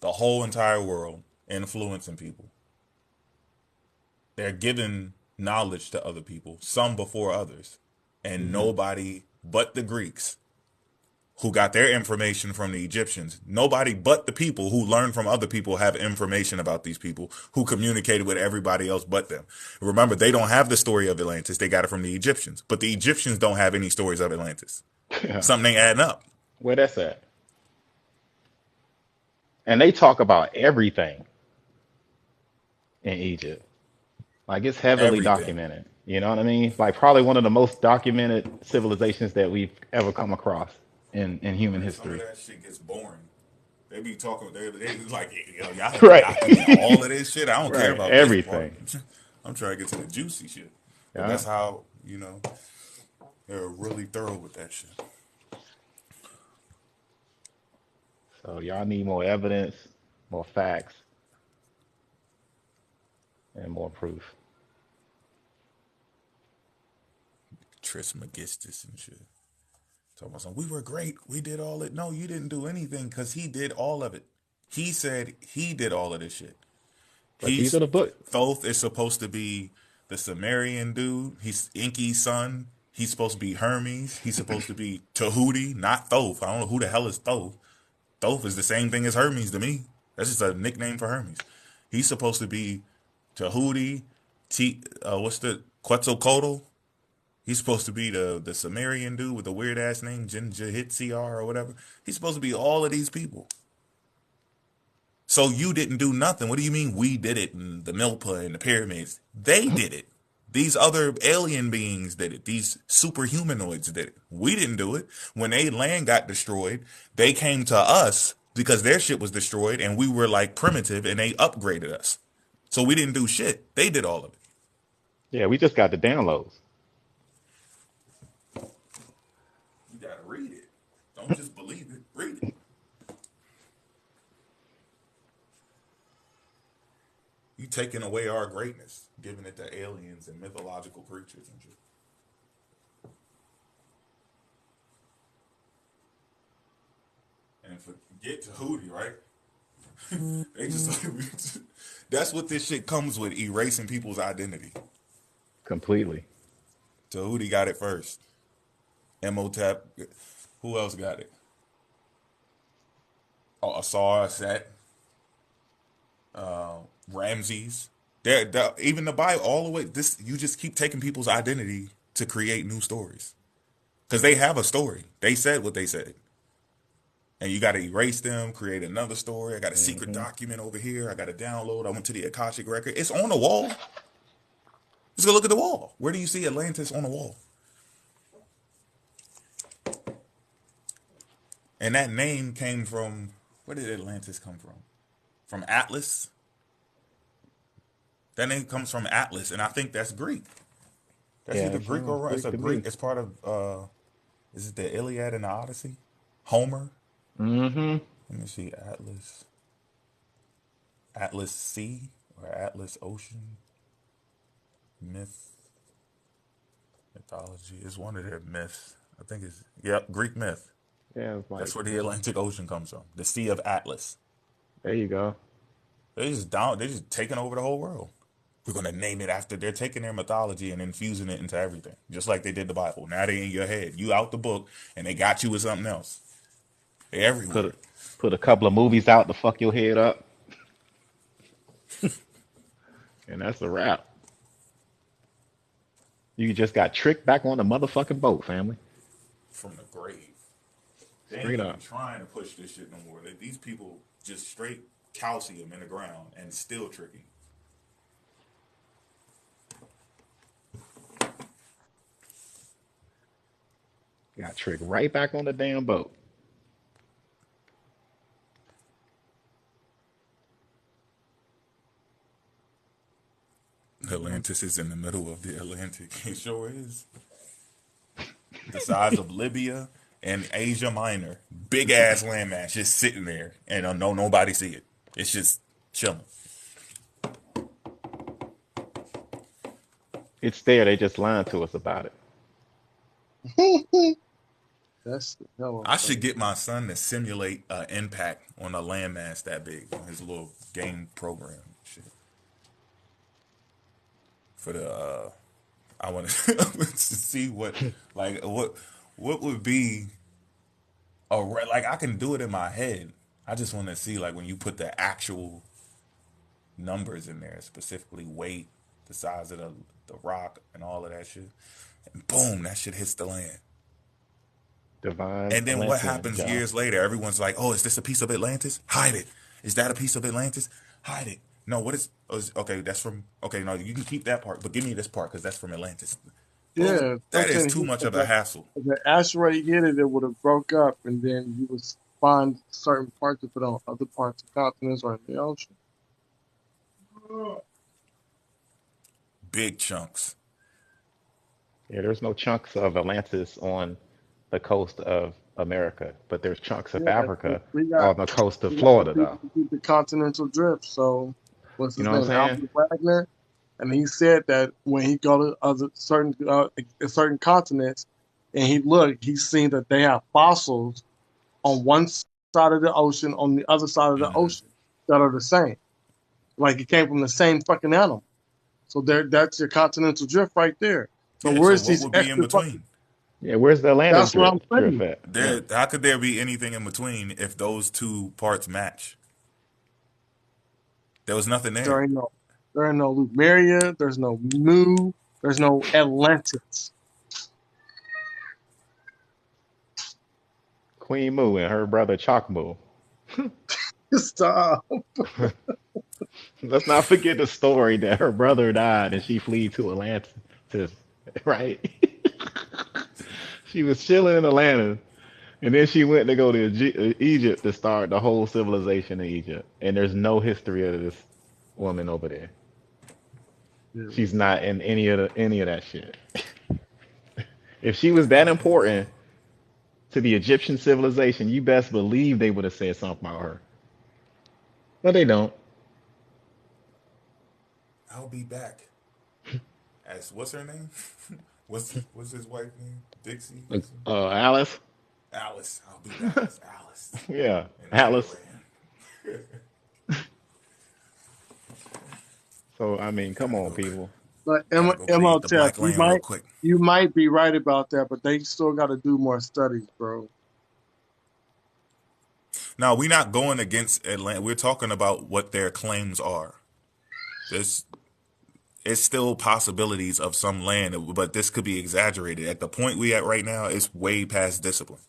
the whole entire world, influencing people. They're giving knowledge to other people, some before others. And
Hmm.
nobody but the Greeks who got their information from the Egyptians. Nobody but the people who learned from other people have information about these people who communicated with everybody else but them. Remember, they don't have the story of Atlantis. They got it from the Egyptians. But the Egyptians don't have any stories of Atlantis. Something ain't adding up.
Where that's at? And they talk about everything in Egypt. Like it's heavily
Everything.
documented. You know what I mean? Like probably one of the most documented civilizations that we've ever come across in human
Man, some of
history.
that shit gets boring. They be talking. They like, yo, y'all had to
Right.
document all of this shit. I don't care
Right.
about this part.
Everything.
I'm trying to get to the juicy shit. But
Yeah.
that's how they're really thorough with that shit.
So y'all need more evidence, more facts, and more proof.
Trismegistus and shit. Talking about something. We were great. We did all it. No, you didn't do anything because he did all of it. He said he did all of this shit.
But these are the book.
Thoth is supposed to be the Sumerian dude. He's Enki's son. He's supposed to be Hermes. He's supposed to be Tahuti, not Thoth. I don't know who the hell is Thoth. Thoth is the same thing as Hermes to me. That's just a nickname for Hermes. He's supposed to be Tahuti. What's the Quetzalcoatl? He's supposed to be the Sumerian dude with the weird ass name, Jinjahitziar or whatever. He's supposed to be all of these people. So you didn't do nothing. What do you mean we did it in the Milpa and the pyramids? They did it. These other alien beings did it. These superhumanoids did it. We didn't do it. When their land got destroyed, they came to us because their shit was destroyed and we were like primitive and they upgraded us. So we didn't do shit. They did all of it.
Yeah, we just got the downloads.
You gotta read it. Don't just believe it. Read it. You taking away our greatness, giving it to aliens and mythological creatures and shit. And forget Tahuti, right? They just like, that's what this shit comes with, erasing people's identity.
Completely.
Tahuti got it first. Imhotep, who else got it? Oh, Asar, Set, Ramses. Even the Bible, all the way. This you just keep taking people's identity to create new stories because they have a story. They said what they said, and you got to erase them, create another story. I got a secret document over here. I got to download. I went to the Akashic record. It's on the wall. Just go look at the wall. Where do you see Atlantis on the wall? And that name came from, where did Atlantis come from? From Atlas. That name comes from Atlas, and I think that's Greek. That's
Yeah,
either
it
Greek or
sounds
it's a
Greek to
Greek.
me.
It's part of is it the Iliad and the Odyssey? Homer.
Mm-hmm.
Let me see. Atlas Sea or Atlas Ocean. Mythology is one of their myths. I think it's Greek myth.
Yeah, it's like
That's where the Atlantic Ocean comes from. The Sea of Atlas.
there you go.
They're just taking over the whole world. We're gonna name it after. They're taking their mythology and infusing it into everything, just like they did the Bible. Now they in your head. You out the book, and they got you with something else. They're
Put
everywhere.
put a couple of movies out to fuck your head up, and that's a wrap. You just got tricked back on the motherfucking boat, family.
From the grave. They ain't
Straight
even
up.
trying to push this shit no more. These people just straight calcium in the ground and still tricking.
Got tricked right back on the damn boat.
Atlantis is in the middle of the Atlantic. It sure is. The size of Libya and Asia Minor. Big ass landmass just sitting there and nobody see it. It's just chilling.
It's there. They just lying to us about it.
That's hell.
I should get my son to simulate an impact on a landmass that big on his little game program shit. For the I want to see what would be like I can do it in my head. I just want to see like when you put the actual numbers in there, specifically weight, the size of the rock, and all of that shit. And boom, that shit hits the land.
Divine
And then what
Atlanteans,
happens
y'all.
years later? Everyone's like, "Oh, is this a piece of Atlantis? Hide it. Is that a piece of Atlantis? Hide it." No, what is? Okay, that's from. Okay, no, you can keep that part, but give me this part because that's from Atlantis. Well,
Yeah, I'm
that is
saying
too
he,
much of a hassle.
if the asteroid hit it, it would have broke up, and then you would find certain parts of it on other parts of continents or in the ocean.
Big chunks.
Yeah, there's no chunks of Atlantis on the coast of America, but there's chunks of
Yeah,
Africa
we got
on the coast of
we got the
Florida,
people
though.
who keep the continental drift. So, what's
You
his
know what
name,
I'm saying?
Albert Wagner, and he said that when he go to other certain continents, and he looked, he's seen that they have fossils on one side of the ocean, on the other side of the
Hmm.
ocean, that are the same. Like it came from the same fucking animal. So that's your continental drift right there. So
Yeah. So
where's
what
these
would be in
extra
between?
fucking?
Yeah, where's the Atlantis
That's what I'm
drift
saying.
at? Yeah.
There, how could there be anything in between if those two parts match? There was nothing
There
there.
ain't no, there ain't no Lumeria. There's no Mu. There's no Atlantis.
Queen Mu and her brother Chalk Mu.
Stop.
Let's not forget the story that her brother died and she fled to Atlantis, right? She was chilling in Atlanta, and then she went to go to Egypt to start the whole civilization in Egypt. And there's no history of this woman over there.
Yeah.
She's not in any of that shit. If she was that important to the Egyptian civilization, you best believe they would have said something about her. But they don't.
I'll be back. As what's her name? what's his wife name? Dixie.
Alice.
Alice. I'll be back as Alice
Yeah,
in
Alice.
Neverland.
So I mean, come
Gotta
on,
go.
people.
But
Gotta go create the
MOTF,
Black Land real quick.
you might be right about that, but they still got to do more studies, bro.
Now we're not going against Atlanta. We're talking about what their claims are. There's it's still possibilities of some land, but this could be exaggerated. At the point we at right now, it's way past discipline.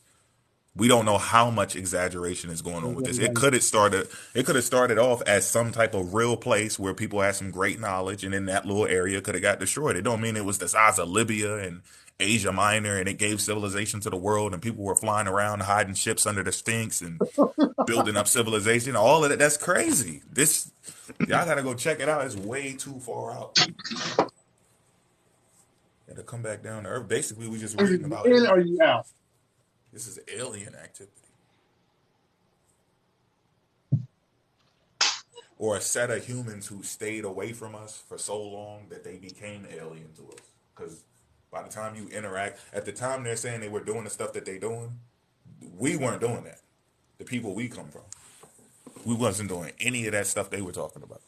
We don't know how much exaggeration is going on with this. It could have started off as some type of real place where people had some great knowledge, and then that little area could have got destroyed. It don't mean it was the size of Libya and Asia Minor, and it gave civilization to the world, and people were flying around hiding ships under the Sphinx and building up civilization. All of that, that's crazy. This y'all gotta go check it out. It's way too far out. Gotta come back down to Earth. Basically, we just
Are
reading
you
about
in or
aliens.
you out?
This is alien activity. Or a set of humans who stayed away from us for so long that they became alien to us. Because by the time you interact, at the time they're saying they were doing the stuff that they doing, we weren't doing that. The people we come from, we wasn't doing any of that stuff they were talking about.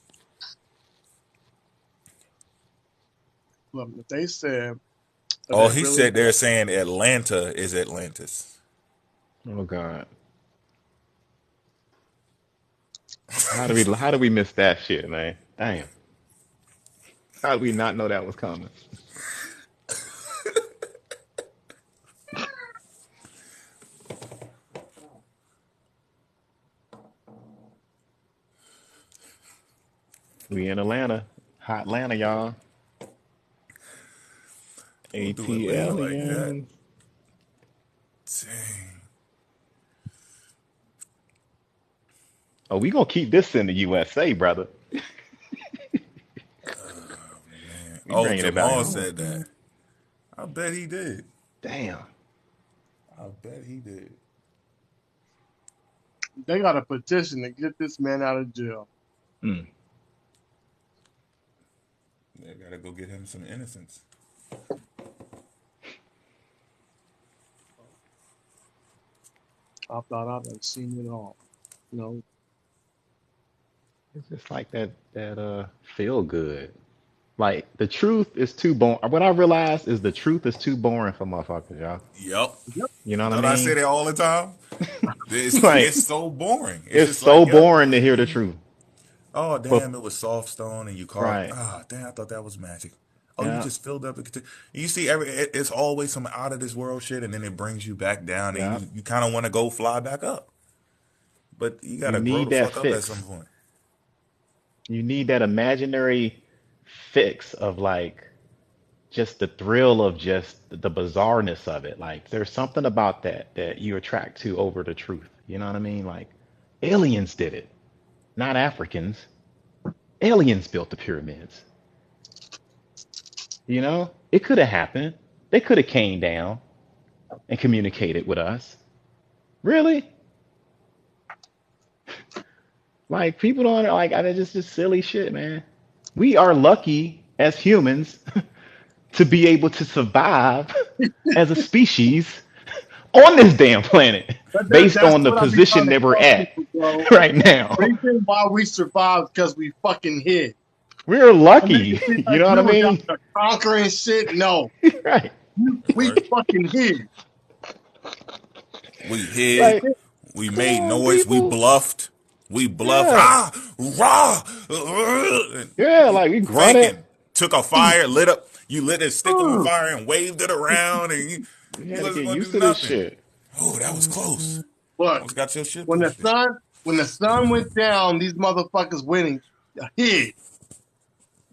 Look, if they said that
Oh,
they
he
really,
said they're saying Atlanta is Atlantis.
Oh God. How do we miss that shit, man? Damn. How did we not know that was coming? We in Atlanta. Hot Atlanta, y'all.
We'll do Atlanta like that.
ATLians.
Dang.
Oh, we gonna keep this in the USA, brother.
Man.
We
Oh,
bringing it back
Jamal
home.
said that. I bet he did.
Damn.
I bet he did.
they got a petition to get this man out of jail.
Mm.
They gotta go get him some innocence.
I thought I'd seen it all. You know,
It's just like that feel good. Like the truth is too boring. What I realize is the truth is too boring for motherfuckers, y'all.
Yep.
You know what I
Don't I say
mean?
that all the time?
Like
It's so boring. It's
it's
just like,
so
yep.
boring to hear the truth.
Oh
But
damn, it was soft stone and you carved.
right.
Ah, damn, I thought that was magic. Oh, you
Yeah,
just filled up. You see, it's always some out of this world shit, and then it brings you back down, and
yeah.
you kind of want to go fly back up, but you
You
gotta grow
need
the
that
fuck up at some
fix.
point.
You need that imaginary fix of like just the thrill of just the bizarreness of it. Like there's something about that you attract to over the truth. You know what I mean? Like aliens did it, not Africans. Aliens built the pyramids. You know, it could have happened. They could have came down and communicated with us. Really? Like people don't like. I mean, just silly shit, man. We are lucky as humans to be able to survive as a species on this damn planet based
That's
on the
what I be trying
position
to
that we're
tell
at
people, bro.
right now.
Reason why we survived because we fucking hid.
We're
To make it
lucky.
seem
You
like
know what
we
I
was out
mean?
there conquering shit. No,
Right.
we
Right?
fucking hid.
We hid.
Like,
We
come
made
on,
noise. We
people.
bluffed. We bluffed.
Yeah.
Ah, rah,
Yeah, like we grunted.
faking. Took a fire, lit up. You lit a stick on fire and waved it around, and
We
you
had to
wasn't
get
gonna
used
do
to this
nothing.
shit.
Oh, that was close.
Look,
Almost got your shit
when the
posted.
sun went down, these motherfuckers winning hid.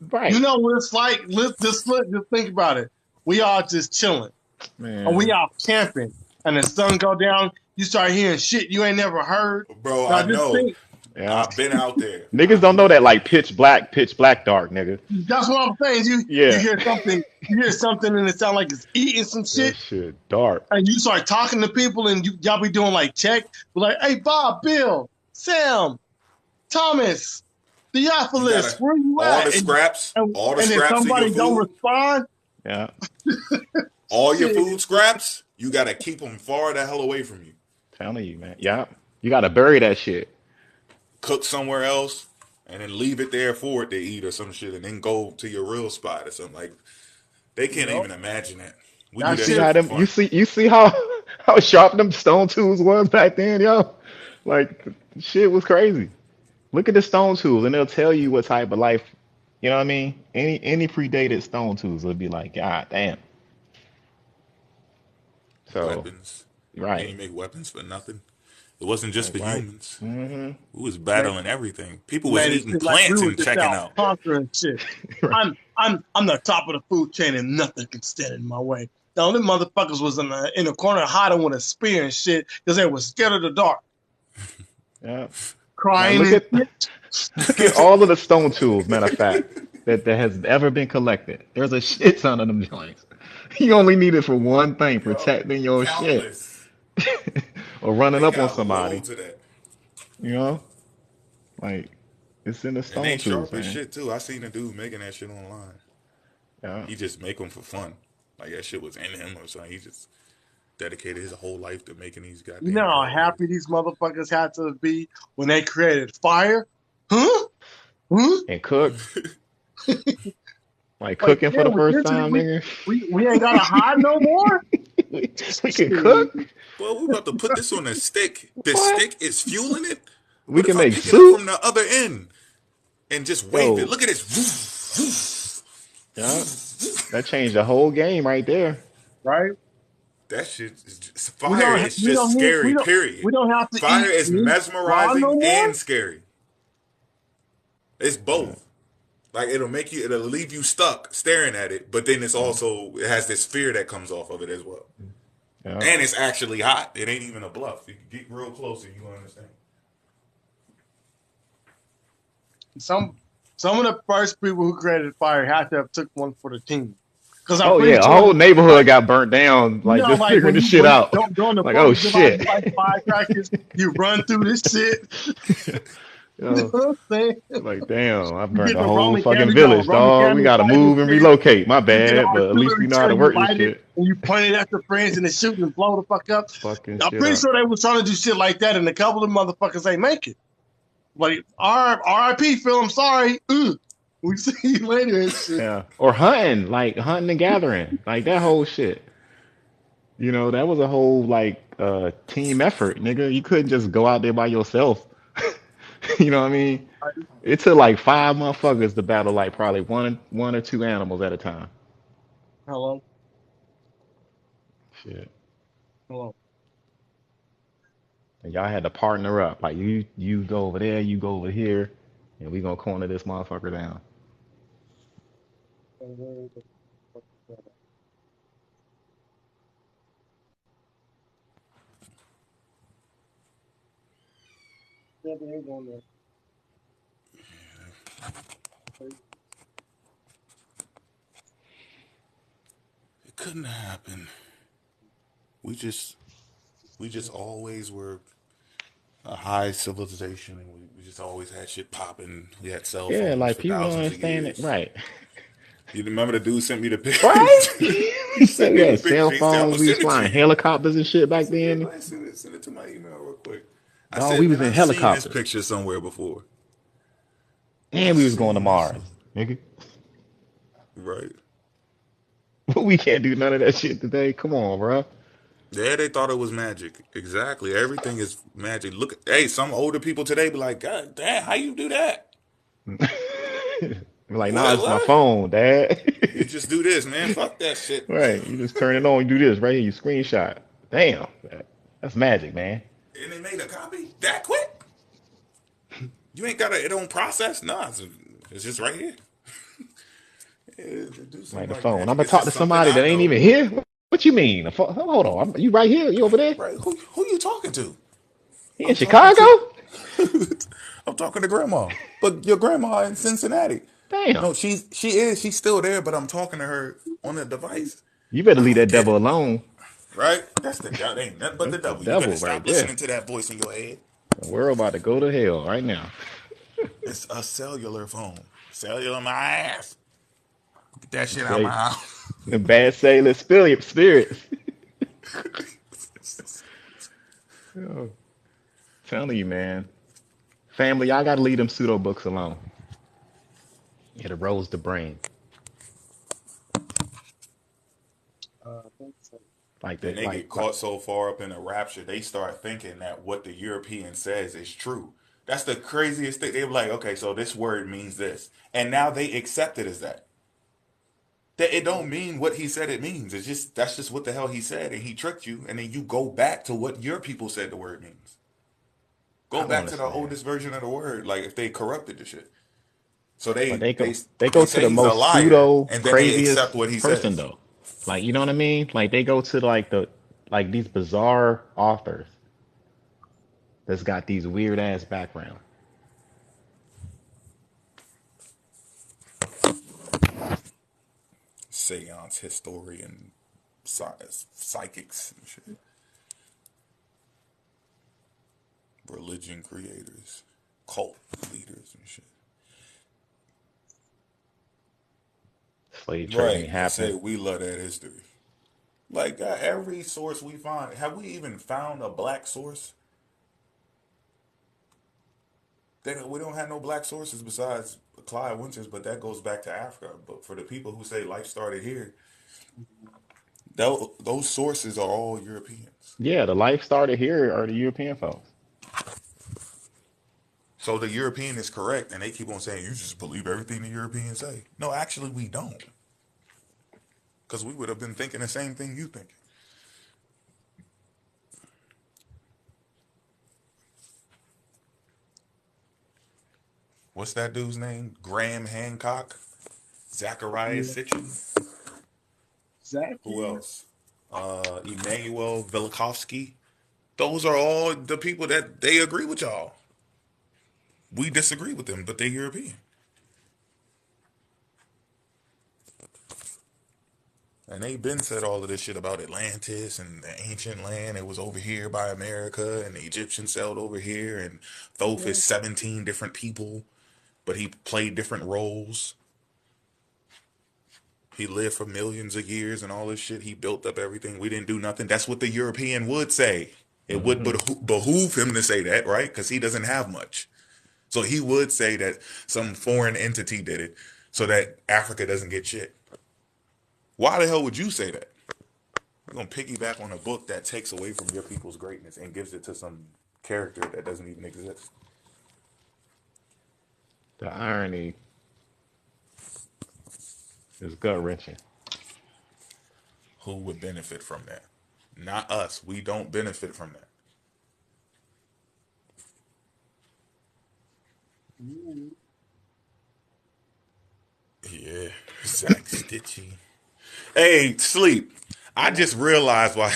You
Right.
know what it's like? Just think about it. We all just chilling, and we
Man.
out camping, and the sun go down. You start hearing shit you ain't never heard.
Bro,
Now
I
just
know.
think.
Yeah.
I've been out there.
Niggas don't know that like pitch black dark, nigga.
That's what I'm saying. You
Yeah.
hear something, and it sounds like it's eating some
That
shit,
shit dark.
and you start talking to people, and y'all be doing like check, be like, "Hey, Bob, Bill, Sam, Thomas,
You
Theophilus,
gotta
where you
all the
at?"
scraps, all the
And then
scraps of your
somebody don't
food,
respond.
Yeah.
all your
Shit.
food scraps. You gotta keep them far the hell away from you.
Telling you, man. Yeah. You gotta bury that shit.
Cook somewhere else, and then leave it there for it to eat or some shit, and then go to your real spot or something. Like they can't
Yep.
even imagine that. We do
That
that
See
shit.
shit
how
for
them
fun.
you see how how sharp them stone tools was back then, yo? Like shit was crazy. Look at the stone tools and they'll tell you what type of life, you know what I mean? Any predated stone tools will be like, God damn. So,
Weapons. They
right.
didn't make weapons for nothing. It wasn't just
Like
for
right.
humans.
Hmm.
We was
Made,
battling everything. People was
made it
eating
seem like we
plants
were
and
just
checking
out
out.
conquering shit.
Right.
I'm the top of the food chain, and nothing can stand in my way. The only motherfuckers was in the corner hiding with a spear and shit because they was scared of the dark,
Yeah. Now
crying and shit.
look at all of the stone tools, matter of fact, that has ever been collected. There's a shit ton of them joints. You only need it for one thing,
Yo,
protecting your shit.
countless.
Or running
They
up on
got
somebody.
loads of that.
You know? Like it's in the
And they
stone tools,
sharp as
man.
shit too. I seen a dude making that shit online.
Yeah.
He just make them for fun. Like that shit was in him or something. He just dedicated his whole life to making these
You know
goddamn
how
alloys.
happy these motherfuckers had to be when they created fire? Huh? Huh?
And cook. Like
Like,
cooking for
damn,
the
with
first
this,
time, nigga.
we ain't got to hide no more?
We can cook.
Well, we about to put this on a stick. The
What?
stick is fueling it.
We
What if
can
I
make
pick it up from
soup.
the other end and just wave it?
Yo,
Look at this.
yeah. That changed the whole game right there.
Right?
That shit is just,
We
fire
don't
is just scary, period.
we don't have to
Fire
eat
is
meat raw no
mesmerizing
more?
and scary. It's
Yeah.
both. Like it'll leave you stuck staring at it, but then it has this fear that comes off of it as well.
Yeah.
And it's actually hot. It ain't even a bluff. You can get real close and you understand.
Some of the first people who created fire had to have took one for the team. Because I'm
Oh
pretty
yeah, a
sure,
whole neighborhood
like,
got burnt down,
you
like
know,
just
like
figuring this shit
when you
out.
during the
Like,
Fourth
oh
of July, you
shit.
light firecrackers, you run through this shit. You know
Yo,
what I'm saying?
like damn, I
You
burnt
get
a
the
whole
Roman
fucking
candle,
village,
Roman
dog. We
candle
gotta
light and
move and
shit.
relocate. My
You get
bad, but at least we
artillery
know how
too,
to
you
work this
light it,
shit.
and you point it at the friends and they shoot and blow the fuck up.
Fucking
I'm
shit
pretty
up.
sure they was trying to do shit like that, and a couple of motherfuckers ain't make it. Like, R.I.P. Phil, I'm sorry. We see you later and shit.
Yeah. Or hunting and gathering. Like that whole shit. You know, that was a whole like team effort, nigga. You couldn't just go out there by yourself You know what I mean? It took like 5 motherfuckers to battle like probably one or two animals at a time.
Hello,
Shit.
hello.
And y'all had to partner up. Like you go over there, you go over here, and we gonna corner this motherfucker down.
Yeah, they ain't going there.
It couldn't happen. We just we just always were a high civilization, and we just always had shit popping. We had cell
Yeah,
phones
like
for
people don't
thousands of
understand it.
years.
Right.
You remember the dude sent me the picture?
Right?
He
He said
sent
we
me the
had cell
picture. He said, "I'm
phones,
gonna
we was
send it to
flying
you."
helicopters and shit
I
back
said, "Yeah,
then.
go ahead, send it to my email real quick." I
Dog,
said,
we
"Man,
was in
I've seen this
helicopters.
picture somewhere before.
And
I've
we was going to
seen this,
Mars. Nigga.
right?"
We can't do none of that shit today. Come on, bro.
Yeah, they thought it was magic. Exactly, everything is magic. Look, hey, some older people today be like, "God damn, how you do that?
We're like, nah,
What?
it's my
What?
phone, dad.
You just do this, man. Fuck that shit."
Right. You just turn it on, you do this right here, you screenshot. Damn. That's magic, man.
And they made a copy that quick. You ain't got it on process. Nah, it's just right here. Yeah, do
Like
something
the
like
phone. I'm
magic.
gonna
It's
talk
just
to
something
somebody
I
that ain't
know.
even here. What you mean? Hold on. You right here? You over there?
Right? Who you talking to?
He in
I'm talking
Chicago?
to. I'm talking to grandma. But your grandma in Cincinnati.
Damn.
No, she's still there, but I'm talking to her on the device.
You better
I
leave
don't
that
get
devil
it.
alone.
Right? That's the devil. Ain't nothing but the
That's the
devil. You better
devil right
stop
there.
listening to that voice in your head.
The world about to go to hell right now.
It's a cellular phone. Cellular my ass. Get that shit out of my
Say
house.
the bad sailor spirits. Oh, telling you, man. Family, y'all gotta leave them pseudo books alone. It erodes the brain.
I think so.
Like
Then
that,
they get caught so far up in the rapture, they start thinking that what the European says is true. That's the craziest thing. They're like, okay, so this word means this. And now they accept it as that. That it don't mean what he said it means. It's just that's just what the hell he said, and he tricked you, and then you go back to what your people said the word means.
I
Go
don't
back to the
understand.
oldest version of the word, like if they corrupted the shit. So
But
they they
they
they
go to
say
the
he's a
most
liar,
pseudo
and then they accept
craziest
what he
person
says.
though. Like you know what I mean? Like they go to like these bizarre authors that's got these weird ass backgrounds.
Seance historian, psychics and shit, religion creators, cult leaders and shit.
Slave trade
Right.
ain't
They
happening.
say we love that history. Like every source we find, have we even found a black source? We don't have no black sources besides Clyde Winters, but that goes back to Africa. But for the people who say life started here, those sources are all Europeans.
Yeah, the life started here are the European folks.
So the European is correct, and they keep on saying you just believe everything the Europeans say. No, actually we don't, because we would have been thinking the same thing you think. What's that dude's name? Graham Hancock, Zachariah
Yeah.
Sitchin. Who
Zachy.
else? Emmanuel Velikovsky. Those are all the people that they agree with y'all. We disagree with them, but they're European. And they've been said all of this shit about Atlantis and the ancient land. It was over here by America, and the Egyptians sailed over here, and Thoth
Yeah.
is 17 different people, but he played different roles. He lived for millions of years and all this shit. He built up everything. We didn't do nothing. That's what the European would say. It would
Hmm.
behoove him to say that, right? Because he doesn't have much. So he would say that some foreign entity did it so that Africa doesn't get shit. Why the hell would you say that? You're going to piggyback on a book that takes away from your people's greatness and gives it to some character that doesn't even exist.
The irony is gut wrenching.
Who would benefit from that? Not us. We don't benefit from that. Yeah, Zach Stitchy. Hey, sleep. I just realized why.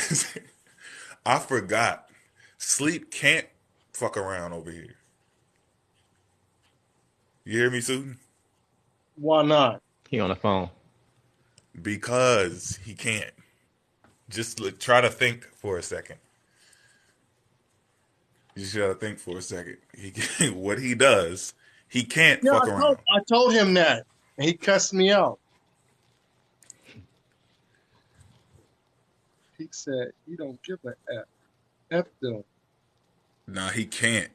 I forgot. Sleep can't fuck around over here. You hear me, Susan?
Why not?
He on the phone.
Because he can't. Just try to think for a second. You just gotta think for a second. What he does, he can't
Yeah,
fuck around.
I told him that, and he cussed me out. He said, "You don't give a F. F them."
Nah, he can't.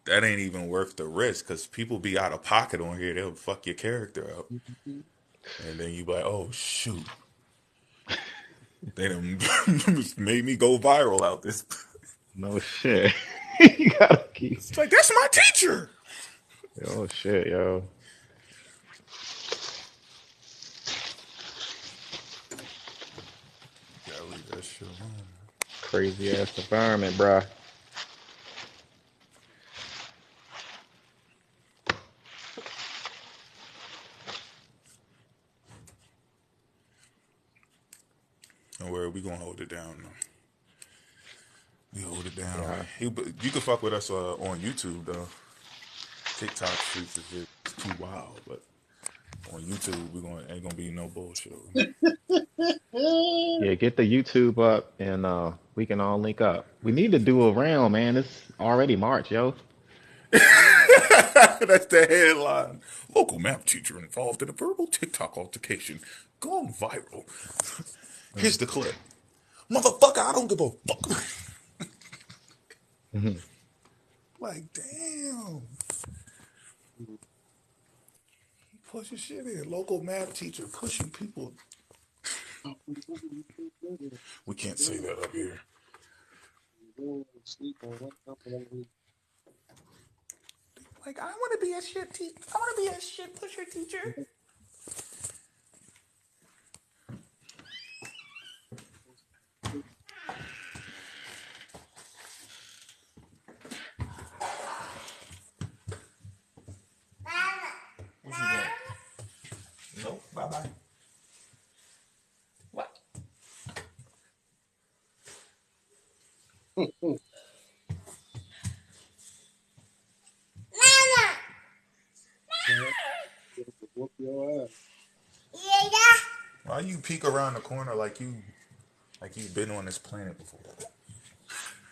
That ain't even worth the risk because people be out of pocket on here. They'll fuck your character up. And then you be like, oh, shoot. They done made me go viral out this.
No shit. You gotta keep.
It's like, that's my teacher.
Oh shit, yo.
Gotta leave that shit alone.
Crazy ass environment, bruh.
Don't worry, we gonna hold it down. We hold it down.
Yeah.
You can fuck with us on YouTube though. TikTok streets is just too wild, but on YouTube ain't gonna be no bullshit.
Yeah, get the YouTube up and we can all link up. We need to do a round, man. It's already March, yo.
That's the headline. Local math teacher involved in a verbal TikTok altercation gone viral. Here's the clip. Motherfucker, I don't give a fuck. Like, damn. He pushing shit in. Local math teacher pushing people. We can't say that up here. Like, I want to be a shit teacher. I want to be a shit pusher teacher. What you doing? Nope. Bye-bye. What?
Whoop your ass.
Why you peek around the corner like you've been on this planet before?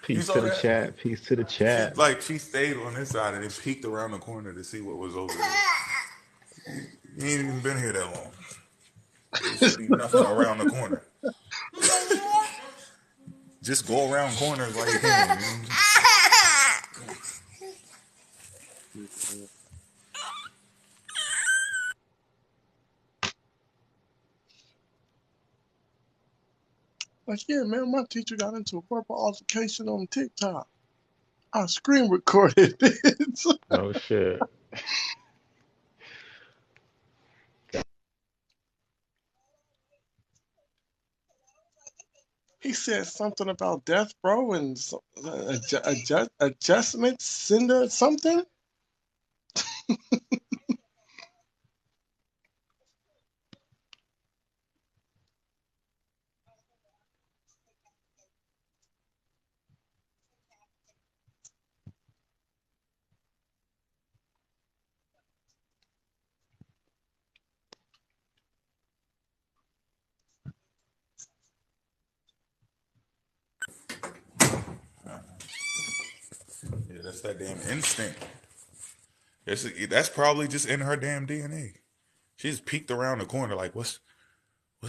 You
Peace
saw
to the
that?
chat. Peace to the chat.
She stayed on this side and then peeked around the corner to see what was over there. You ain't even been here that long. There should be nothing around the corner. Just go around corners like you can. Man.
Like, yeah, man, my teacher got into a verbal altercation on TikTok. I screen recorded it.
Oh shit.
He said something about death, bro, and adjustment, cinder, something.
Yeah, that's that damn instinct. That's probably just in her damn DNA. She just peeked around the corner like, what's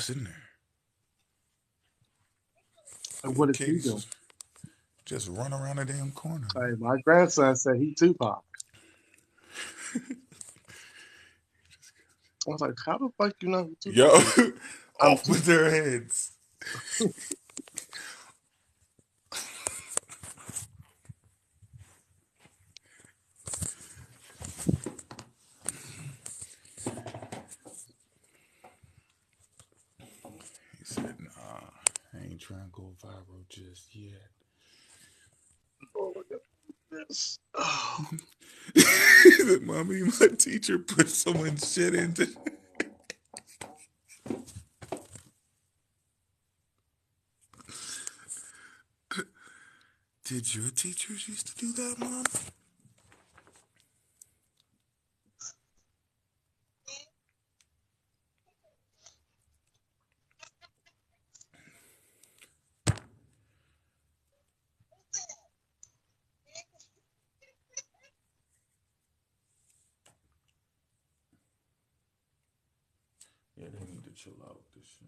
in there?
And what is he
Kids
doing?
just run around the damn corner.
Hey, my grandson said he Tupac. I was like, how the fuck you know who Tupac?
Yo, off with their heads. trying to go viral just yet.
Oh, look at this. Oh.
Mommy, my teacher put so much shit into. Did your teachers used to do that, Mom? Yeah, they need to chill out with this shit.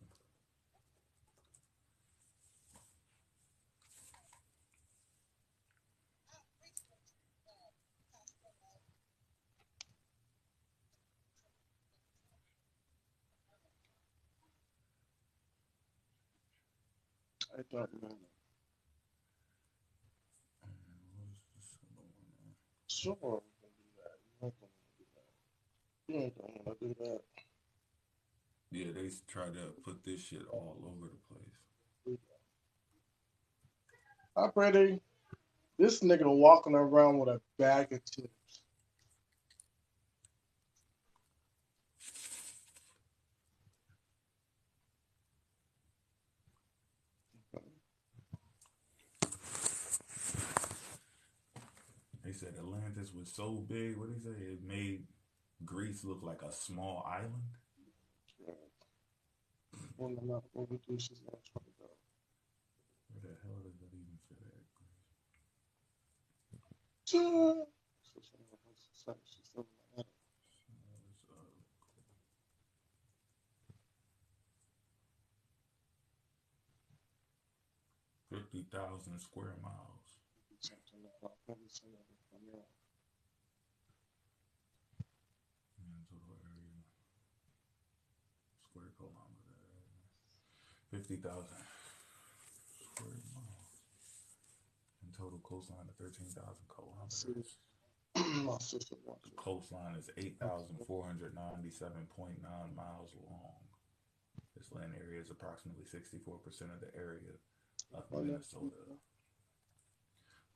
I thought, man. Sure, I'm gonna do that. You're not gonna do that. You ain't gonna wanna do that.
Yeah, they try to put this shit all over the place.
Hi, Brady. This nigga walking around with a bag of chips.
They said Atlantis was so big. What did he say? It made Greece look like a small island.
One of my overduces on $20.
Where the hell does that even fit at? $50,000 square miles. Total area. Square kilometer. 50,000 square miles. And total coastline of 13,000 kilometers.
My sister
The coastline is 8,497.9 miles long. This land area is approximately 64% of the area of Minnesota.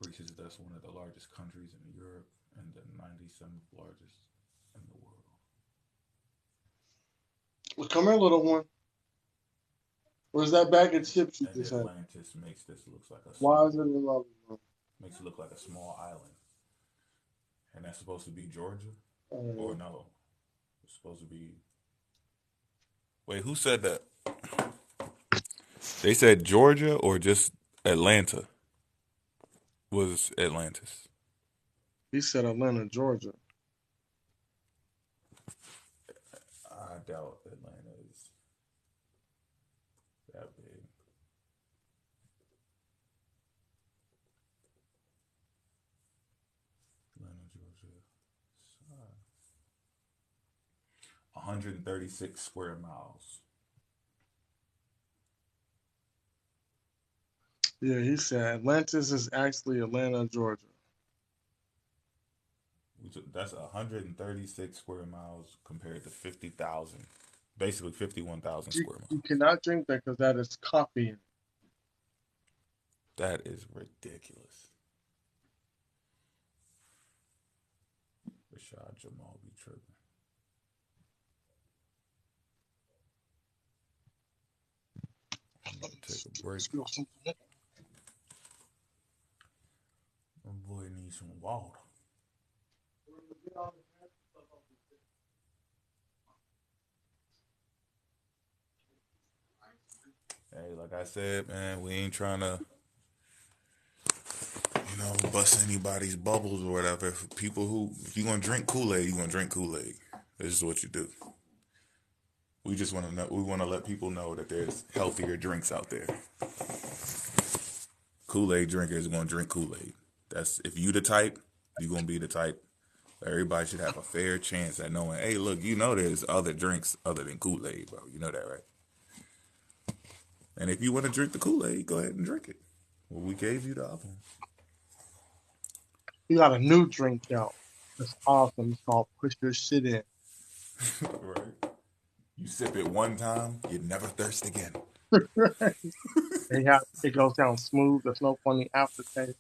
Greece is thus one of the largest countries in Europe and the 97th largest in the world.
Well, come here, little one. Where's that bag of chips you
And
just had?
Atlantis makes this look like a
Why
small,
is it in love?
makes it look like a small island. And that's supposed to be Georgia? Or no? It's supposed to be. Wait, who said that? They said Georgia or just Atlanta was Atlantis.
He said Atlanta, Georgia.
I doubt Atlanta is that big. Atlanta, Georgia. 136 square miles.
Yeah, he said Atlantis is actually Atlanta, Georgia.
That's 136 square miles compared to 50,000. Basically 51,000 square miles.
You cannot drink that because that is coffee.
That is ridiculous. Rashad Jamal be tripping. I'm about to take a break. My boy needs some water. Hey, like I said, man, we ain't trying to, bust anybody's bubbles or whatever. For people if you gonna drink Kool-Aid, you gonna drink Kool-Aid. This is what you do. We just want to know. We want to let people know that there's healthier drinks out there. Kool-Aid drinkers are gonna drink Kool-Aid. That's if you the type, you gonna be the type. Everybody should have a fair chance at knowing. Hey, look, there's other drinks other than Kool-Aid, bro. You know that, right? And if you want to drink the Kool-Aid, go ahead and drink it. Well, we gave you the option.
You got a new drink out. That's awesome. It's called Push Your Shit In.
Right. You sip it one time, you never thirst again.
Right. It goes down smooth. There's no funny aftertaste.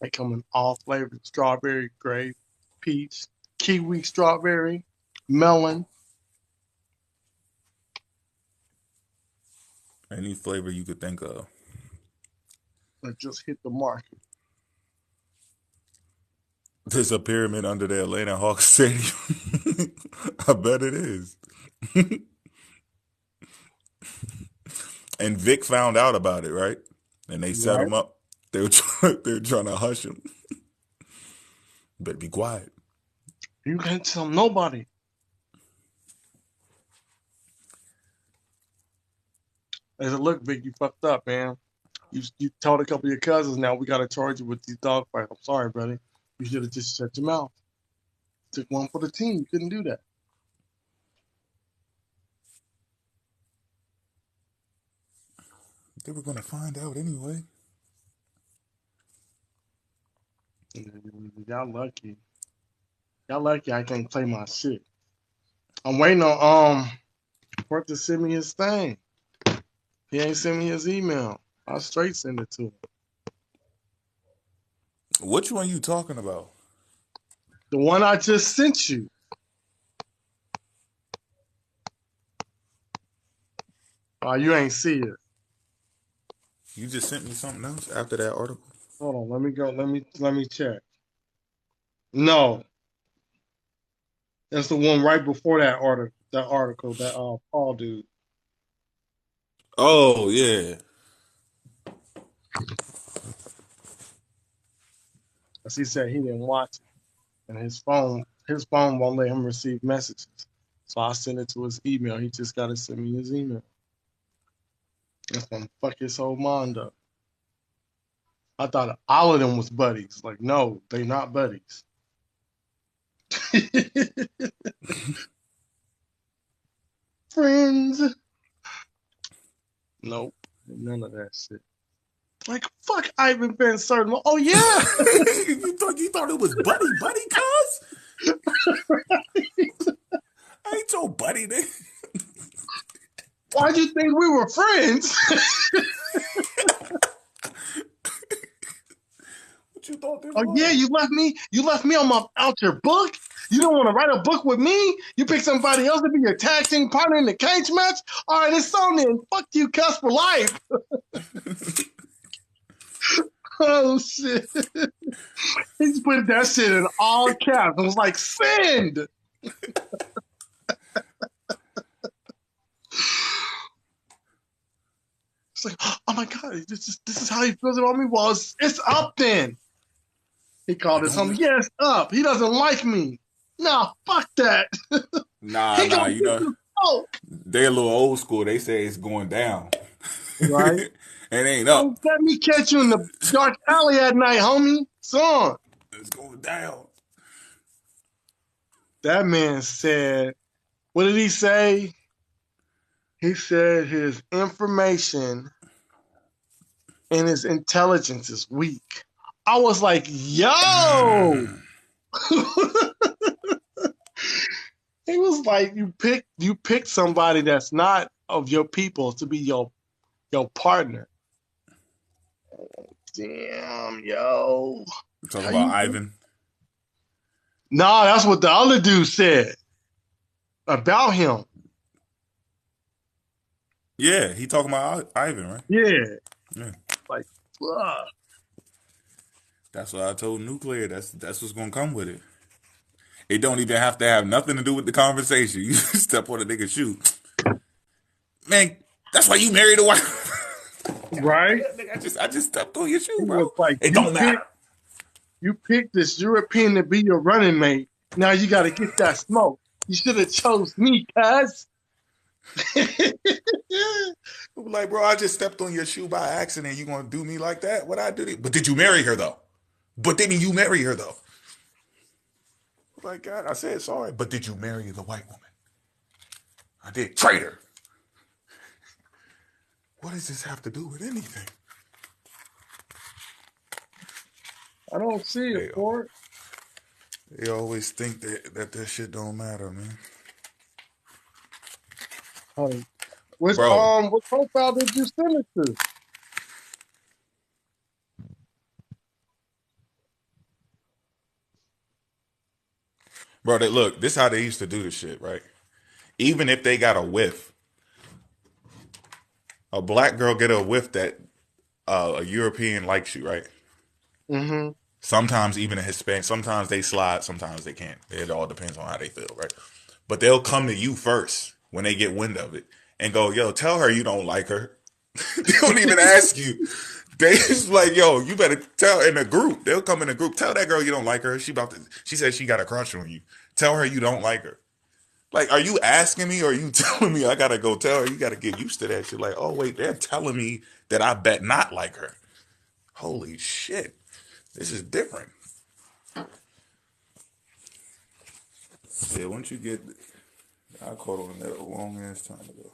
They come in all flavors: strawberry, grape, peach, kiwi, strawberry, melon.
Any flavor you could think of.
That just hit the market.
There's a pyramid under the Atlanta Hawks Stadium. I bet it is. And Vic found out about it, right? And they set
Right?
him up. They were trying to hush him. Better be quiet.
You can't tell nobody. I said, look, Vic, you fucked up, man. You told a couple of your cousins, now we got to charge you with these dog fights. I'm sorry, brother. You should have just shut your mouth. Took one for the team. You couldn't do that.
They were going to find out anyway.
Y'all lucky. Y'all lucky I can't play my shit. I'm waiting on Fort to send me his thing. He ain't sent me his email. I'll straight send it to him.
Which one you talking about?
The one I just sent you. Oh, you ain't see it.
You just sent me something else after that article?
Hold on, let me go. Let me check. No. That's the one right before that article, that Paul dude.
Oh, yeah.
As he said he didn't watch it. And his phone won't let him receive messages. So I sent it to his email. He just gotta send me his email. That's gonna fuck his whole mind up. I thought all of them was buddies. Like, no, they not buddies. Friends. Nope. None of that shit. Like, fuck Ivan Van Sertima. Oh, yeah.
you thought it was buddy, cuz? I ain't your buddy, nigga.
Why'd you think we were friends?
What you thought this
Oh,
was?
yeah, you left me out your book? You don't want to write a book with me? You pick somebody else to be your tag team partner in the cage match? All right, it's on then. Fuck you, cuss for life. Oh, shit. He just put that shit in all caps. I was like, send. It's like, oh my God, this is how he feels about me? Well, it's up then. He called it something. Yeah, it's up. He doesn't like me. Nah, fuck that.
Nah,
you know.
They a little old school. They say it's going down.
Right?
It ain't up.
Oh, let me catch you in the dark alley at night, homie. Son.
It's going down.
That man said, what did he say? He said his information and his intelligence is weak. I was like, yo. He was like, you picked somebody that's not of your people to be your partner. Damn, yo.
Talking about Ivan?
Nah, that's what the other dude said about him.
Yeah, he talking about Ivan, right?
Yeah. Like, ugh.
That's what I told Nuclear. That's what's gonna come with it. It don't even have to have nothing to do with the conversation. You step on a nigga's shoe. Man, that's why you married a wife.
Right?
Nigga, I just stepped on your shoe,
He
bro.
was like,
It don't matter.
You picked this European to be your running mate. Now you got to get that smoke. You should have chose me, cuz.
Like, bro, I just stepped on your shoe by accident. You gonna do me like that? What I do? But did you marry her though? But didn't you marry her though? Like, God, I said sorry. But did you marry the white woman? I did. Traitor. What does this have to do with anything?
I don't see it, Ford.
They always think that shit don't matter, man.
Honey,
Bro,
What profile did you send it to?
look, this how they used to do this shit, right? Even if they got a whiff, a black girl get a whiff that a European likes you, right?
Mm-hmm.
Sometimes even a Hispanic, sometimes they slide, sometimes they can't. It all depends on how they feel, right? But they'll come to you first when they get wind of it and go, yo, tell her you don't like her. They don't even ask you. They just like, yo, you better tell in a group. They'll come in a group. Tell that girl you don't like her. She said she got a crush on you. Tell her you don't like her. Like, are you asking me or are you telling me I gotta go tell her? You gotta get used to that shit. Like, oh wait, they're telling me that I bet not like her. Holy shit. This is different. Yeah, once you get, I caught on that a long ass time ago.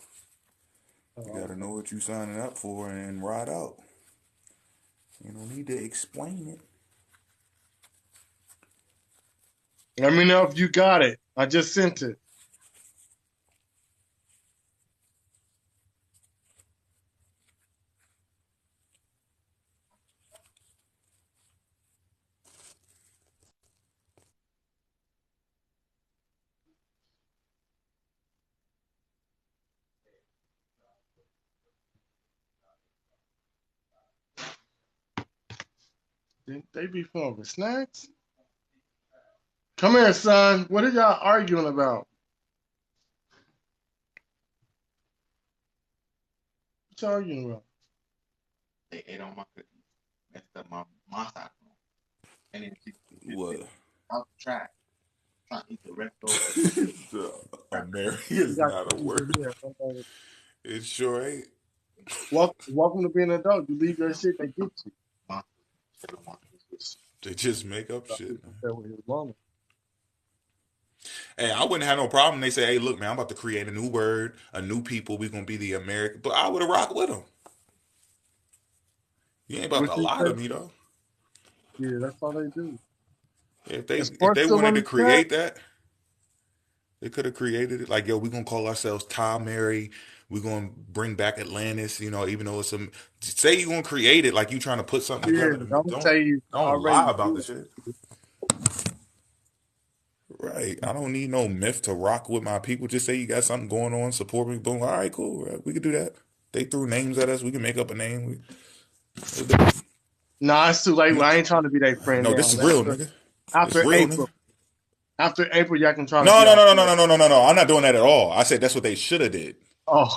You gotta know what you signing up for and ride out. You don't need to explain it.
Let me know if you got it. I just sent it. They be fun with snacks. Come here, son. What are y'all arguing about? What y'all arguing about?
They ate on my cookie, messed up my side, and then she
What?
out the track trying to eat the leftovers.
America
You
is
got
not a
cookies in
word.
here.
It sure ain't.
Welcome to being an adult. You leave your shit, they get you.
They just make up shit, man.
That was his mama.
Hey, I wouldn't have no problem. They say, hey, look, man, I'm about to create a new word, a new people. We're going to be the American. But I would have rocked with them. You ain't about
What
to
you
lie
say?
to me, though.
Yeah, that's all they do. Is
If
sports
they
still
wanted
on
to
the track?
create that, they could have created it. Like, yo, we're going to call ourselves Tom Mary. We're going to bring back Atlantis, even though it's some. Say you're going to create it like you trying to put something
Yeah,
together.
don't say you
Don't
already
lie about
do
the shit. Right. I don't need no myth to rock with my people. Just say you got something going on, support me. Boom. All right, cool. Right. We could do that. They threw names at us. We can make up a name.
Nah, it's too late. I ain't trying to be their friend
No,
now.
this is real, nigga. It's
After
real, nigga.
April. After April, y'all can try to
No,
be
no,
our
no, no,
friend.
no, no, no, no, no. I'm not doing that at all. I said that's what they should have did.
Oh.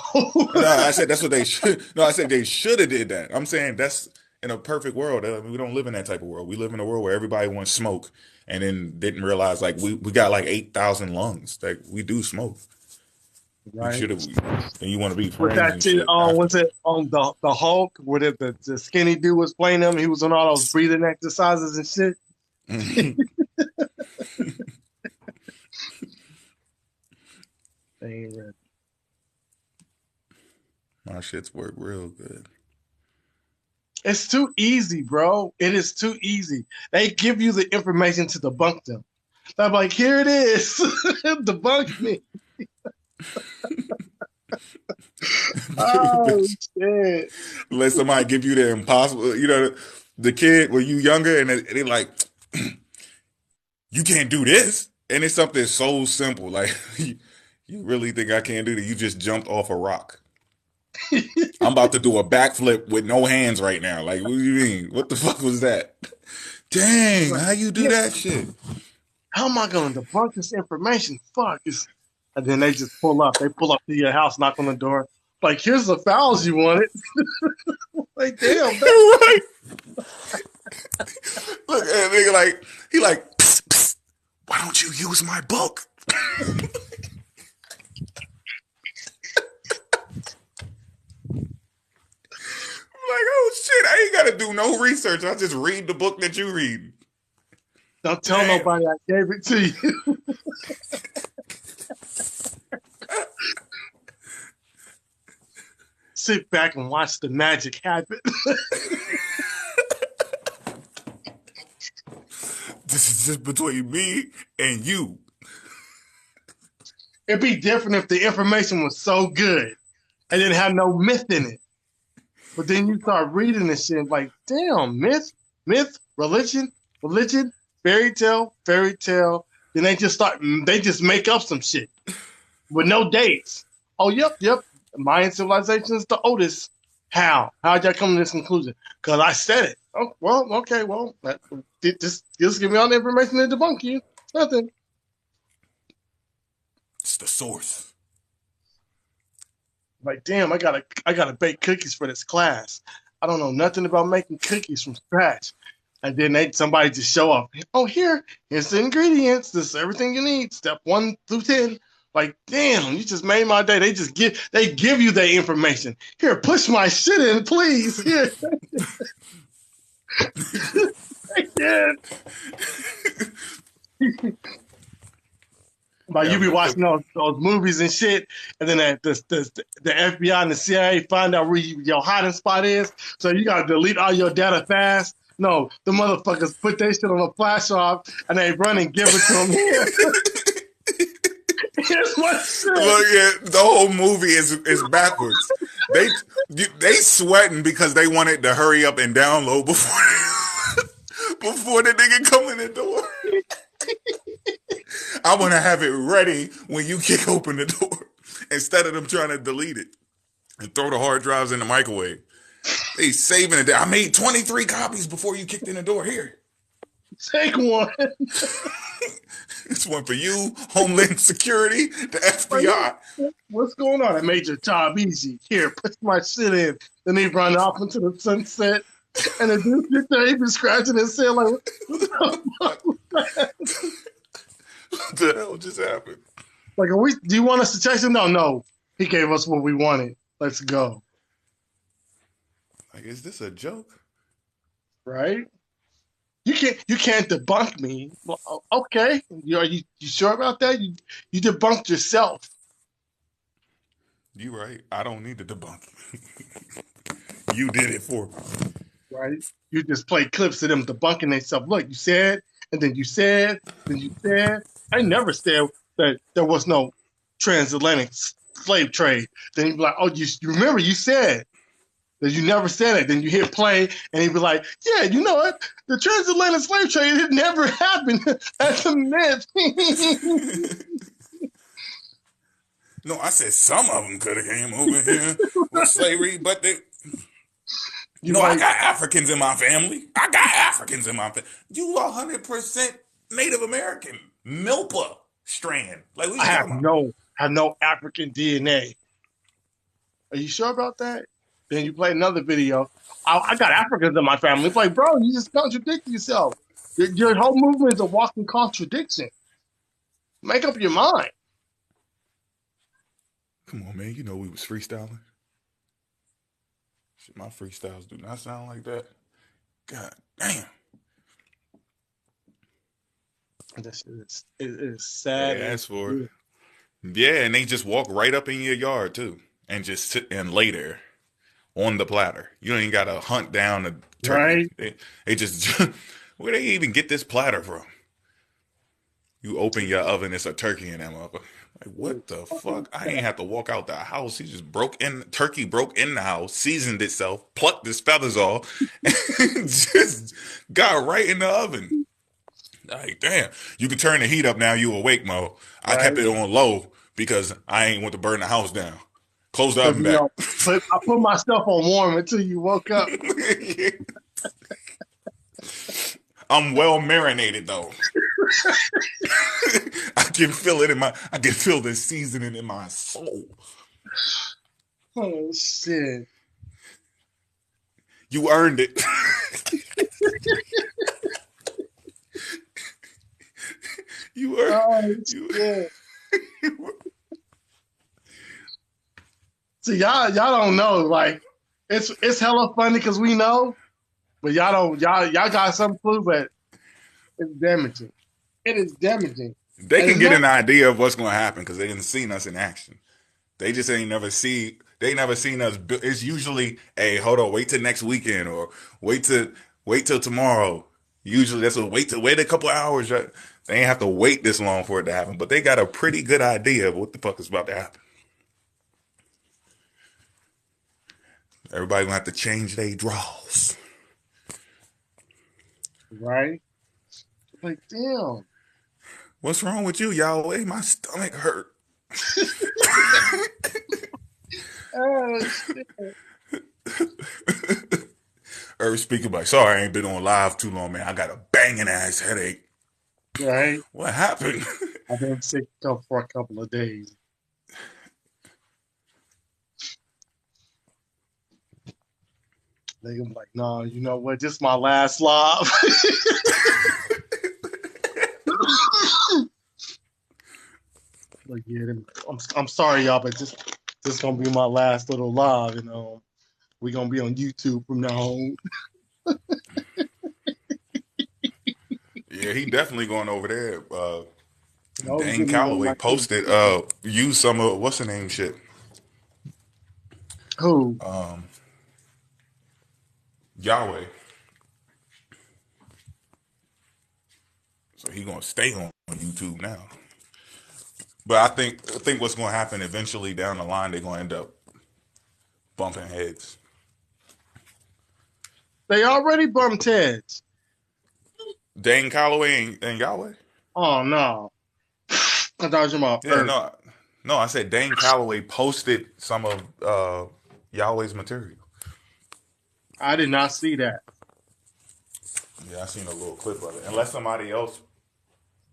No, I said that's what they should. No, I said they should have did that. I'm saying that's in a perfect world. We don't live in that type of world. We live in a world where everybody wants smoke, and then didn't realize like we got like 8,000 lungs. Like we do smoke. We
Right.
should have. Then you want to be
With
friends
that
and
shit
shit after.
was it on the Hulk, where the skinny dude was playing him? He was on all those breathing exercises and shit. They ain't ready.
My shits work real good.
It's too easy, bro. It is too easy. They give you the information to debunk them. I'm like, here it is. Debunk me. Oh shit.
Let somebody give you the impossible. The kid when you younger and they like, you can't do this, and it's something so simple. Like you really think I can't do that? You just jumped off a rock. I'm about to do a backflip with no hands right now. Like, what do you mean? What the fuck was that? Dang, how you do
Yeah.
that shit?
How am I gonna debunk this information? Fuck. And then they just pull up. They pull up to your house, knock on the door. Like, here's the fouls you wanted. Like, damn.
Right. Look, and nigga he like, psst, psst, why don't you use my book? Like, oh shit, I ain't gotta do no research. I just read the book that you read.
Don't tell nobody I gave it to you. Sit back and watch the magic happen.
This is just between me and you.
It'd be different if the information was so good. and didn't have no myth in it. But then you start reading this shit like, damn, myth, religion, fairy tale. Then they just make up some shit with no dates. Oh, yep. Mayan civilization is the oldest. How? How'd y'all come to this conclusion? Because I said it. Oh, well, okay, well, just give me all the information to debunk you. Nothing.
It's the source.
Like, damn, I gotta bake cookies for this class. I don't know nothing about making cookies from scratch. And then somebody just show up. Oh, here's the ingredients. This is everything you need. Step 1 through 10. Like, damn, you just made my day. They give you the information. Here, push my shit in, please. Here. But you be watching those movies and shit, and then the FBI and the CIA find out where your hiding spot is, so you gotta delete all your data fast. No, the motherfuckers put their shit on a flash drive and they run and give it to them. Here's my shit.
Look, yeah, the whole movie is backwards. They sweating because they wanted to hurry up and download before the nigga come in the door. I want to have it ready when you kick open the door instead of them trying to delete it and throw the hard drives in the microwave. They saving it. I made 23 copies before you kicked in the door. Here.
Take one.
This one for you, Homeland Security, the FBI.
What's going on? I made your job easy. Here, put my shit in. Then they run off into the sunset. And the dude sit there, he been scratching his head like, what the fuck was that?
What the hell just happened?
Like, do you want us to chase him? No. He gave us what we wanted. Let's go.
Like, is this a joke?
Right? You can't debunk me. Well, okay. Are you sure about that? You debunked yourself.
You right. I don't need to debunk you. You did it for me.
Right? You just play clips of them debunking themselves. Look, you said, and then you said, then you said. I never said that there was no transatlantic slave trade. Then you'd be like, oh, you remember you said that you never said it. Then you hit play, and he'd be like, yeah, you know what? The transatlantic slave trade, it never happened. That's a myth.
No, I said some of them could have came over here with slavery, but they... I got Africans in my family. You 100% Native American. Milpa strand. Like
I have no African DNA. Are you sure about that? Then you play another video. I got Africans in my family. It's like, bro, you just contradict yourself. Your whole movement is a walking contradiction. Make up your mind.
Come on, man. You know we was freestyling. Shit, my freestyles do not sound like that. God damn.
That shit is sad.
Yeah, that's for it. Yeah, and they just walk right up in your yard too, and just sit and lay there on the platter. You don't even gotta hunt down a turkey. Right? They just where they even get this platter from? You open your oven, it's a turkey in that motherfucker. Like, what the fuck? I ain't have to walk out the house. He just turkey broke in the house, seasoned itself, plucked his feathers off, and just got right in the oven. Like, damn. You can turn the heat up now, you awake, Mo. I kept it on low because I ain't want to burn the house down. Close the oven back.
I put myself on warm until you woke up.
I'm well marinated though. I can feel the seasoning in my soul.
Oh shit.
You earned it. You earned it.
See, y'all don't know. Like, it's hella funny because we know, but y'all got some clue, but it's damaging. It is damaging.
They can get an idea of what's going to happen because they didn't seen us in action. They just never seen us. It's usually, hey, hold on, wait till next weekend or wait till tomorrow. Usually that's wait a couple hours. Right? They ain't have to wait this long for it to happen, but they got a pretty good idea of what the fuck is about to happen. Everybody gonna have to change their draws.
Right? Like, damn.
What's wrong with you, Yahweh? My stomach hurt.
Oh, shit.
Earth speaking like, sorry, I ain't been on live too long, man. I got a banging ass headache.
Right?
What happened?
I've been sick for a couple of days. They gonna be like, no, you know what? This is my last live. Like, yeah, I'm sorry, y'all, but this gonna be my last little live. You know, we gonna be on YouTube from now on.
Yeah, he definitely going over there.
No, we
Dane
getting on
Calloway
like
posted, use some of, what's the name shit?
who?
Yahweh. So he gonna stay on YouTube now. But I think what's gonna happen eventually down the line, they're gonna end up bumping heads.
They already bumped heads.
Dane Calloway and Yahweh.
Oh no, I thought you were talking about
Yeah,
Earth.
no. I said Dane Calloway posted some of Yahweh's material.
I did not see that.
Yeah, I seen a little clip of it. Unless somebody else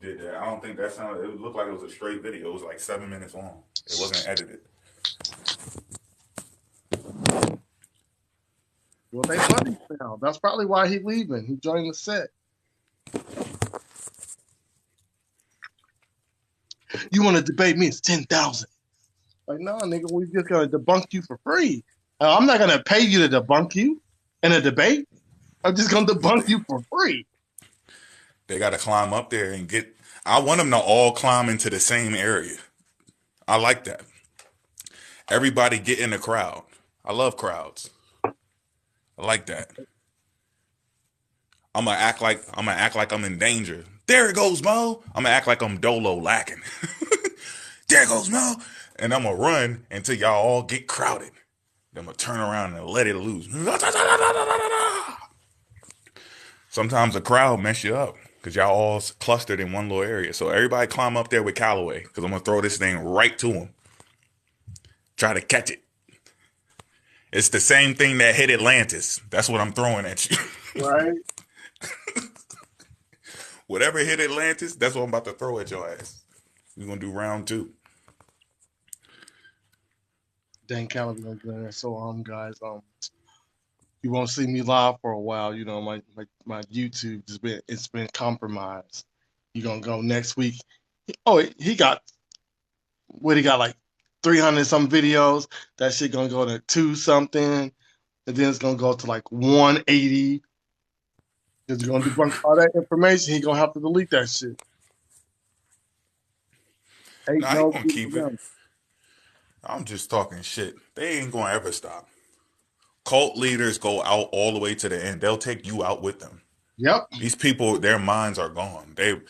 did that, I don't think that sounded. It looked like it was a straight video. It was like 7 minutes long. It wasn't edited.
Well, they buddies now. That's probably why he leaving. He joined the set. You want to debate me? It's 10,000. Like, no, nigga, we just gonna debunk you for free. I'm not gonna pay you to debunk you in a debate. I'm just gonna debunk you for free.
They got to climb up there and get. I want them to all climb into the same area. I like that. Everybody get in the crowd. I love crowds. I like that. I'm gonna act like I'm in danger. There it goes, Mo. I'm gonna act like I'm Dolo lacking. There it goes, Mo. And I'm gonna run until y'all all get crowded. Then I'm gonna turn around and let it loose. Sometimes a crowd mess you up because y'all all clustered in one little area. So everybody climb up there with Callaway because I'm gonna throw this thing right to him. Try to catch it. It's the same thing that hit Atlantis. That's what I'm throwing at you.
Right?
Whatever hit Atlantis, that's what I'm about to throw at your ass. We're gonna do round 2.
Dan Calloway gonna do that. So guys, you won't see me live for a while. You know, my YouTube has been compromised. You gonna go next week? Oh, he got like 300 some videos. That shit gonna go to 2 something, and then it's gonna go to like 180. Because you're gonna debunk all that information. He gonna have to delete that shit.
Nah, he gonna keep it. I'm just talking shit. They ain't gonna ever stop. Cult leaders go out all the way to the end. They'll take you out with them.
Yep.
These people, their minds are gone. They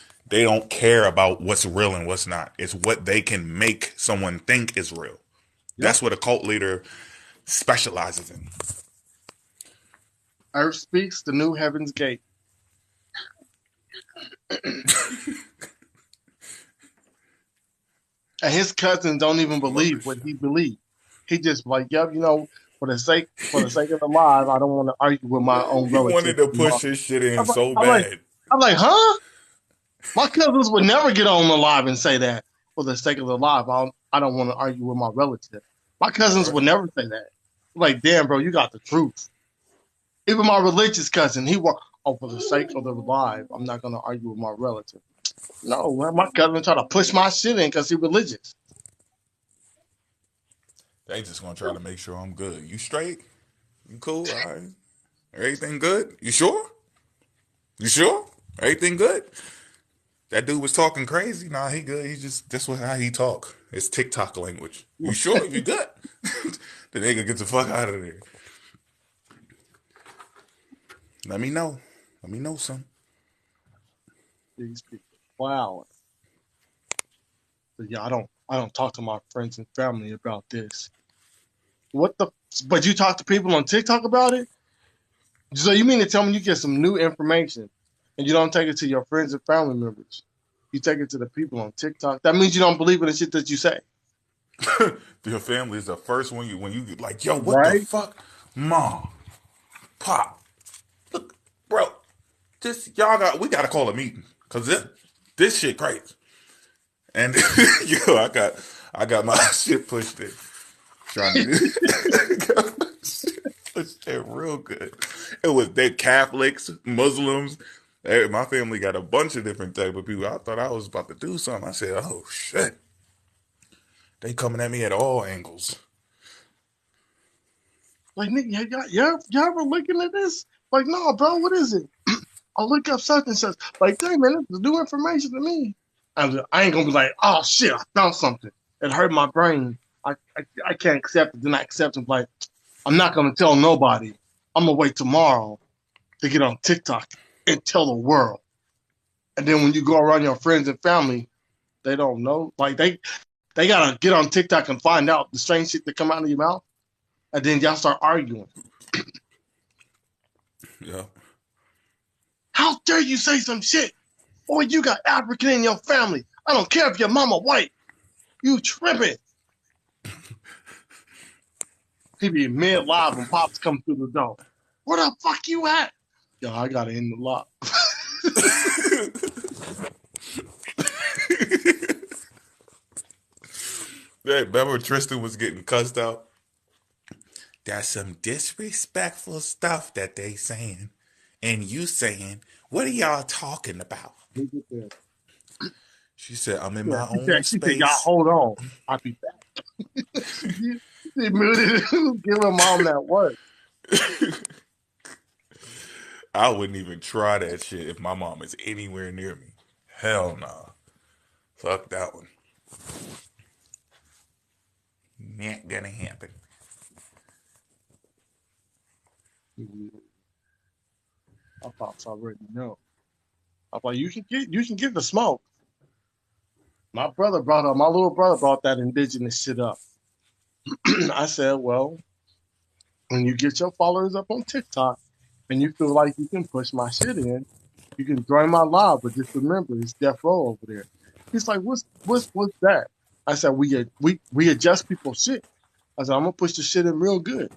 don't care about what's real and what's not. It's what they can make someone think is real. Yep. That's what a cult leader specializes in.
Earth speaks, the new heaven's gate. And his cousins don't even believe what he believes. He just like, yep, you know, for the sake of the live, I don't want to argue with my own relatives.
He wanted to push his shit in so bad.
I'm like, huh? My cousins would never get on the live and say that. For the sake of the live, I don't want to argue with my relative. My cousins would never say that. I'm like, damn, bro, you got the truth. Even my religious cousin, for the sake of the live, I'm not going to argue with my relative. No, man, my cousin try to push my shit in because he's religious.
They just gonna try to make sure I'm good. You straight? You cool? All right. Everything good? You sure? You sure? Everything good? That dude was talking crazy. Nah, he good. He just that's how he talk. It's TikTok language. You sure? You good? The nigga get the fuck out of there. Let me know. Let me know something.
These people, wow. But yeah, I don't talk to my friends and family about this. What the? But you talk to people on TikTok about it? So you mean to tell me you get some new information and you don't take it to your friends and family members? You take it to the people on TikTok. That means you don't believe in the shit that you say,
Your family is the first one when you like, yo, what the
right?
fuck, mom, pop, look, bro, we gotta call a meeting because this shit crazy. And yo, I got my shit pushed in, trying to got my shit pushed in real good. It was they Catholics, Muslims. My family got a bunch of different type of people. I thought I was about to do something. I said, "Oh shit, they coming at me at all angles."
Like, nigga, y'all ever looking at this? Like, no, bro, what is it? I'll look up such and such. Like, dang, man, this is new information to me. I ain't gonna be like, oh shit, I found something. It hurt my brain. I can't accept it. Then I accept it. Like, I'm not gonna tell nobody. I'm gonna wait tomorrow to get on TikTok and tell the world. And then when you go around your friends and family, they don't know. Like they gotta get on TikTok and find out the strange shit that come out of your mouth, and then y'all start arguing.
Yeah.
How dare you say some shit? Boy, you got African in your family. I don't care if your mama white. You tripping. He be mid live when Pops come through the door. Where the fuck you at? Yo, I gotta end the lot.
Hey, remember Tristan was getting cussed out? That's some disrespectful stuff that they saying. And you saying, what are y'all talking about? She said, I'm in my own
She said, y'all
space.
hold on. I'll be back. She muted it. Give her mom that word.
I wouldn't even try that shit if my mom is anywhere near me. Hell nah. Fuck that one. Not gonna happen.
My pops already know. I'm like, you can get the smoke. My little brother brought that indigenous shit up. I said, well, when you get your followers up on TikTok and you feel like you can push my shit in, you can join my live, but just remember it's death row over there. He's like, what's that? I said, we adjust people's shit. I said, I'm gonna push the shit in real good.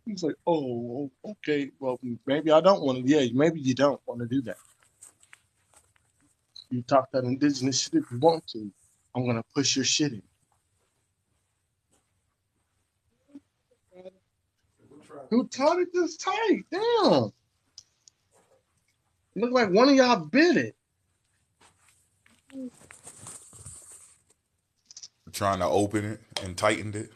He's like, oh, okay, well, maybe I don't want to. Yeah, maybe you don't want to do that. You talk that indigenous shit if you want to. I'm gonna push your shit in. Who taught it this tight? Damn. Look like one of y'all bit it.
Trying to open it and tightened it.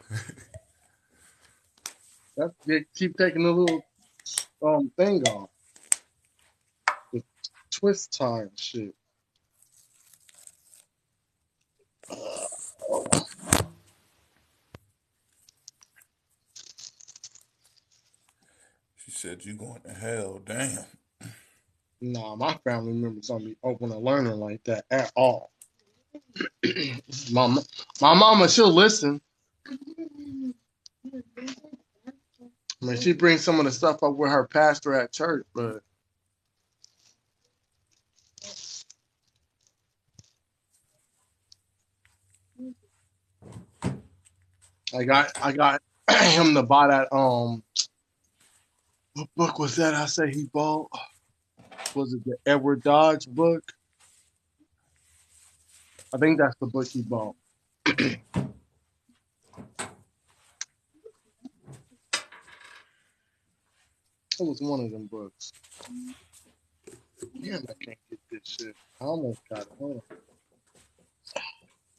They keep taking the little thing off. The twist tie and shit.
She said, you going to hell, damn.
Nah, my family members don't be open to learning like that at all. my mama, she'll listen. I mean, she brings some of the stuff up with her pastor at church, but I got him to buy that what book was that I say he bought? Was it the Edward Dodge book? I think that's the book he bought. It was one of them books. Damn, I can't get this shit. I almost got it. Hold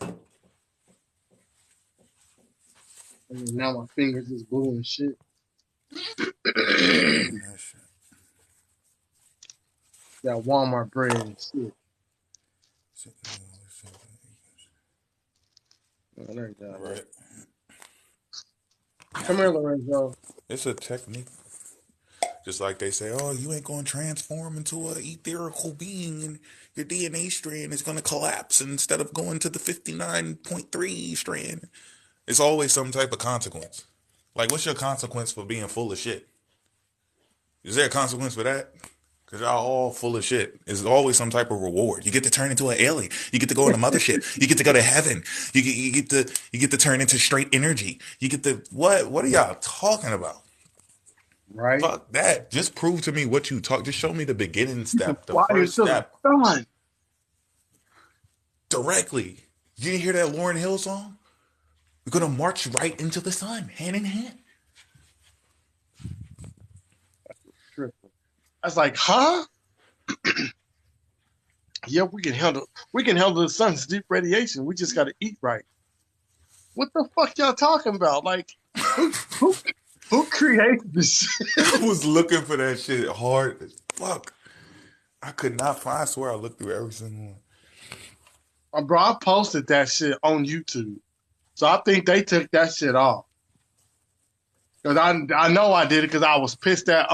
on. I mean, now my fingers is blue and shit. That Walmart bread and shit. Oh, there you go.
Right.
Come here, Lorenzo.
It's a technique. Just like they say, oh, you ain't going to transform into an etherical being and your DNA strand is going to collapse instead of going to the 59.3 strand. It's always some type of consequence. Like, what's your consequence for being full of shit? Is there a consequence for that? Because y'all all full of shit. There's always some type of reward. You get to turn into an alien. You get to go in the mothership. You get to go to heaven. You get to turn into straight energy. You get to what are y'all talking about?
Right?
Fuck that. Just prove to me what you talk. Just show me the beginning step, the
Fly
first
into the
step
sun.
directly. You didn't hear that Lauryn Hill song? We're gonna march right into the sun, hand in hand.
I was like, huh? Yeah, we can handle the sun's deep radiation. We just gotta eat right. What the fuck y'all talking about? Like, who created this shit?
I was looking for that shit hard as fuck. I could not find. I swear I looked through every single one.
Bro, I posted that shit on YouTube. So I think they took that shit off. Because I know I did it because I was pissed at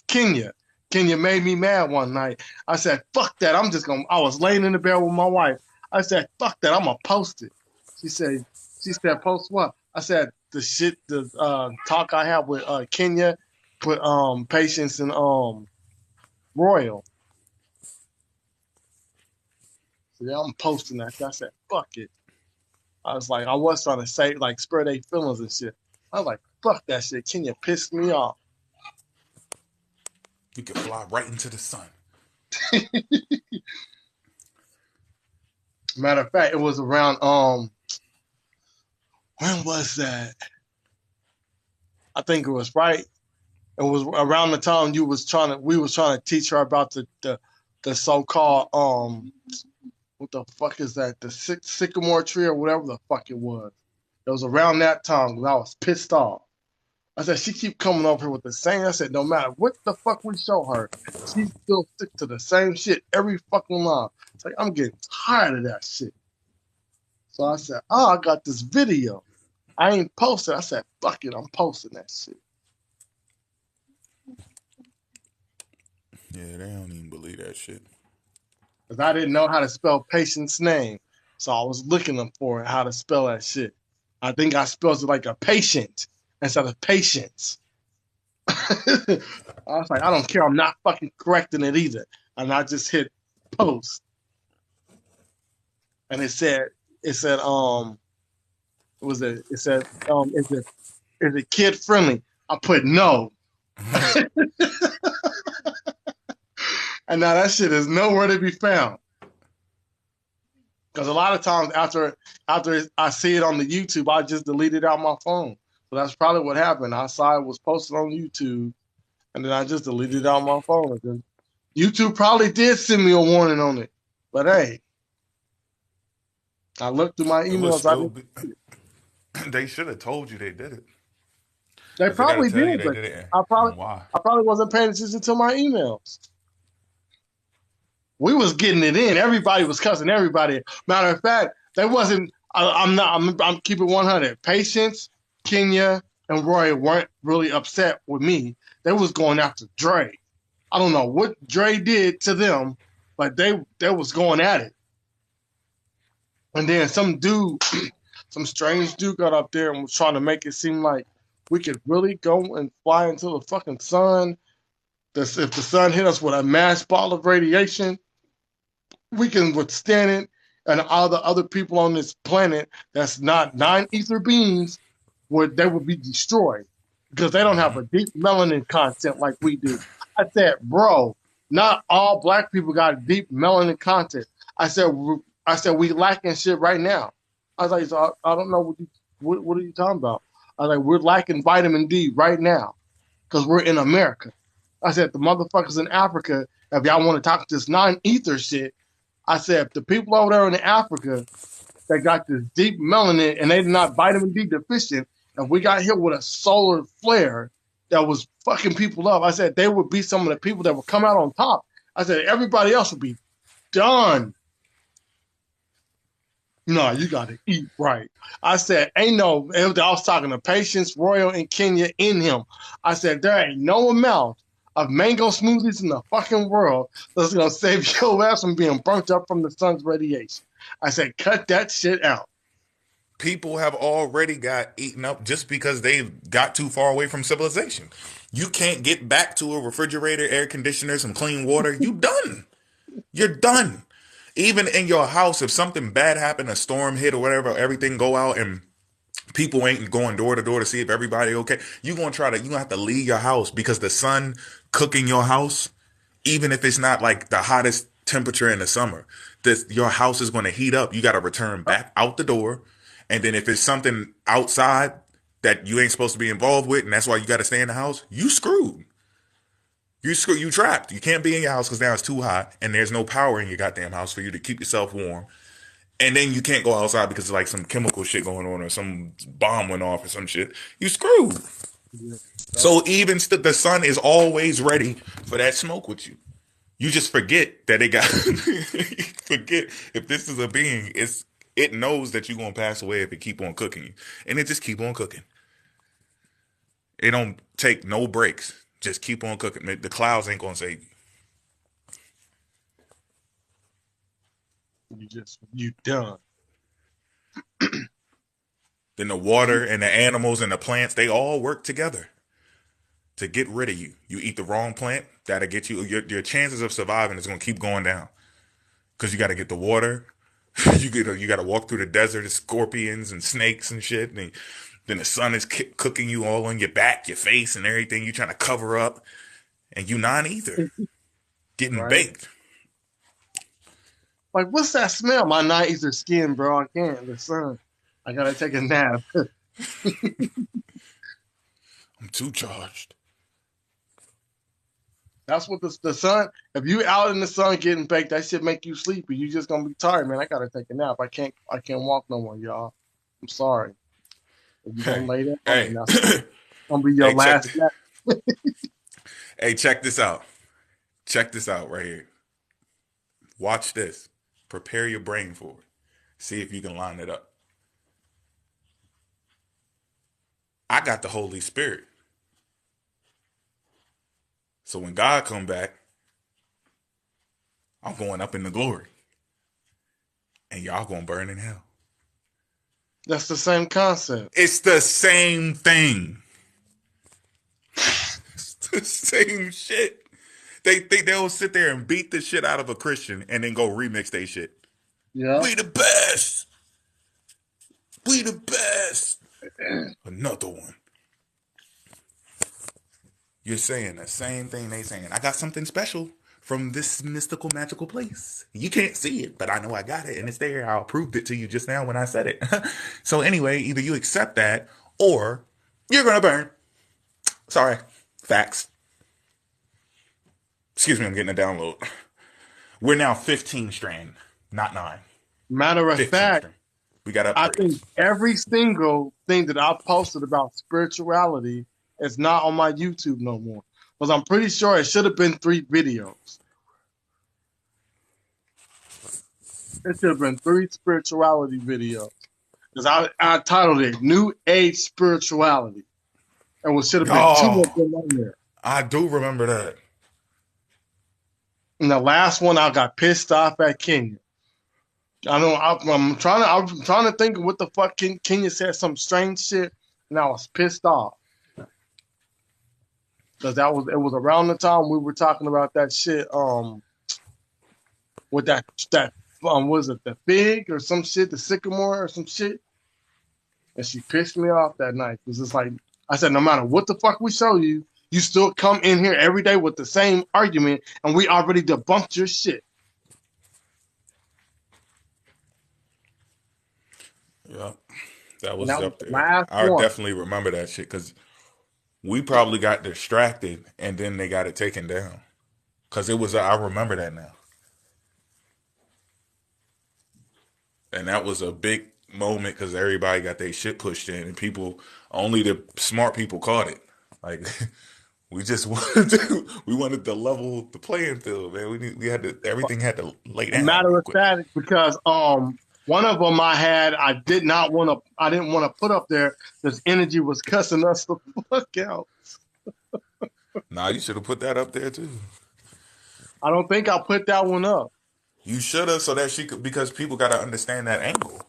Kenya. Kenya made me mad one night. I said, fuck that. I was laying in the bed with my wife. I said, fuck that. I'm going to post it. She said, post what? I said, the talk I had with Kenya, with Patience and Royal. So yeah, I'm posting that. I said, fuck it. I was like, I was trying to say, like, spur their feelings and shit. I was like, fuck that shit. Kenya pissed me off.
You could fly right into the sun.
Matter of fact, it was around when was that? I think it was right. It was around the time we was trying to teach her about the so-called what the fuck is that? The sycamore tree or whatever the fuck it was. It was around that time when I was pissed off. I said, she keep coming over here with the same. I said, no matter what the fuck we show her, she still stick to the same shit every fucking line. It's like, I'm getting tired of that shit. So I said, oh, I got this video. I ain't posted. I said, fuck it, I'm posting that shit.
Yeah, they don't even believe that shit.
Because I didn't know how to spell Patient's name. So I was looking for how to spell that shit. I think I spelled it like a patient instead of patience. I was like, I don't care. I'm not fucking correcting it either. And I just hit post. And it said, is it kid friendly? I put no. And now that shit is nowhere to be found. Because a lot of times after I see it on the YouTube, I just delete it out my phone. So that's probably what happened. I saw it was posted on YouTube, and then I just deleted it out my phone. And then YouTube probably did send me a warning on it. But hey, I looked through my emails.
They should have told you they did it.
They probably did, but I probably wasn't paying attention to my emails. We was getting it in. Everybody was cussing everybody. Matter of fact, they wasn't. I'm keeping 100. Patience, Kenya, and Roy weren't really upset with me. They was going after Dre. I don't know what Dre did to them, but they was going at it. And then some dude, some strange dude got up there and was trying to make it seem like we could really go and fly into the fucking sun. If the sun hit us with a mass ball of radiation, we can withstand it, and all the other people on this planet that's not non-ether beings, they would be destroyed because they don't have a deep melanin content like we do. I said, bro, not all black people got deep melanin content. I said we lacking shit right now. I was like, so I don't know what are you talking about? I was like, we're lacking vitamin D right now because we're in America. I said, the motherfuckers in Africa, if y'all want to talk this non-ether shit, I said, the people over there in Africa that got this deep melanin and they're not vitamin D deficient, and we got hit with a solar flare that was fucking people up, I said, they would be some of the people that would come out on top. I said, everybody else would be done. No, you got to eat right. I said, I was talking to Patience, Royal, and Kenya in him. I said, there ain't no amount of mango smoothies in the fucking world that's going to save your ass from being burnt up from the sun's radiation. I said, cut that shit out.
People have already got eaten up just because they got too far away from civilization. You can't get back to a refrigerator, air conditioner, some clean water. You done. You're done. Even in your house, if something bad happened, a storm hit or whatever, everything go out and people ain't going door to door to see if everybody okay. You gonna have to leave your house because the sun cooking your house, even if it's not like the hottest temperature in the summer, your house is gonna heat up. You gotta return back out the door. And then if it's something outside that you ain't supposed to be involved with, and that's why you gotta stay in the house, you screwed. You trapped. You can't be in your house because now it's too hot and there's no power in your goddamn house for you to keep yourself warm. And then you can't go outside because of like some chemical shit going on or some bomb went off or some shit. You screwed.
Yeah.
So even the sun is always ready for that smoke with you. You just forget that it got. Forget if this is a being, it knows that you're gonna pass away if it keep on cooking you, and it just keep on cooking. It don't take no breaks. Just keep on cooking. The clouds ain't gonna save you.
You done.
Then the water and the animals and the plants, they all work together to get rid of you. You eat the wrong plant, that'll get you. Your chances of surviving is gonna keep going down because you got to get the water. You got to walk through the desert of scorpions and snakes and shit. And then the sun is cooking you all on your back, your face, and everything. You trying to cover up, and you not either getting
Right.
baked.
Like, what's that smell? My not either skin, bro. I can't. The sun. I gotta take a nap.
I'm too charged.
That's what the sun. If you out in the sun getting baked, that shit make you sleepy. You just gonna be tired, man. I gotta take a nap. I can't walk no more, y'all. I'm sorry. If you gonna lay down,
Hey,
that's gonna be your
hey,
last nap.
Hey, check this out. Check this out right here. Watch this. Prepare your brain for it. See if you can line it up. I got the Holy Spirit. So when God come back, I'm going up in the glory. And y'all gonna burn in hell.
That's the same concept.
It's the same thing. It's the same shit. They'll sit there and beat the shit out of a Christian and then go remix their shit.
Yeah.
We the best. We the best. Another one. You're saying the same thing they saying. I got something special from this mystical, magical place. You can't see it, but I know I got it, and it's there. I proved it to you just now when I said it. So anyway, either you accept that, or you're gonna burn. Sorry. Facts. Excuse me, I'm getting a download. We're now 15 strand, not 9.
Matter of fact,
strand. We got upgrades.
I think every single thing that I posted about spirituality is not on my YouTube no more. Because I'm pretty sure it should have been 3 videos. It should have been 3 spirituality videos. Because I titled it New Age Spirituality. And it should have been 2 of them on there.
I do remember that.
And the last one, I got pissed off at Kenya. I'm trying to think of what the fuck Kenya said some strange shit, and I was pissed off because it was around the time we were talking about that shit with that was it the fig or some shit, the sycamore or some shit, and she pissed me off that night because it's like I said, no matter what the fuck we show you, you still come in here every day with the same argument, and we already debunked your shit.
Yeah, that was
that
up
was
there. I definitely remember that shit because we probably got distracted and then they got it taken down. Because it was, I remember that now. And that was a big moment because everybody got their shit pushed in and only the smart people caught it. Like, we wanted to level the playing field, man. Everything had to lay down.
Matter of fact, because one of them I didn't want to put up there because energy was cussing us the fuck out.
Nah, you should have put that up there too.
I don't think I put that one up.
You should have, so that because people got to understand that angle.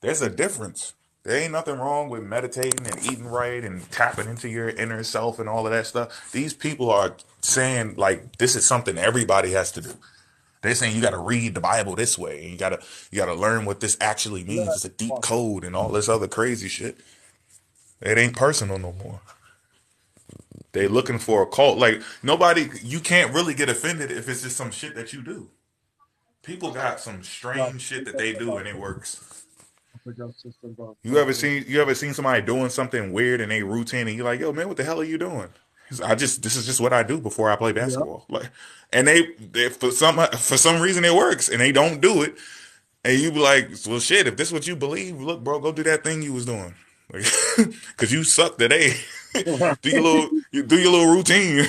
There's a difference. There ain't nothing wrong with meditating and eating right and tapping into your inner self and all of that stuff. These people are saying like this is something everybody has to do. They're saying you got to read the Bible this way, and you gotta learn what this actually means. It's a deep code and all this other crazy shit. It ain't personal no more. They looking for a cult. Like nobody, you can't really get offended if it's just some shit that you do. People got some strange shit that they do and it works. You ever seen somebody doing something weird and they routine and you're like, yo man, what the hell are you doing? This is just what I do before I play
Yeah.
basketball. Like, and they for some reason it works and they don't do it. And you be like, well, shit, if this is what you believe, look, bro, go do that thing you was doing. Like, cause you suck today. do your little routine.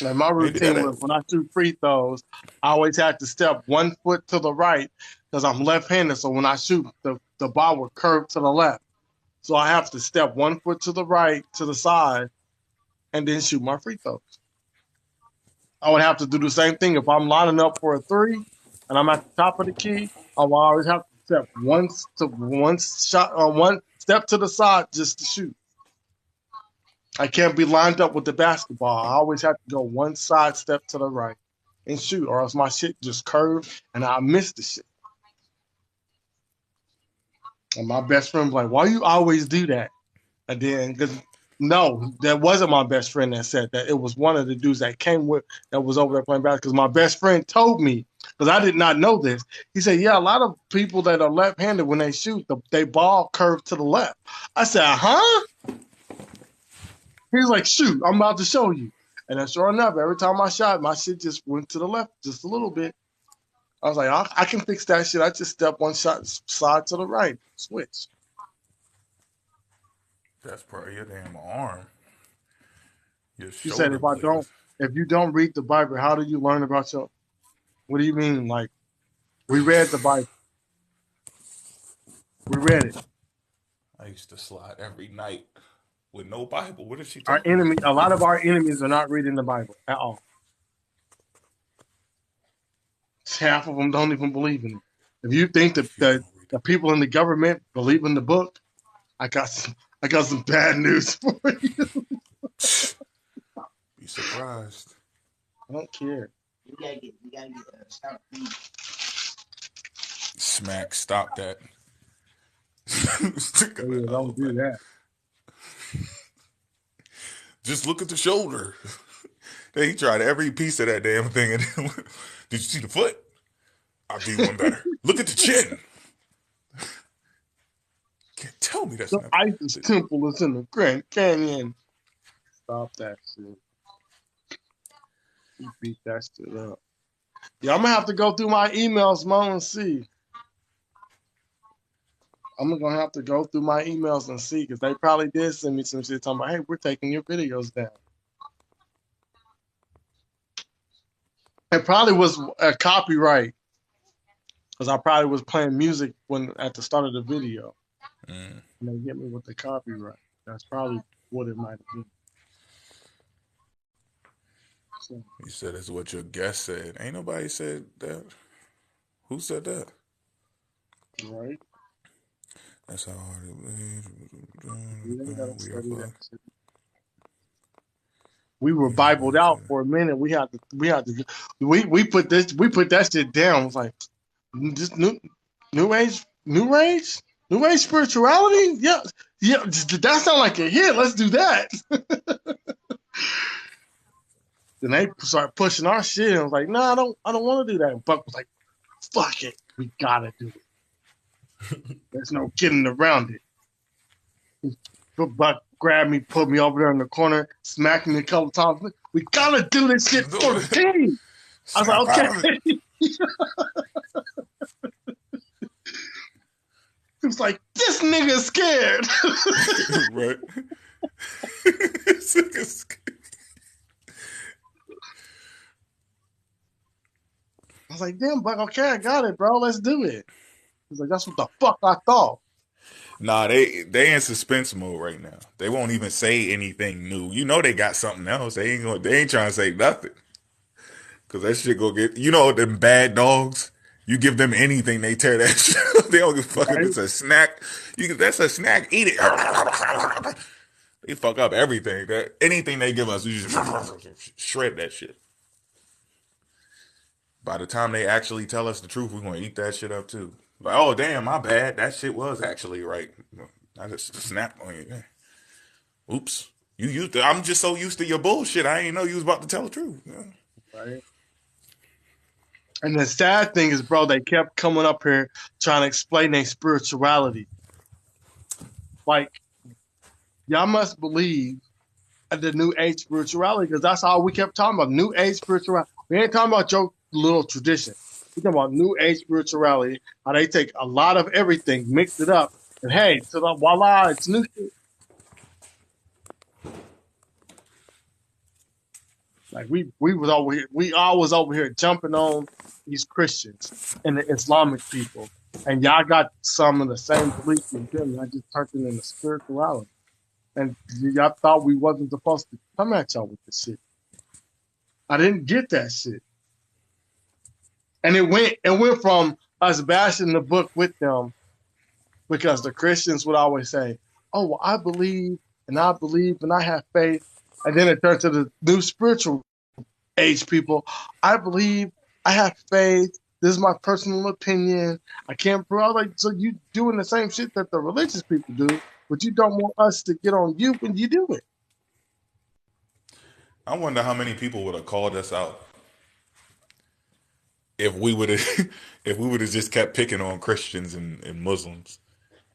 Like my
Maybe
routine was when I shoot free throws, I always had to step 1 foot to the right because I'm left-handed. So when I shoot, the ball would curve to the left. So I have to step 1 foot to the right, to the side, and then shoot my free throws. I would have to do the same thing if I'm lining up for a three and I'm at the top of the key. I will always have to step one step to the side just to shoot. I can't be lined up with the basketball. I always have to go one side step to the right and shoot, or else my shit just curve and I miss the shit. And my best friend was like, "Why you always do that?" And then, because no, that wasn't my best friend that said that. It was one of the dudes that came with that was over there playing basketball. Because my best friend told me, because I did not know this. He said, "Yeah, a lot of people that are left-handed when they shoot, they ball curve to the left." I said, "Huh?" He was like, "Shoot, I'm about to show you." And then sure enough, every time I shot, my shit just went to the left just a little bit. I was like, I can fix that shit. I just step one shot side to the right, switch.
That's probably your damn arm. Your
You said
shoulder blade.
if you don't read the Bible, how do you learn about your? What do you mean? Like, we read the Bible, we read it.
I used to slide every night with no Bible. What is she
Our
talking
enemy,
about?
a lot of our enemies are not reading the Bible at all. Half of them don't even believe in it. If you think that the people in the government believe in the book, I got some bad news for you.
Be surprised.
I don't care.
You gotta get stop reading.
Smack, stop that.
Oh, yeah, don't do that.
Just look at the shoulder. He tried every piece of that damn thing. And did you see the foot? I'll do one better. Look at the chin. Can't tell me that's
The
not.
Isis temple is in the Grand Canyon. Stop that shit. You beat that shit up. Yeah, I'm gonna have to go through my emails, Mo, and see. I'm gonna have to go through my emails and see, because they probably did send me some shit talking about, hey, we're taking your videos down. It probably was a copyright, because I probably was playing music at the start of the video. And they get me with the copyright. That's probably what it might have been. So,
You said it's what your guest said. Ain't nobody said that. Who said that?
right?
That's how hard it
We ain't gotta
we are
study that
fucked.
shit. We were Bibled out for a minute. We put that shit down. It was like, just new age spirituality. Yeah, that sound like a hit. Let's do that. Then they start pushing our shit. And I was like, no, I don't want to do that. And Buck was like, fuck it, we gotta do it. There's no getting around it. Buck grabbed me, put me over there in the corner, smacked me a couple times. We gotta do this shit for the team. I was like, okay. He was like, this nigga's scared.
Right.
I was like, damn, Buck, okay, I got it, bro. Let's do it. He's like, that's what the fuck I thought.
Nah, they in suspense mode right now. They won't even say anything new. You know they got something else. They ain't trying to say nothing. Cause that shit go get them bad dogs. You give them anything, they tear that shit up. They don't give a fuck if
Right?
it's a snack. That's a snack. Eat it. They fuck up everything. Anything they give us, we just shred that shit. By the time they actually tell us the truth, we're gonna eat that shit up too. Like, oh damn, my bad. That shit was actually right. I just snapped on you. Oops. You used to, I'm just so used to your bullshit. I ain't know you was about to tell the truth. Yeah.
Right. And the sad thing is, bro, they kept coming up here trying to explain their spirituality. Like, y'all must believe in the New Age spirituality, because that's all we kept talking about. New Age spirituality. We ain't talking about your little tradition. We talking about New Age spirituality, how they take a lot of everything, mix it up, and hey, so that voila, it's new shit. Like we all was over here jumping on these Christians and the Islamic people, and y'all got some of the same beliefs as them. I just turned it into spirituality, and y'all thought we wasn't supposed to come at y'all with this shit. I didn't get that shit, and it went from us bashing the book with them because the Christians would always say, "Oh, well, I believe and I believe and I have faith," and then it turned to the new spiritual age people. I believe, I have faith. This is my personal opinion. I can't prove. Like, so you doing the same shit that the religious people do, but you don't want us to get on you when you do it.
I wonder how many people would have called us out if we would have if we would have just kept picking on Christians and Muslims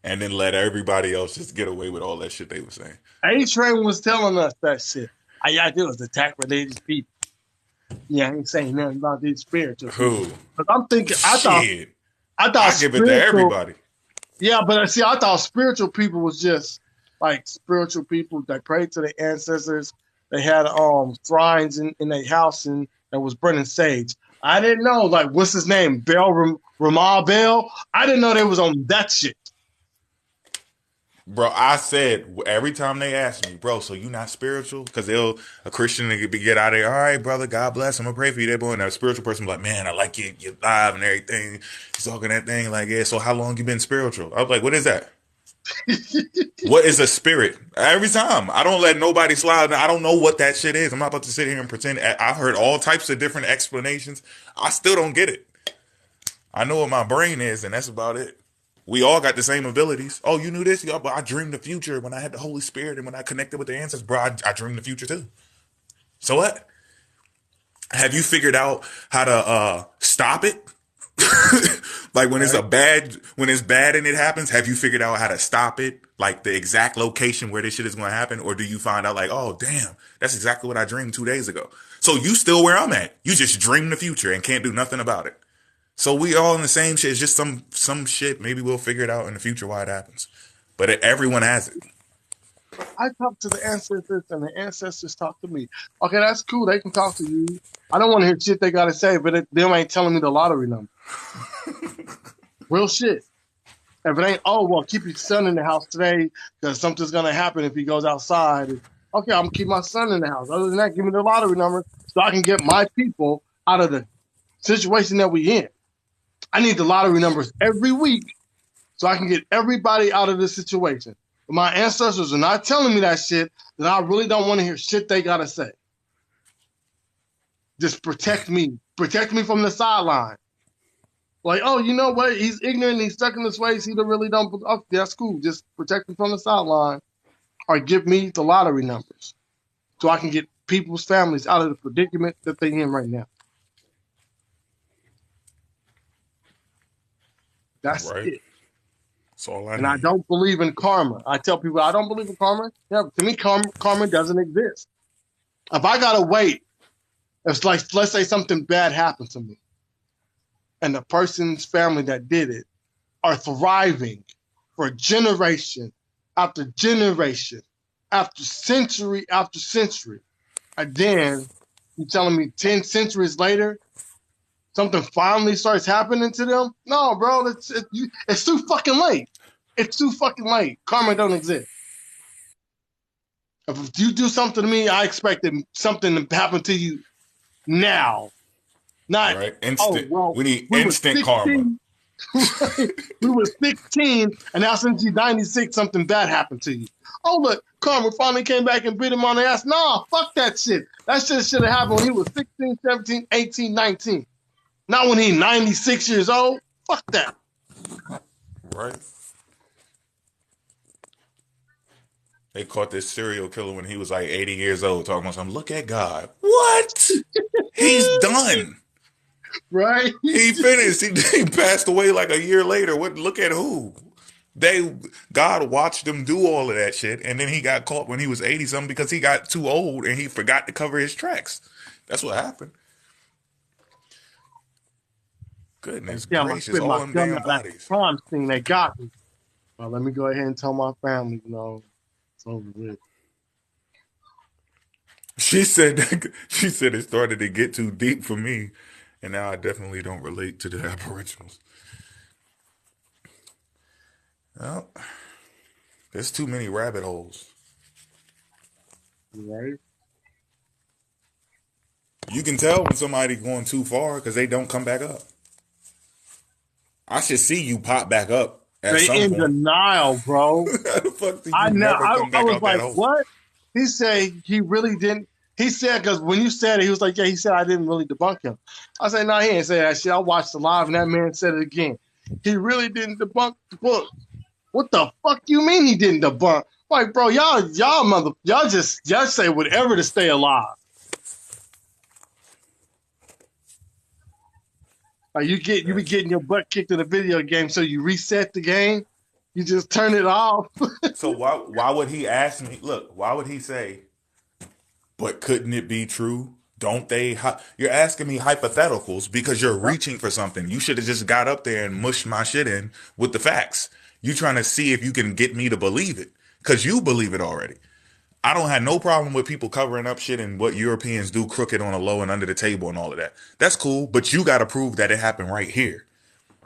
and then let everybody else just get away with all that shit they were saying.
A-Train was telling us that shit. All y'all do is attack religious people. Yeah, I ain't saying nothing about these spiritual people.
Who?
But I'm thinking,
Shit.
I thought
I give it to
spiritual.
everybody.
Yeah, but see, I thought spiritual people was just like spiritual people that prayed to their ancestors. They had shrines in their house and that was burning sage. I didn't know, like, what's his name? Ramal Bell? I didn't know they was on that shit.
Bro, I said every time they ask me, bro, so you not spiritual? Because a Christian get out of there, all right, brother, God bless, I'm gonna pray for you, that boy. And a spiritual person be like, man, I like you, you're live and everything. He's talking that thing like, yeah, so how long you been spiritual? I was like, what is that? What is a spirit? Every time. I don't let nobody slide. I don't know what that shit is. I'm not about to sit here and pretend. I've heard all types of different explanations. I still don't get it. I know what my brain is, and that's about it. We all got the same abilities. Oh, you knew this? Yeah, but I dreamed the future when I had the Holy Spirit and when I connected with the ancestors. Bro, I dreamed the future too. So what? Have you figured out how to stop it? Like when it's bad and it happens, have you figured out how to stop it? Like the exact location where this shit is going to happen? Or do you find out like, oh, damn, that's exactly what I dreamed 2 days ago. So you still where I'm at. You just dream the future and can't do nothing about it. So we all in the same shit. It's just some shit. Maybe we'll figure it out in the future why it happens. But everyone has it.
I talk to the ancestors and the ancestors talk to me. Okay, that's cool. They can talk to you. I don't want to hear shit they got to say, but them ain't telling me the lottery number. Real shit. If it ain't, oh, well, keep your son in the house today because something's going to happen if he goes outside. Okay, I'm going to keep my son in the house. Other than that, give me the lottery number so I can get my people out of the situation that we in. I need the lottery numbers every week so I can get everybody out of this situation. But my ancestors are not telling me that shit, then I really don't want to hear shit they got to say. Just protect me. Protect me from the sideline. Like, oh, you know what? He's ignorant. He's stuck in his ways. He really don't. Oh, that's cool. Just protect him from the sideline, or give me the lottery numbers so I can get people's families out of the predicament that they're in right now. That's
right.
it.
That's all I
And
need.
I don't believe in karma. I tell people I don't believe in karma. Yeah, to me, karma doesn't exist. If I gotta wait, it's like, let's say something bad happened to me, and the person's family that did it are thriving for generation after generation, after century, and then you're telling me 10 centuries later, something finally starts happening to them? No, bro, it's too fucking late. It's too fucking late. Karma don't exist. If you do something to me, I expect something to happen to you now. Not,
Right?
oh,
Instant.
well,
We need
we were
instant karma.
16. We were 16, and now since you're 96, something bad happened to you. Oh, look, karma finally came back and bit him on the ass. Nah, fuck that shit. That shit should have happened when he was 16, 17, 18, 19. Not when he's 96 years old. Fuck that.
Right? They caught this serial killer when he was like 80 years old talking about something. Look at God. What? He's done.
Right?
He finished. He passed away like a year later. What? Look at who? God watched him do all of that shit, and then he got caught when he was 80 something because he got too old and he forgot to cover his tracks. That's what happened. Goodness
Yeah, I
gracious,
spit
all
my
them
gum
damn
out that
bodies.
crime scene. They got me. Well, let me go ahead and tell my family, it's over with.
She said it started to get too deep for me, and now I definitely don't relate to the Aboriginals. Well, there's too many rabbit holes.
Right?
You can tell when somebody's going too far because they don't come back up. I should see you pop back up at
They
some
in
point.
denial, bro.
How the fuck do
I
you
know.
never come
I
back
was
out that
like,
hole?
what? He said he really didn't. He said, because when you said it, he was like, yeah, he said I didn't really debunk him. I said, no, he didn't say that shit. I watched the live and that man said it again. He really didn't debunk the book. What the fuck you mean he didn't debunk? Like, bro, y'all y'all say whatever to stay alive. Like you be getting your butt kicked in a video game, so you reset the game. You just turn it off.
So why would he ask me? Look, why would he say, but couldn't it be true? Don't they? You're asking me hypotheticals because you're reaching for something. You should have just got up there and mushed my shit in with the facts. You trying to see if you can get me to believe it because you believe it already. I don't have no problem with people covering up shit and what Europeans do crooked on the low and under the table and all of that. That's cool, but you got to prove that it happened right here.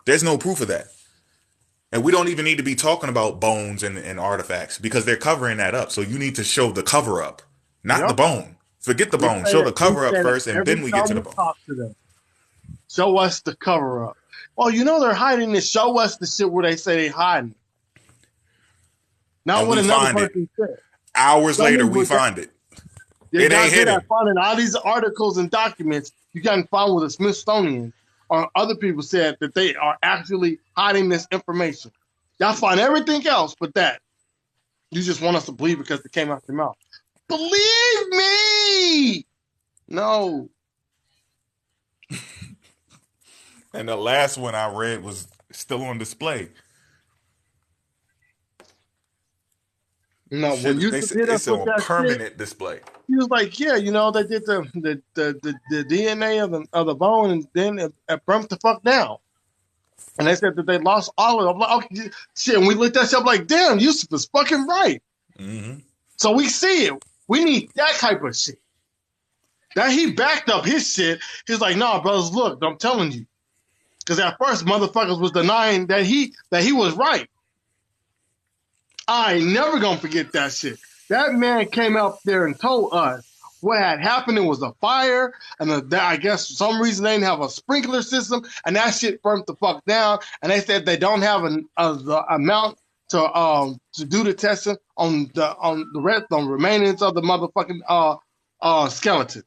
There's no proof of that. And we don't even need to be talking about bones and artifacts because they're covering that up. So you need to show the cover up, not the
Yep.
bone. Forget the bone. Show the cover up first and
every
then we get
time
to the
we
bone.
talk to them. Show us the cover up. Oh, they're hiding this. Show us the shit where they say they hiding. Not
And
what
we
another
find it.
person said.
Hours later, we find it.
They
It
got
ain't
good
hidden.
at finding all these articles and documents you can find with the Smithsonian or other people said that they are actually hiding this information. Y'all find everything else but that. You just want us to believe because it came out your mouth. Believe me! No.
And the last one I read was still on display.
No, when you
They said
did us
it's
with
on
that shit,
permanent display.
he was like, yeah, they did the DNA of the bone and then it burnt the fuck down. And they said that they lost all of it. I'm like, okay, shit, and we looked at that shit, I'm like, damn, Yusuf is fucking right.
Mm-hmm.
So we see it. We need that type of shit. That he backed up his shit. He's like, nah, brothers, look, I'm telling you. Because at first, motherfuckers was denying that he was right. I ain't never gonna forget that shit. That man came out there and told us what had happened. It was a fire, and I guess for some reason they didn't have a sprinkler system, and that shit burnt the fuck down. And they said they don't have the amount to do the testing on the remainings of the motherfucking skeleton.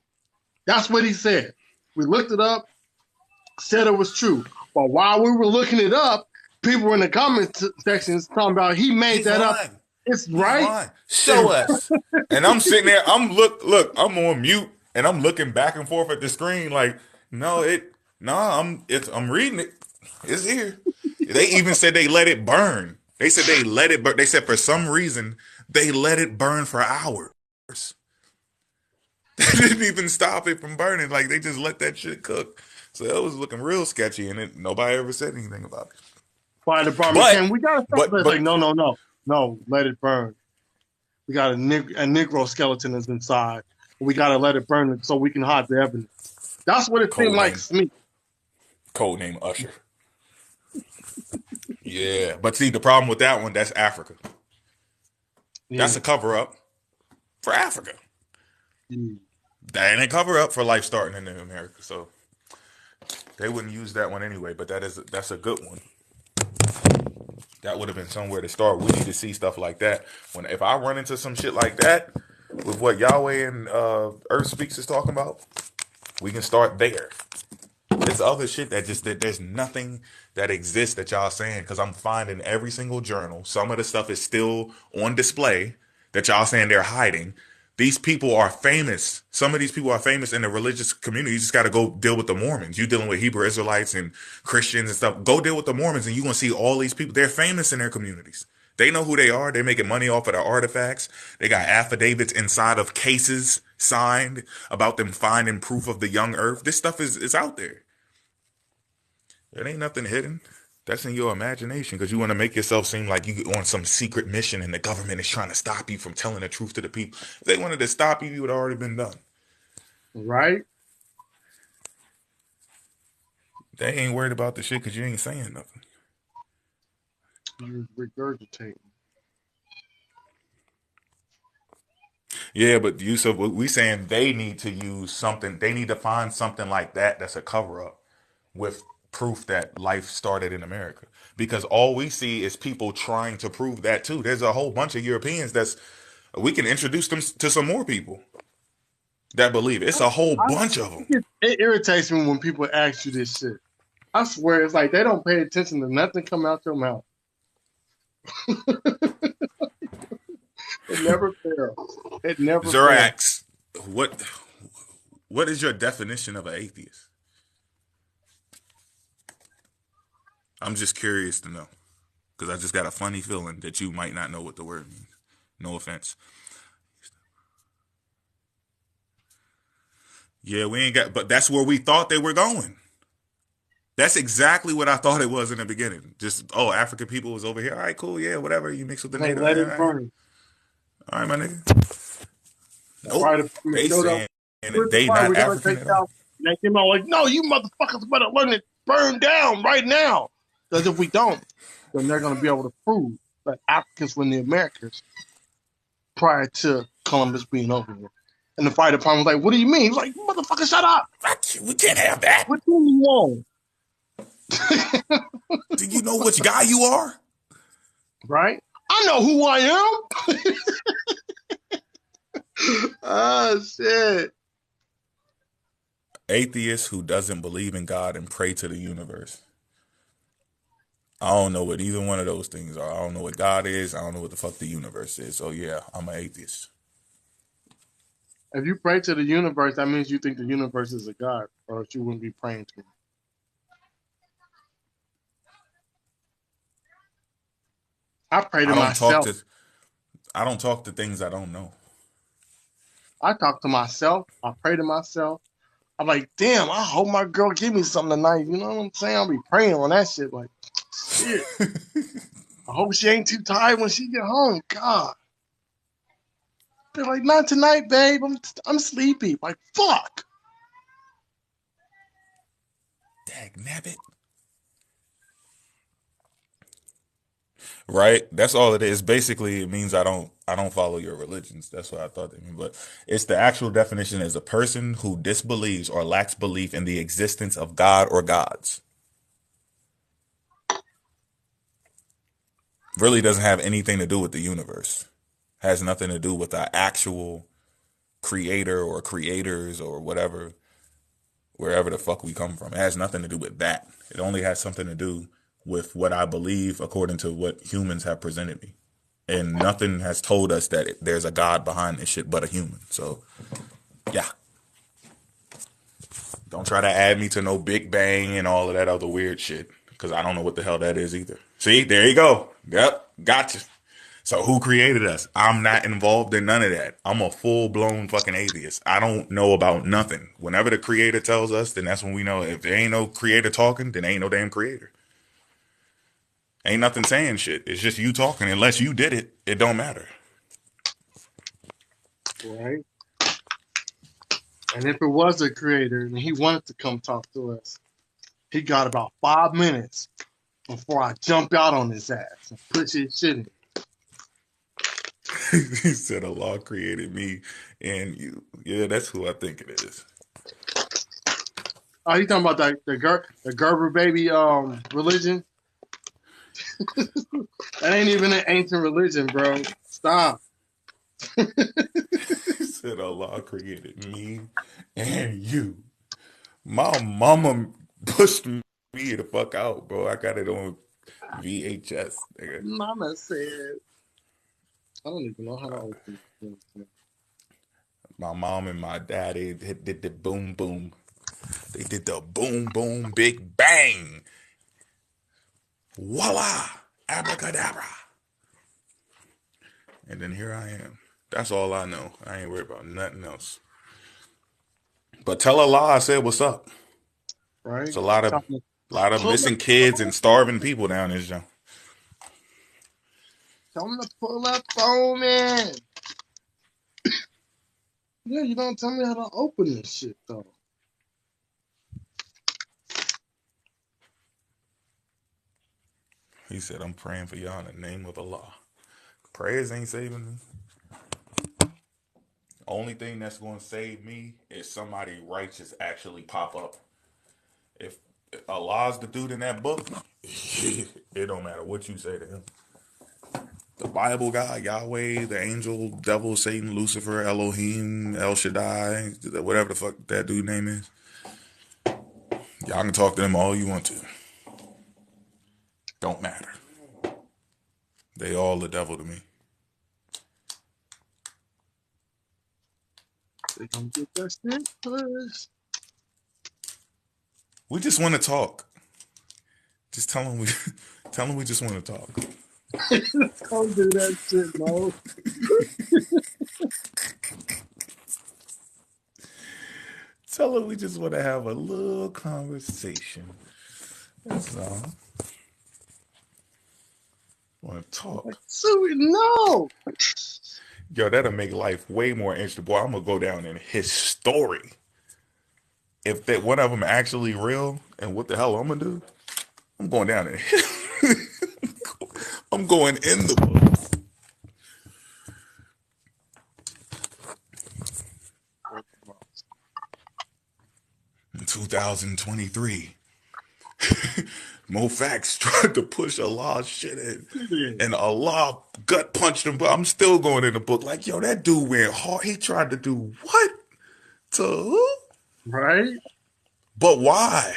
That's what he said. We looked it up, said it was true. But while we were looking it up, people in the comment sections talking about he made
He's
that up.
lying.
It's
He's
right.
lying. Show us. And I'm sitting there. Look. I'm on mute, and I'm looking back and forth at the screen. Like, I'm reading it. It's here. They even said they let it burn. They said they let it burn. They said for some reason they let it burn for hours. They didn't even stop it from burning. Like they just let that shit cook. So it was looking real sketchy, and nobody ever said anything about it.
Fire department came. We gotta stop this.
but
Like, no, let it burn. We got a Negro skeleton is inside. We gotta let it burn so we can hide the evidence. That's what it seemed like to me.
Code name Usher. Yeah, but see the problem with that one, that's Africa. Yeah. That's a cover up for Africa. That ain't a cover up for life starting in America. So They wouldn't use that one anyway, but that's a good one. That would have been somewhere to start. We need to see stuff like that. If I run into some shit like that with what Yahweh and Earth Speaks is talking about, we can start there. There's other shit that there's nothing that exists that y'all saying, because I'm finding every single journal. Some of the stuff is still on display that y'all saying they're hiding. These people are famous. Some of these people are famous in the religious community. You just got to go deal with the Mormons. You dealing with Hebrew Israelites and Christians and stuff. Go deal with the Mormons and you're going to see all these people. They're famous in their communities. They know who they are. They're making money off of their artifacts. They got affidavits inside of cases signed about them finding proof of the young earth. This stuff is out there. It ain't nothing hidden. That's in your imagination because you want to make yourself seem like you on some secret mission and the government is trying to stop you from telling the truth to the people. If they wanted to stop you, it would have already been done.
Right?
They ain't worried about the shit because you ain't saying nothing.
You're regurgitating.
Yeah, but Yusuf, we saying they need to use something. They need to find something like that that's a cover up with proof that life started in America. Because all we see is people trying to prove that too. There's a whole bunch of Europeans we can introduce them to some more people that believe it. It's a whole bunch of them.
It irritates me when people ask you this shit. I swear, it's like they don't pay attention to nothing come out their mouth. It never fails. It never
Zerax, what is your definition of an atheist? I'm just curious to know. Because I just got a funny feeling that you might not know what the word means. No offense. Yeah, we ain't got, but that's where we thought they were going. That's exactly what I thought it was in the beginning. Just, African people was over here. All right, cool, yeah, whatever. You mix with the native.
Let it burn.
All right, my nigga. Nope. They saying they not African at all.
They came out like, no, you motherfuckers better learn it, burn down right now. Because if we don't, then they're going to be able to prove that Africans were the Americans prior to Columbus being over here. And the fire department was like, what do you mean? He's like, motherfucker, shut up.
We can't have that.
What do you want?
Do you know which guy you are?
Right? I know who I am. Oh, shit.
Atheist who doesn't believe in God and pray to the universe. I don't know what either one of those things are. I don't know what God is. I don't know what the fuck the universe is. So yeah, I'm an atheist.
If you pray to the universe, that means you think the universe is a God, or else you wouldn't be praying to him. I pray to myself.
I don't talk to things I don't know.
I talk to myself. I pray to myself. I'm like, damn, I hope my girl give me something tonight. You know what I'm saying? I'll be praying on that shit. Like, shit. I hope she ain't too tired when she get home. God. They're like, not tonight, babe. I'm sleepy. Like, fuck.
Dagnabbit. Right? That's all it is. Basically, it means I don't follow your religions. That's what I thought they mean. But it's the actual definition is a person who disbelieves or lacks belief in the existence of God or gods. Really doesn't have anything to do with the universe. Has nothing to do with the actual creator or creators or whatever, wherever the fuck we come from. It has nothing to do with that. It only has something to do with what I believe according to what humans have presented me. And nothing has told us that there's a God behind this shit but a human. So, yeah. Don't try to add me to no Big Bang and all of that other weird shit. Because I don't know what the hell that is either. See, there you go. Yep, gotcha. So who created us? I'm not involved in none of that. I'm a full-blown fucking atheist. I don't know about nothing. Whenever the creator tells us, then that's when we know. If there ain't no creator talking, then ain't no damn creator. Ain't nothing saying shit. It's just you talking. Unless you did it, it don't matter.
Right. And if it was a creator and he wanted to come talk to us, he got about 5 minutes before I jump out on his ass and put his shit in.
He said Allah created me and you. Yeah, that's who I think it is.
Oh, you talking about the Gerber baby religion? That ain't even an ancient religion, bro. Stop.
He said Allah created me and you. My mama pushed me the fuck out, bro. I got it on VHS, nigga.
Mama said, I don't even know how to open it.
My mom and my daddy did the boom boom. They did the boom boom big bang. Voila! Abracadabra. And then here I am. That's all I know. I ain't worried about nothing else. But tell Allah I said what's up.
Right?
It's a lot of
Pull
missing
up,
kids and starving people down this junk.
tell him to pull up phone in. Yeah, you don't tell me how to open this shit, though.
He said, I'm praying for y'all in the name of Allah. Prayers ain't saving me. Only thing that's going to save me is somebody righteous actually pop up. If Allah's the dude in that book, it don't matter what you say to him. The Bible guy, Yahweh, the angel, devil, Satan, Lucifer, Elohim, El Shaddai, whatever the fuck that dude name is. Y'all can talk to them all you want to. Don't matter. They all the devil to me.
They gonna get that shit first.
We just want to talk. Just tell them we just want to talk.
Don't do that shit, no.
Tell them we just want to have a little conversation. That's all. Want to talk.
Sweet, no.
Yo, that'll make life way more interesting. Boy, I'm going to go down in his story. If that one of them actually real, and what the hell I'm going to do, I'm going down in I'm going in the books. In 2023, Mo Fax tried to push Allah's shit in, and Allah gut punched him, but I'm still going in the book like, yo, that dude went hard. He tried to do what? To who?
Right?
But why?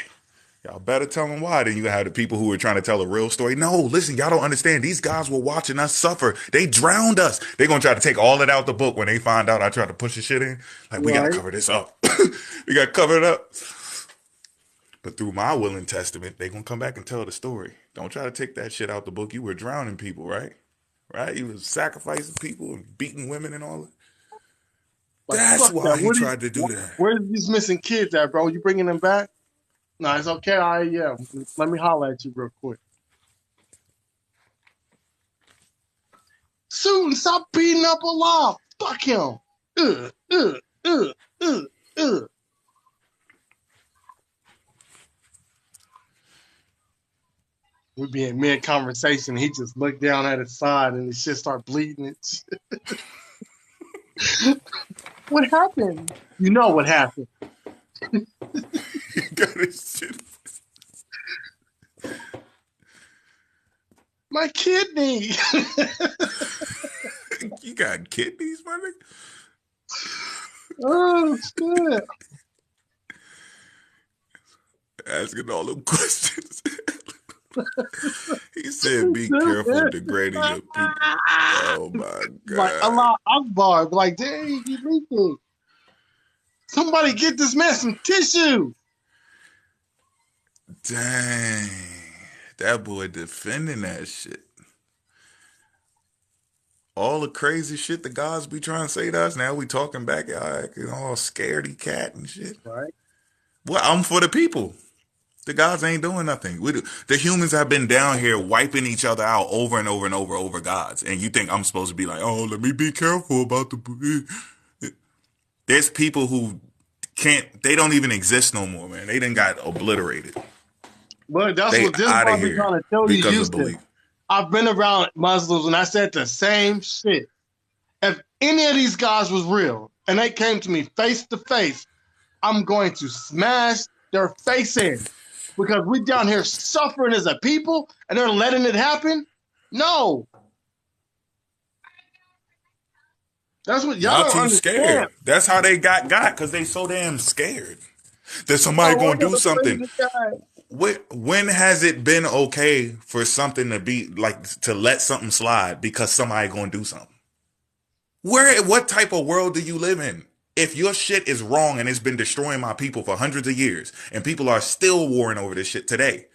Y'all better tell them why. Then you have the people who are trying to tell a real story. No, listen, y'all don't understand. These guys were watching us suffer. They drowned us. They're going to try to take all that out the book when they find out I tried to push the shit in. Like, we got to cover this up. We got to cover it up. But through my will and testament, they're going to come back and tell the story. Don't try to take that shit out the book. You were drowning people, right? Right? You was sacrificing people and beating women and all that.
Like,
that's why he tried to do that.
Where's these missing kids at, bro? You bringing them back? No, it's okay. Yeah. Let me holler at you real quick. Soon, stop beating up Allah. Fuck him. We be in mid-conversation. He just looked down at his side and his shit start bleeding. What happened? You know what happened.
He got his shit.
My kidney.
You got kidneys, my nigga?
Oh, shit.
Asking all them questions. He said, be careful degrading your people. Oh, my God.
Like, Allah Akbar. Like, dang, you leaking. Somebody get this man some tissue.
Dang. That boy defending that shit. All the crazy shit the guys be trying to say to us, now we talking back, y'all acting all scaredy cat and shit.
Right.
Well, I'm for the people. The guys ain't doing nothing. The humans have been down here wiping each other out over and over and over gods. And you think I'm supposed to be like, oh, let me be careful about the... There's people who they don't even exist no more, man. They done got obliterated.
But that's what this Bobby trying to tell you, Houston. I've been around Muslims and I said the same shit. If any of these guys was real and they came to me face to face, I'm going to smash their face in because we down here suffering as a people and they're letting it happen? No. That's what y'all
Y'all
don't
too
understand.
scared. That's how they got because they so damn scared that somebody
Oh, I
gonna
got
do
a
something.
crazy guy.
When has it been okay for something to be like to let something slide because somebody gonna do something? What type of world do you live in? If your shit is wrong and it's been destroying my people for hundreds of years and people are still warring over this shit today,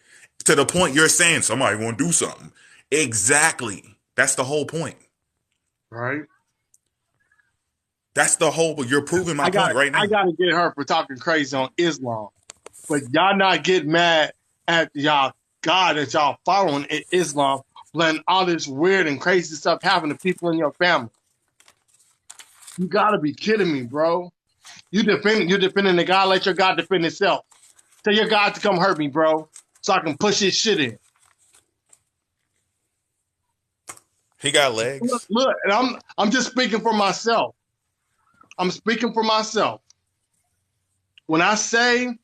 to the point you're saying somebody gonna do something. Exactly. That's the whole point.
Right.
That's the whole, you're proving my point right
I
now.
gotta get her for talking crazy on Islam. But y'all not get mad at y'all God that y'all following in Islam, letting all this weird and crazy stuff happen to people in your family. You gotta be kidding me, bro. You're defending the God, let your God defend itself. Tell your God to come hurt me, bro, so I can push his shit in.
He got
Look,
legs.
and I'm just speaking for myself. I'm speaking for myself. When I say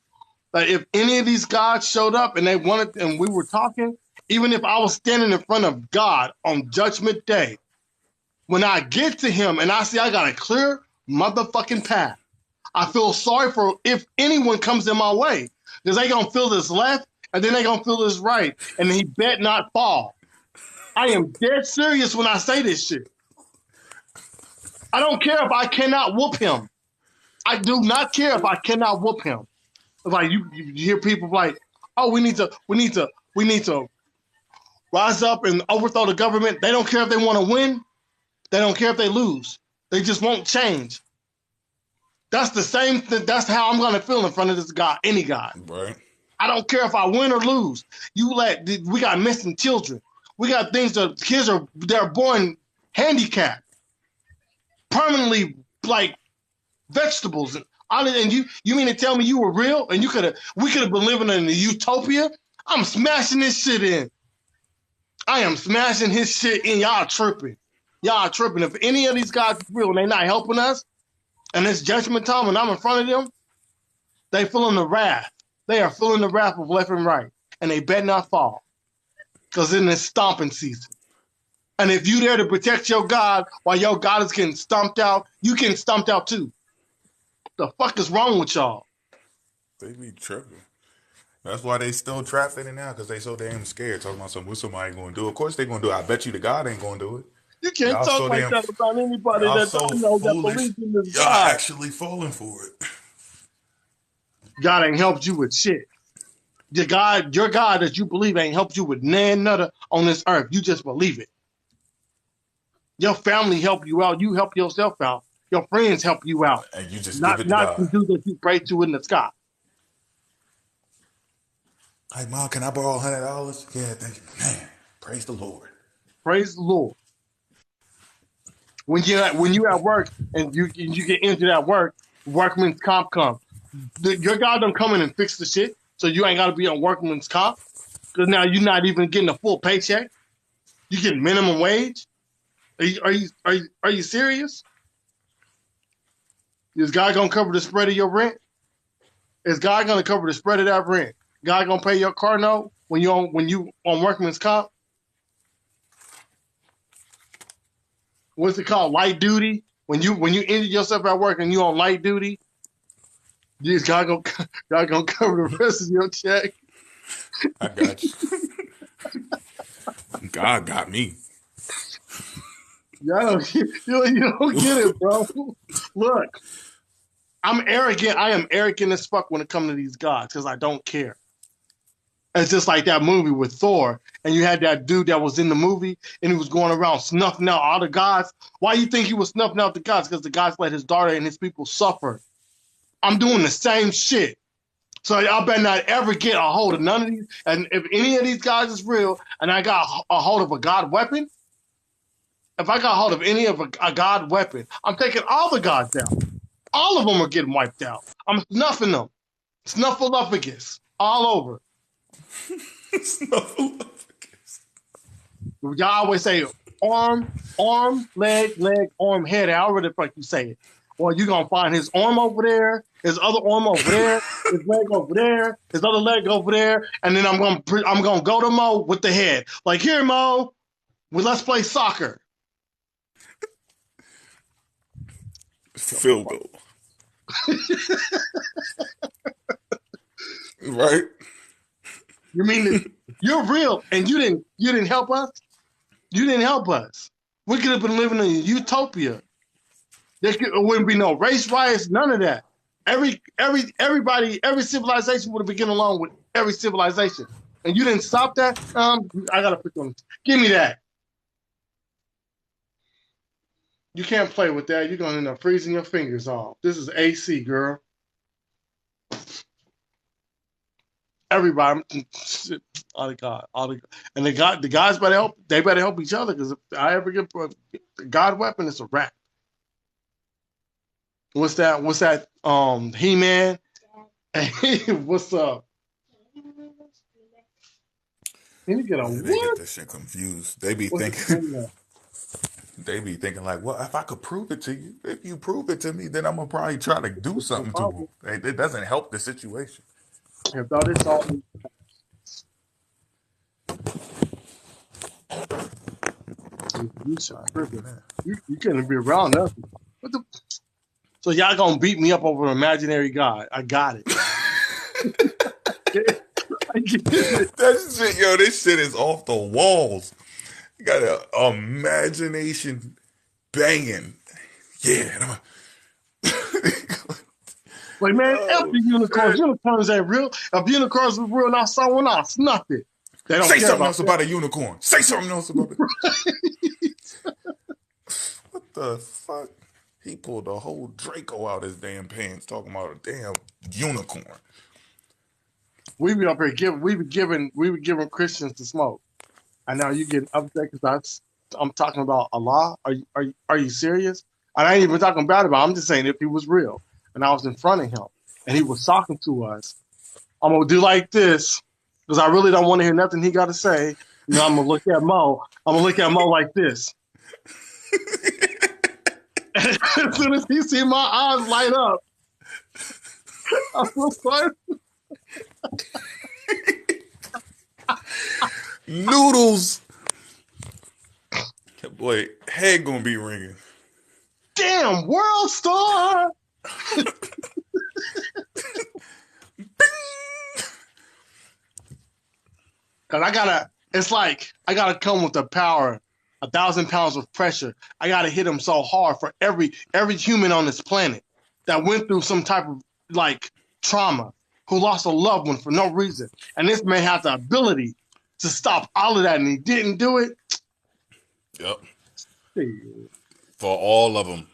that if any of these gods showed up and they wanted and we were talking, even if I was standing in front of God on Judgment Day, when I get to him and I see I got a clear motherfucking path, I feel sorry for if anyone comes in my way because they gonna feel this left and then they gonna feel this right, and he bet not fall. I am dead serious when I say this shit. I don't care if I cannot whoop him. I do not care if I cannot whoop him. It's like you hear people like, "Oh, we need to rise up and overthrow the government." They don't care if they want to win. They don't care if they lose. They just won't change. That's the same thing. That's how I'm gonna feel in front of this guy, any guy.
Right.
I don't care if I win or lose. We got missing children. We got things that kids they're born handicapped, permanently like vegetables. And you mean to tell me you were real and we could have been living in a utopia? I'm smashing this shit in. I am smashing his shit in. Y'all tripping. Y'all tripping. If any of these guys are real and they not helping us, and it's judgment time and I'm in front of them, they feeling the wrath. They are feeling the wrath of left and right. And they bet not fall. Because in this stomping season. And if you there to protect your God while your God is getting stomped out, you getting stomped out too. The fuck is wrong with y'all?
They be tripping. That's why they still trafficking now because they so damn scared. Talking about what somebody gonna do. Of course they gonna do it. I bet you the God ain't gonna do it.
You can't
Y'all
talk
so
like
damn.
that about anybody
Y'all
that
so
don't know that
foolish.
believes in this
Y'all
God.
actually falling for it.
God ain't helped you with shit. Your God that you believe ain't helped you with none on this earth. You just believe it. Your family help you out. You help yourself out. Your friends help you out.
And you just give
Not
it to
some
God.
dude that you pray to in the sky.
Hey, Mom, can I borrow $100? Yeah, thank you. Man, praise the Lord.
Praise the Lord. When you at work and you get injured at work, workman's comp comes. Your God don't come in and fix the shit, so you ain't got to be on workman's comp because now you're not even getting a full paycheck. You get minimum wage. Are you serious? Is God gonna cover the spread of your rent? Is God gonna cover the spread of that rent? God gonna pay your car note when you on workman's comp? What's it called? Light duty. When you injure yourself at work and you on light duty, is God gonna cover the rest of your check?
I got you. God got me.
You don't get it, bro. Look, I'm arrogant. I am arrogant as fuck when it comes to these gods because I don't care. It's just like that movie with Thor, and you had that dude that was in the movie, and he was going around snuffing out all the gods. Why you think he was snuffing out the gods? Because the gods let his daughter and his people suffer. I'm doing the same shit. So y'all better not ever get a hold of none of these. And if any of these guys is real, and I got a hold of a god weapon, if I got a hold of any of a god weapon, I'm taking all the gods out. All of them are getting wiped out. I'm snuffing them. Snuffleupagus all over.
Snuffleupagus.
Y'all always say arm, leg, arm, head. However the fuck you say it. Or you gonna find his arm over there, his other arm over there. his leg over there, his other leg over there, and then I'm gonna go to Mo with the head. Like, here, Mo, let's play soccer.
Field goal. Right?
You mean that you're real and you didn't help us? You didn't help us. We could have been living in a utopia. There wouldn't be no race riots, none of that. Everybody, every civilization would have been getting along with every civilization. And you didn't stop that? I gotta put them. Give me that. You can't play with that. You're gonna end up freezing your fingers off. This is AC, girl. Everybody, and the guys better help. They better help each other, because if I ever get a God weapon, it's a wrap. What's that? He-Man. Hey, what's up? Can you get a
They get
what?
this shit confused. They be thinking like, well, if I could prove it to you, if you prove it to me, then I'm gonna probably try to do something to them. It doesn't help the situation.
I thought it's all. You tripping. You couldn't be around us. What the? So y'all gonna beat me up over an imaginary God? I got it. I get it.
That shit, yo, this shit is off the walls. You got an imagination banging. Yeah.
Like, man, F the unicorns. Unicorns ain't real. If unicorns were real, now someone else snuff it. They don't
Say
care
something
about
else
that.
about a unicorn. Say something else about it. What the fuck? He pulled a whole Draco out his damn pants talking about a damn unicorn.
We be up here giving Christians to smoke, and now you get upset because I'm talking about Allah. Are you serious? And I ain't even talking bad about it. I'm just saying if he was real, and I was in front of him, and he was talking to us, I'm gonna do like this because I really don't want to hear nothing he got to say. You know, I'm gonna look at Mo. I'm gonna look at Mo like this. As soon as he see my eyes light up, I'm like,
Noodles. Boy, head gonna be ringing.
damn, World Star. Cause I gotta come with the power, 1,000 pounds of pressure. I gotta hit him so hard for every human on this planet that went through some type of like trauma, who lost a loved one for no reason. And this man has the ability to stop all of that, and he didn't do it.
Yep. For all of them.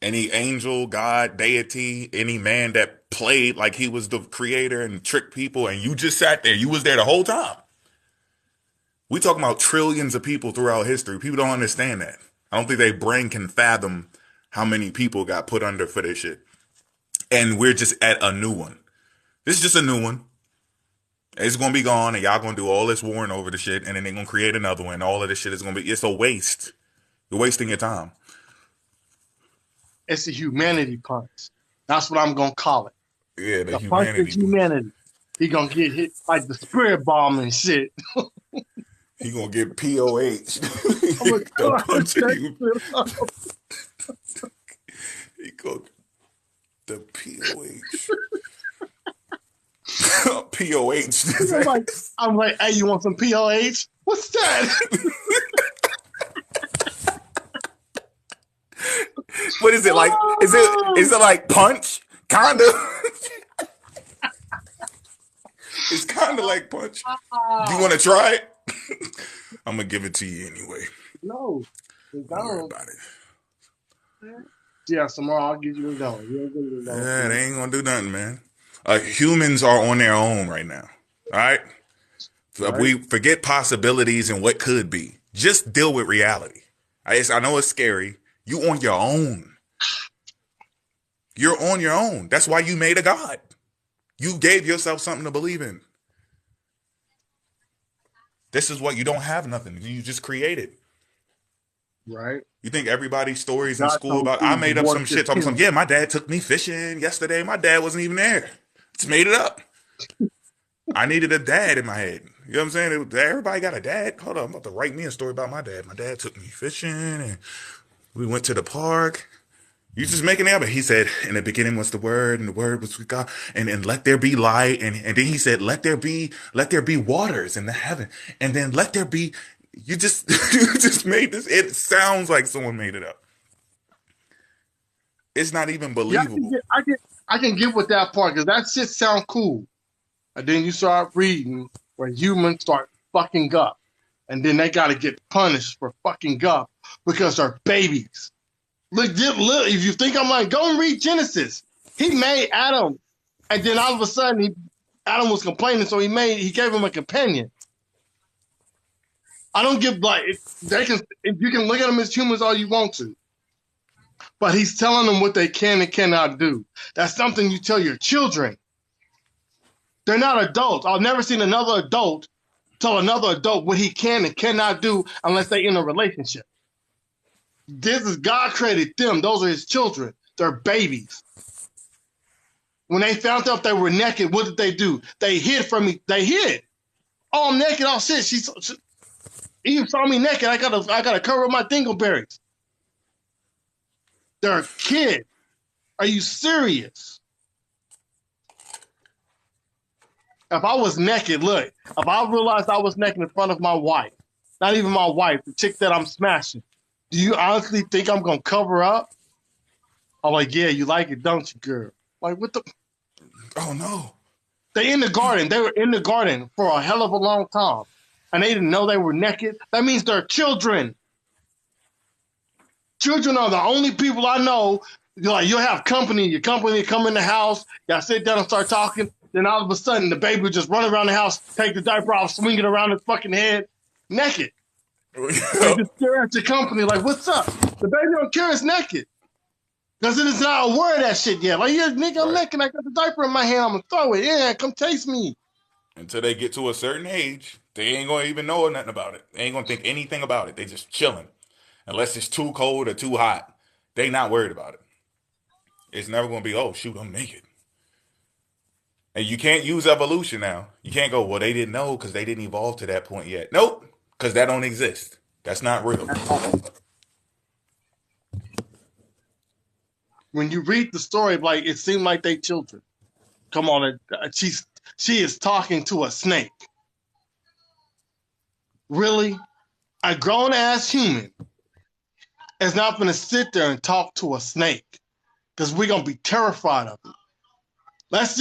Any angel, God, deity, any man that played like he was the creator and tricked people, and you just sat there. You was there the whole time. We talking about trillions of people throughout history. People don't understand that. I don't think their brain can fathom how many people got put under for this shit. And we're just at a new one. This is just a new one. It's going to be gone, and y'all going to do all this warring over the shit, and then they're going to create another one. All of this shit is going to be, it's a waste. You're wasting your time.
It's a humanity punch. That's what I'm gonna call it.
Yeah, the
punch
humanity
of humanity. He gonna get hit like the spirit bomb and shit.
He gonna get POH.
The punch of you.
He go the POH. POH.
I'm like, hey, you want some POH? What's that?
What is it like? Is it like punch? Kinda. It's kinda like punch. You wanna try it? I'm gonna give it to you anyway.
No.
Don't worry about it.
Yeah, tomorrow I'll give you a dollar.
Yeah, they ain't gonna do nothing, man. Humans are on their own right now. All right? We forget possibilities and what could be. Just deal with reality. I know it's scary. You on your own. You're on your own. That's why you made a God. You gave yourself something to believe in. This is what you don't have nothing. You just created.
Right.
You think everybody's stories in school about I made up some shit talking something. Yeah, my dad took me fishing yesterday. My dad wasn't even there. Just made it up. I needed a dad in my head. You know what I'm saying? Everybody got a dad. Hold on, I'm about to write me a story about my dad. My dad took me fishing, and we went to the park. You just making it up. He said, in the beginning was the word, and the word was with God, and let there be light. And then he said, let there be waters in the heaven. And then let there be, you just, you just made this. It sounds like someone made it up. It's not even
Yeah,
believable.
I can get with that part because that shit sound cool. And then you start reading where humans start fucking up. And then they got to get punished for fucking up because they're babies. Look, if you think I'm lying, go and read Genesis. He made Adam, and then all of a sudden, Adam was complaining, so he gave him a companion. I don't give you can look at them as humans all you want to, but he's telling them what they can and cannot do. That's something you tell your children. They're not adults. I've never seen another adult tell another adult what he can and cannot do unless they're in a relationship. This is God created them. Those are his children. They're babies. When they found out they were naked, what did they do? They hid from me. They hid. Oh, I'm naked. Oh shit. She Eve saw me naked. I gotta cover up my dingleberries. They're a kid. Are you serious? If I was naked, look, if I realized I was naked in front of my wife, not even my wife, the chick that I'm smashing, do you honestly think I'm going to cover up? I'm like, yeah, you like it, don't you, girl? Like, what the?
Oh, no.
They in the garden. They were in the garden for a hell of a long time. And they didn't know they were naked. That means they're children. Children are the only people I know. You'll have company. Your company come in the house. Y'all sit down and start talking. Then all of a sudden, the baby would just run around the house, take the diaper off, swing it around his fucking head, naked. They just stare at your company like, what's up? The baby don't care it's naked. Because it is not aware of that shit yet. Like, yeah, nigga, I'm naked. I got the diaper in my hand. I'm going to throw it. Yeah, come taste me.
Until they get to a certain age, they ain't going to even know nothing about it. They ain't going to think anything about it. They just chilling. Unless it's too cold or too hot. They not worried about it. It's never going to be, oh, shoot, I'm naked. And you can't use evolution now. You can't go, well, they didn't know because they didn't evolve to that point yet. Nope, because that don't exist. That's not real.
When you read the story, like it seemed like they children. Come on, she is talking to a snake. Really? A grown-ass human is not going to sit there and talk to a snake because we're going to be terrified of it. Let's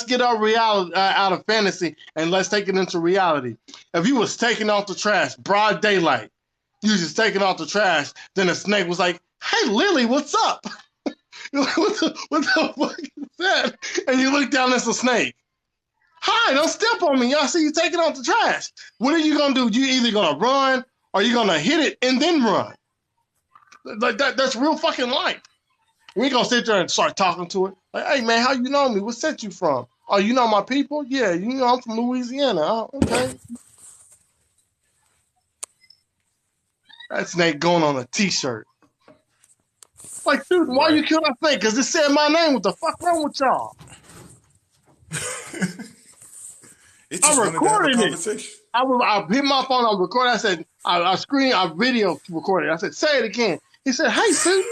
get our reality out of fantasy and let's take it into reality. If you was taking out the trash, broad daylight, you was just taking out the trash, then the snake was like, "Hey, Lily, what's up?" what the fuck is that? And you look down, it's a snake. "Hi, don't step on me. Y'all see you taking out the trash." What are you gonna do? You either gonna run or you gonna hit it and then run. Like that's real fucking life. We ain't gonna sit there and start talking to it. Like, "Hey man, how you know me? What sent you from? Oh, you know my people? Yeah, you know I'm from Louisiana. Oh, okay." That snake going on a t-shirt. Like, dude, why you kill that snake? Because it said my name. What the fuck wrong with y'all?
It just wanted to have a conversation.
I hit my phone, I recorded. I said, I video recorded. I said, "Say it again." He said, "Hey, Sue."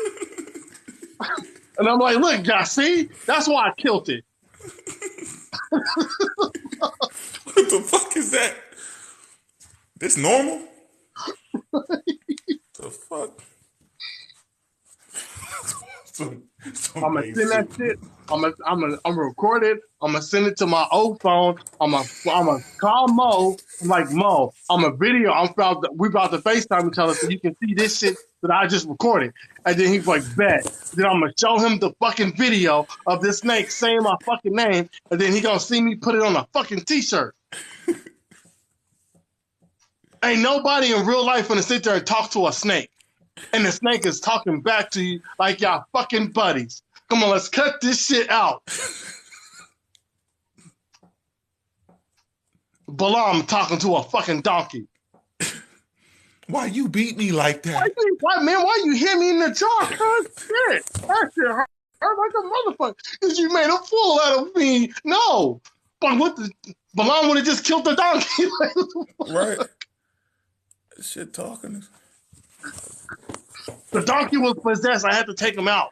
And I'm like, "Look, guys, see? That's why I killed it."
What the fuck is that? This normal? The fuck?
I'm gonna send that shit. I'm gonna record it. I'm gonna send it to my old phone. I'm gonna call Mo. I'm like, "Mo, I'm a video. We about to FaceTime each other so you can see this shit that I just recorded." And then he's like, "Bet." Then I'm gonna show him the fucking video of this snake saying my fucking name, and then he gonna see me put it on a fucking t-shirt. Ain't nobody in real life gonna sit there and talk to a snake. And the snake is talking back to you like y'all fucking buddies. Come on, let's cut this shit out. Balaam talking to a fucking donkey.
Why you beat me like that?
Why you hit me in the jaw, cuz? Shit, that shit hurt like a motherfucker because you made a fool out of me. No, but Balaam would have just killed the donkey.
Right. Shit talking.
The donkey was possessed. I had to take him out.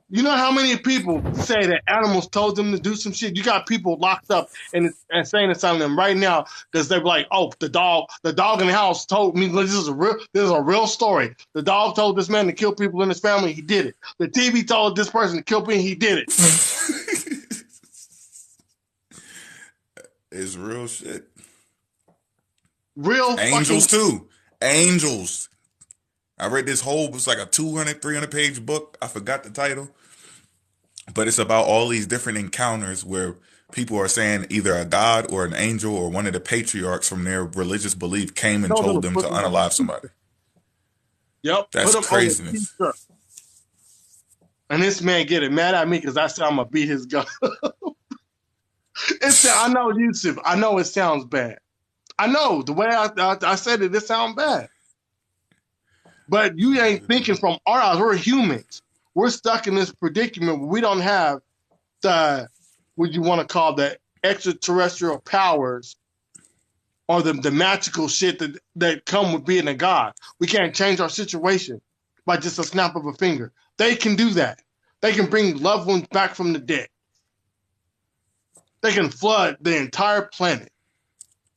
You know how many people say that animals told them to do some shit? You got people locked up in insane asylum right now because they're like, oh, the dog in the house told me this is a real story. The dog told this man to kill people in his family, he did it. The TV told this person to kill people, he did it.
It's real shit.
Real
angels too. Angels. I read this whole, it's like a 200, 300 page book. I forgot the title. But it's about all these different encounters where people are saying either a god or an angel or one of the patriarchs from their religious belief came and told them to unalive somebody.
Yep.
That's craziness.
And this man getting mad at me because I said I'm going to beat his gun. I know, Yusuf. I know it sounds bad. I know the way I said it sounds bad. But you ain't thinking from our eyes. We're humans. We're stuck in this predicament where we don't have the, what you want to call the extraterrestrial powers or the magical shit that come with being a god. We can't change our situation by just a snap of a finger. They can do that. They can bring loved ones back from the dead. They can flood the entire planet.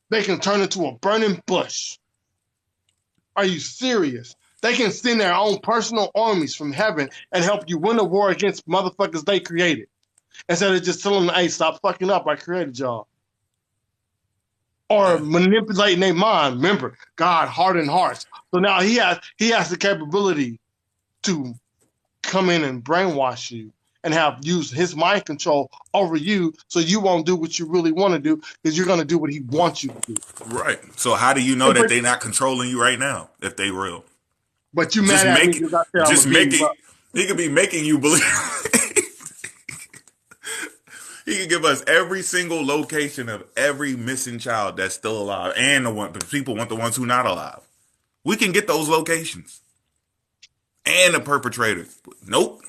They can turn into a burning bush. Are you serious? They can send their own personal armies from heaven and help you win a war against motherfuckers they created. Instead of just telling them, hey, stop fucking up, I created y'all. Or manipulating their mind. Remember, God hardened hearts. So now he has the capability to come in and brainwash you and use his mind control over you so you won't do what you really want to do because you're going to do what he wants you to do.
Right. So how do you know that they're not controlling you right now if they real?
But you mad at me because I said
just make it. He could be making you believe. He could give us every single location of every missing child that's still alive, and the people want the ones who not alive. We can get those locations and the perpetrators. Nope.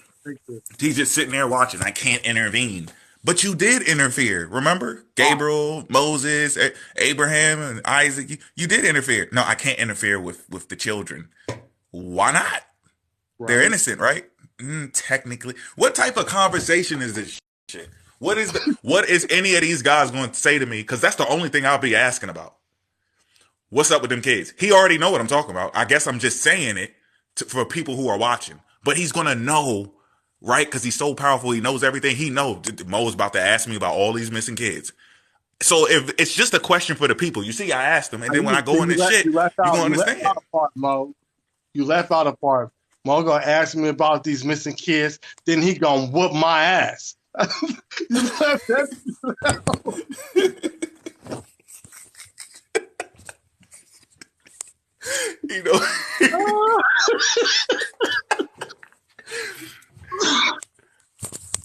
He's just sitting there watching. I can't intervene. But you did interfere. Remember? Gabriel, Moses, Abraham, and Isaac. You did interfere. No, I can't interfere with the children. Why not? Right. They're innocent, right? Technically. What type of conversation is this shit? What is any of these guys going to say to me? Because that's the only thing I'll be asking about. What's up with them kids? He already know what I'm talking about. I guess I'm just saying it for people who are watching. But he's going to know, right? Because he's so powerful. He knows everything. He knows Mo's about to ask me about all these missing kids. So if it's just a question for the people. You see, I asked them. And then when I go in this shit, you're going to understand.
You left out a part, Mo. You left out a part. Mo going to ask me about these missing kids. Then he going to whoop my ass. You left that.
You know.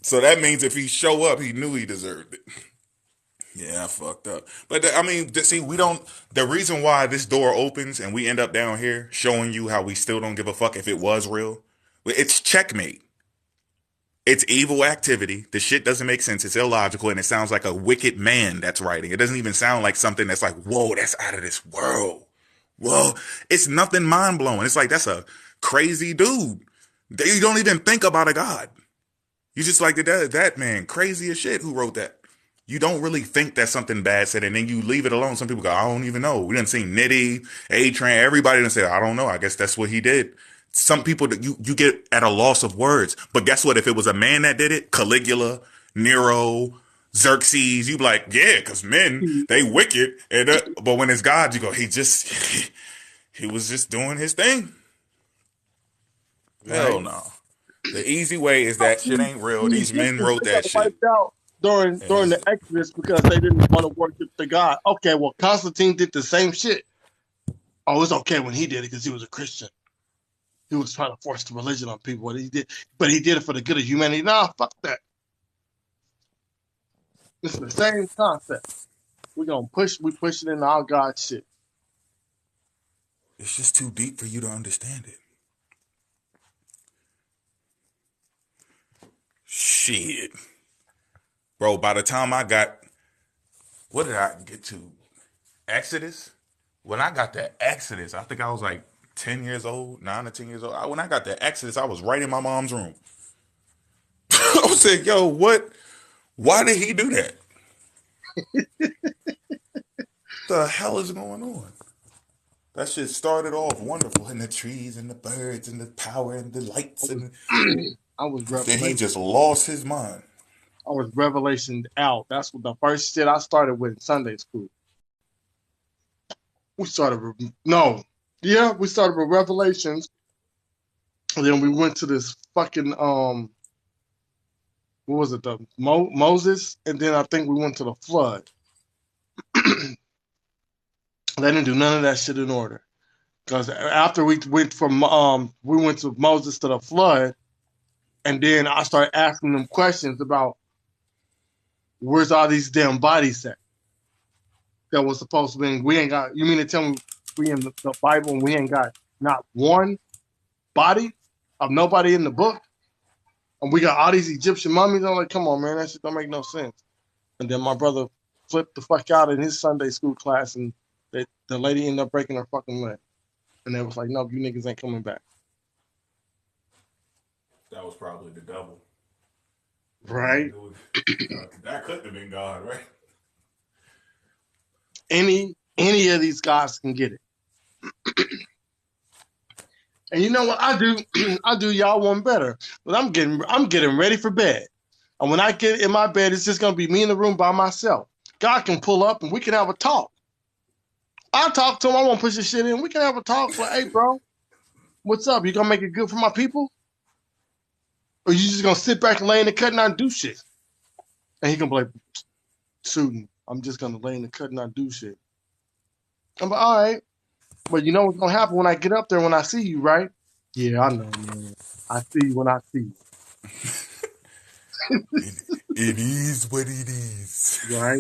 So that means if he show up, he knew he deserved it. Yeah, I fucked up. But I mean, see, the reason why this door opens and we end up down here showing you how we still don't give a fuck if it was real, it's checkmate. It's evil activity. The shit doesn't make sense. It's illogical. And it sounds like a wicked man that's writing. It doesn't even sound like something that's like, whoa, that's out of this world. Whoa, it's nothing mind blowing. It's like, that's a crazy dude. You don't even think about a God. You just like that man, crazy as shit, who wrote that. You don't really think that's something bad said, and then you leave it alone. Some people go, I don't even know. We done seen Nitty, A-Train, everybody done say, I don't know. I guess that's what he did. Some people that you get at a loss of words. But guess what? If it was a man that did it, Caligula, Nero, Xerxes, you be like, yeah, because men, they wicked. And but when it's God, you go, he was just doing his thing. Right. Hell no. The easy way is that shit ain't real. These men wrote that shit.
During the Exodus because they didn't want to worship the God. Okay, well, Constantine did the same shit. Oh, it's okay when he did it because he was a Christian. He was trying to force the religion on people. He did it for the good of humanity. Nah, fuck that. It's the same concept. We push it in our God shit.
It's just too deep for you to understand it. Shit. Bro, by the time I got, what did I get to? Exodus? When I got to Exodus, I think I was like 10 years old, 9 or 10 years old. When I got to Exodus, I was right in my mom's room. I was like, yo, what? Why did he do that? The hell is going on? That shit started off wonderful, and the trees and the birds and the power and the lights, and
I was
then he
revelation.
just lost his mind.
I was revelation out. That's what the first shit I started with in Sunday school. We started with we started with Revelations, and then we went to this fucking what was it, the Moses, and then I think we went to the flood. They didn't do none of that shit in order, because after we went to Moses to the flood, and then I started asking them questions about where's all these damn bodies at that was supposed to be. We ain't got. You mean to tell me we in the Bible and we ain't got not one body of nobody in the book, and we got all these Egyptian mummies? I'm like, come on, man, that shit don't make no sense. And then my brother flipped the fuck out in his Sunday school class, and the lady ended up breaking her fucking leg. And they was like, no, you niggas ain't coming back.
That was probably the devil.
Right?
That couldn't have been God, right?
Any of these guys can get it. And you know what I do? I do y'all one better. But I'm getting ready for bed. And when I get in my bed, it's just gonna be me in the room by myself. God can pull up and we can have a talk. I'll talk to him. I won't push this shit in. We can have a talk. Like, hey, bro, what's up? You gonna make it good for my people? Or you just gonna sit back and lay in the cut and not do shit? And he gonna be like, Susan, I'm just gonna lay in the cut and not do shit. I'm like, all right. But you know what's gonna happen when I get up there when I see you, right? Yeah, I know, man. I see you when I see you.
It is what it is.
Right?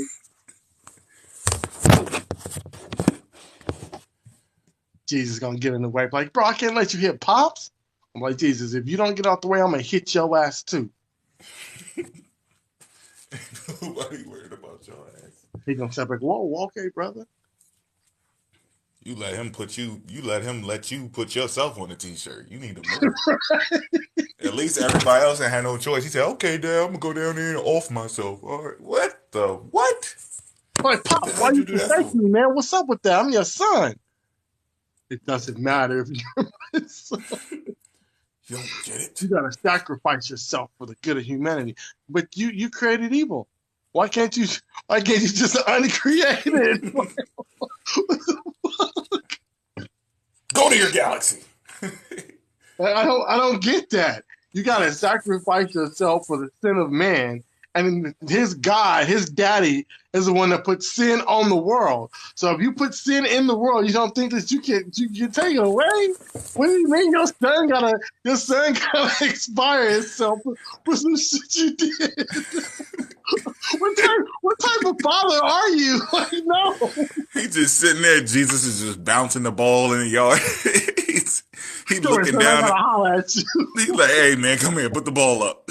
Jesus gonna get in the way. Like, bro, I can't let you hit Pops. I'm like, Jesus, if you don't get out the way, I'm gonna hit your ass too.
Nobody worried about your ass.
He gonna say like, whoa, okay, brother.
You let him let you put yourself on a t-shirt. You need to move. At least everybody else ain't had no choice. He said, okay, Dad, I'm gonna go down there and off myself. All right. What?
Like, Pop, why you protect me, man? What's up with that? I'm your son. It doesn't matter if you're my son.
You don't get it.
You gotta sacrifice yourself for the good of humanity. But you created evil. Why can't you just uncreated?
Go to your galaxy.
I don't get that. You gotta sacrifice yourself for the sin of man, and his God, his daddy, is the one that put sin on the world. So if you put sin in the world, you don't think that you can take it away? What do you mean your son gotta expire itself for some shit you did? What type of father are you? Like, no.
He just sitting there. Jesus is just bouncing the ball in the yard. He's looking down.
He's
like, hey, man, come here. Put the ball up.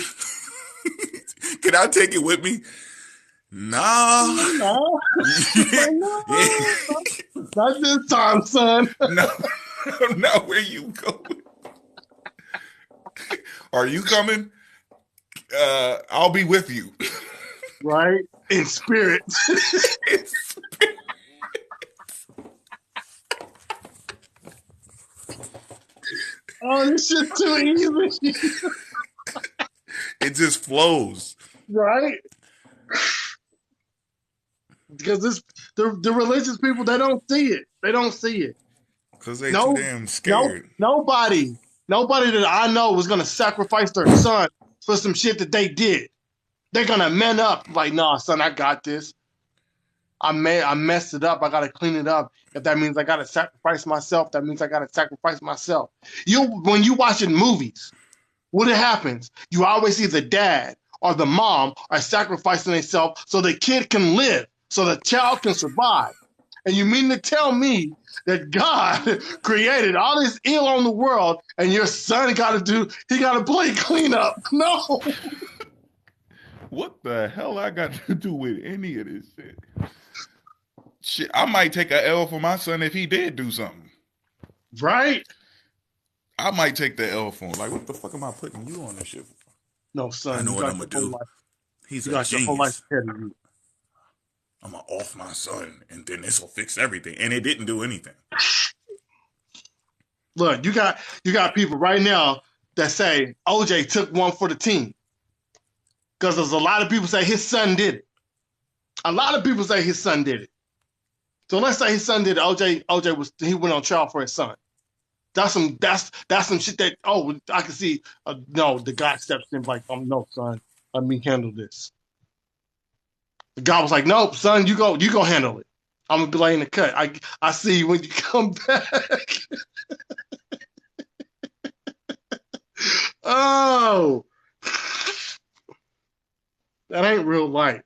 Can I take it with me? Nah.
No. Not this time, son.
No. Not where you going. Are you coming? I'll be with you.
Right? In spirit. Oh, this shit too easy.
It just flows.
Right? Because the religious people, they don't see it. They don't see it.
Because they too damn scared.
Nobody that I know was going to sacrifice their son for some shit that they did. They're going to man up. Like, nah, son, I got this. I messed it up. I got to clean it up. If that means I got to sacrifice myself, that means I got to sacrifice myself. When you watching movies, what happens? You always see the dad or the mom are sacrificing themselves so the kid can live, so the child can survive. And you mean to tell me that God created all this ill on the world and your son got to play cleanup? No.
what the hell I got to do with any of this shit? Shit, I might take a L for my son if he did do something.
Right?
I might take the L for him. Like, what the fuck am I putting you on this shit for?
No,
I
son,
know
you
what
got
I'm
your
gonna
whole
do.
life.
He's
You
a
got your whole life
genius.
ahead of you.
I'm gonna off my son, and then this will fix everything. And it didn't do anything.
Look, you got people right now that say OJ took one for the team. Because there's a lot of people say his son did it. A lot of people say his son did it. So let's say his son did it. OJ he went on trial for his son. That's some shit that I can see. No, the guy steps in like, no, son, let me handle this. The guy was like, nope, son, you go handle it. I'm gonna be laying the cut. I see you when you come back. Oh, that ain't real life.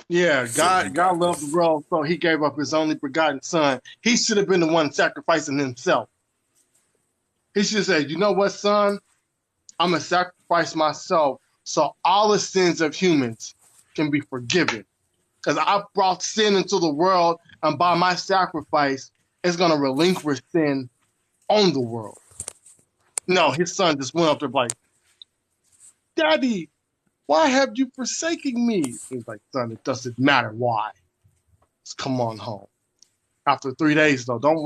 Yeah,
So you
God
got
loved the
this.
world, so he gave up his only begotten son. He should have been the one sacrificing himself. He should have said, you know what, son? I'm going to sacrifice myself so all the sins of humans can be forgiven. Because I brought sin into the world, and by my sacrifice, it's going to relinquish sin on the world. No, his son just went up there like, Daddy, why have you forsaken me? He's like, son, it doesn't matter why. Just come on home. After 3 days, though, don't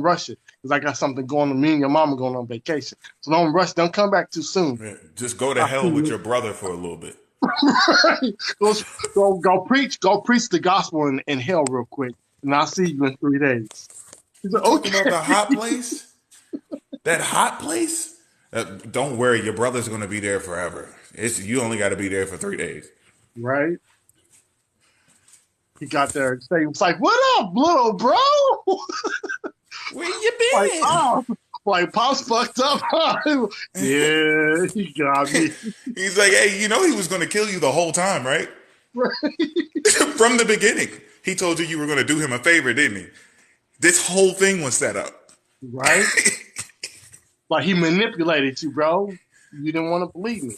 rush it, because I got something going on. Me and your mama going on vacation, so don't rush. Don't come back too soon.
Yeah, just go to
I
hell
see
with
you.
your brother for a little bit.
go preach the gospel in hell real quick, and I'll see you in 3 days. He's
You
like,
talking
okay,
about the hot place? That hot place? Don't worry, your brother's gonna be there forever. You only got to be there for 3 days.
right? He got there and he was like, "What up, little bro?"
Where you
Like,
been?
oh, like Pop's fucked up. Yeah, he got me.
He's like, hey, you know he was gonna kill you the whole time, right? From the beginning, he told you you were gonna do him a favor, didn't he? This whole thing was set up.
Right? Like he manipulated you, bro. You didn't want to believe me.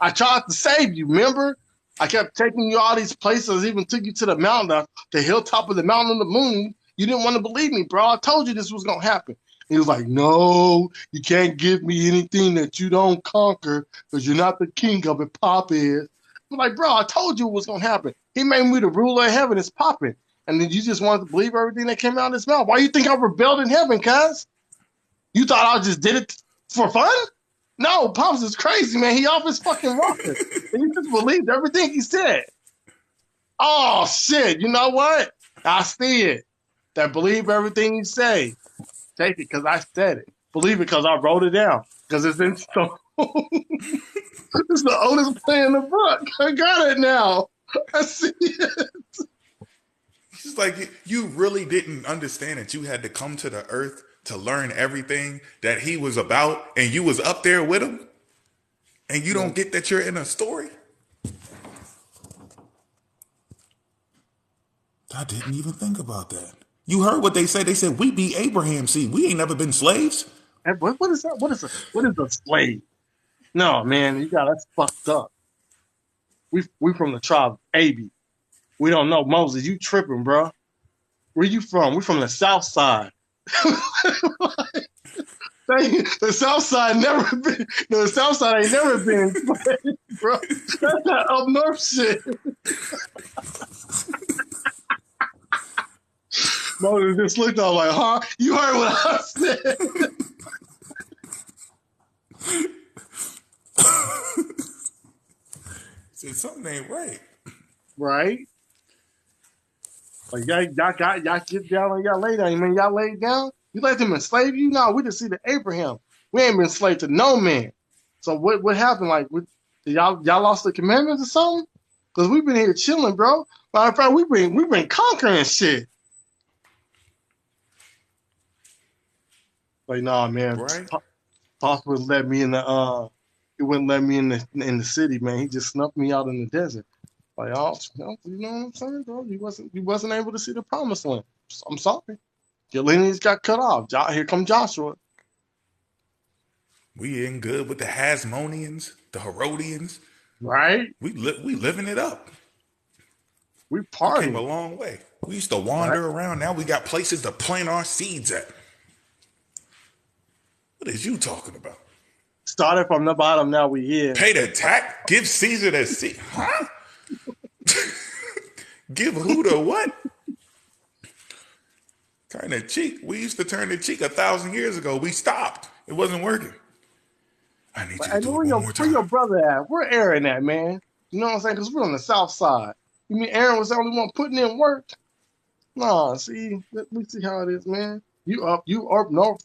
I tried to save you, remember? I kept taking you all these places, even took you to the mountain, the hilltop of the mountain of the moon. You didn't want to believe me, bro. I told you this was going to happen. He was like, no, you can't give me anything that you don't conquer because you're not the king of it. Pop is. I'm like, bro, I told you it was going to happen. He made me the ruler of heaven. It's popping. And then you just wanted to believe everything that came out of his mouth. Why you think I rebelled in heaven, cuz? You thought I just did it for fun? No, Pops is crazy, man. He off his fucking rocker. And you just believed everything he said. Oh, shit. You know what? I see it. That believe everything you say. Take it because I said it. Believe it because I wrote it down. Because it's in stone. It's the oldest play in the book. I got it now. I see it.
It's like you really didn't understand that you had to come to the earth to learn everything that he was about, and you was up there with him, and you don't get that you're in a story. I didn't even think about that. You heard what they said? They said we be Abraham seed. We ain't never been slaves.
What is that? What is a slave? No, man, you got us fucked up. We from the tribe of Abi. We don't know Moses. You tripping, bro? Where you from? We from the South Side. The South Side never been. The South Side ain't never been enslaved, bro. That's that up north shit. Moses just looked up like, huh? You heard what I said?
Said something ain't right.
Right? Like y'all get down and y'all lay down. You mean y'all laid down? You let them enslave you? No, we just see the Abraham. We ain't been enslaved to no man. So what happened? Like, y'all lost the commandments or something? Because we've been here chilling, bro. Matter of fact, we've been conquering shit. Like, nah, man.
Right?
Pops wouldn't let me in the he wouldn't let me in the city, man. He just snuffed me out in the desert. Like, oh, you know what I'm saying, bro? You wasn't able to see the promised land. I'm sorry. Your lineage got cut off. Here come Joshua.
We in good with the Hasmoneans, the Herodians.
Right?
We living it up.
We
We came a
partying.
long way. We used to
Right?
wander around. Now we got places to plant our seeds at. What is you talking about?
Started from the bottom, now we here.
Pay the tax? Give Caesar the seed? Huh? Give who the what? Turn the cheek. We used to turn the cheek 1,000 years ago. We stopped. It wasn't working. I need you to
And
do it
where
one
your
more
where
time.
your brother at? Where Aaron at, man? You know what I'm saying? Because we're on the south side. You mean Aaron was the only one putting in work? Nah, see, we see how it is, man. You up north.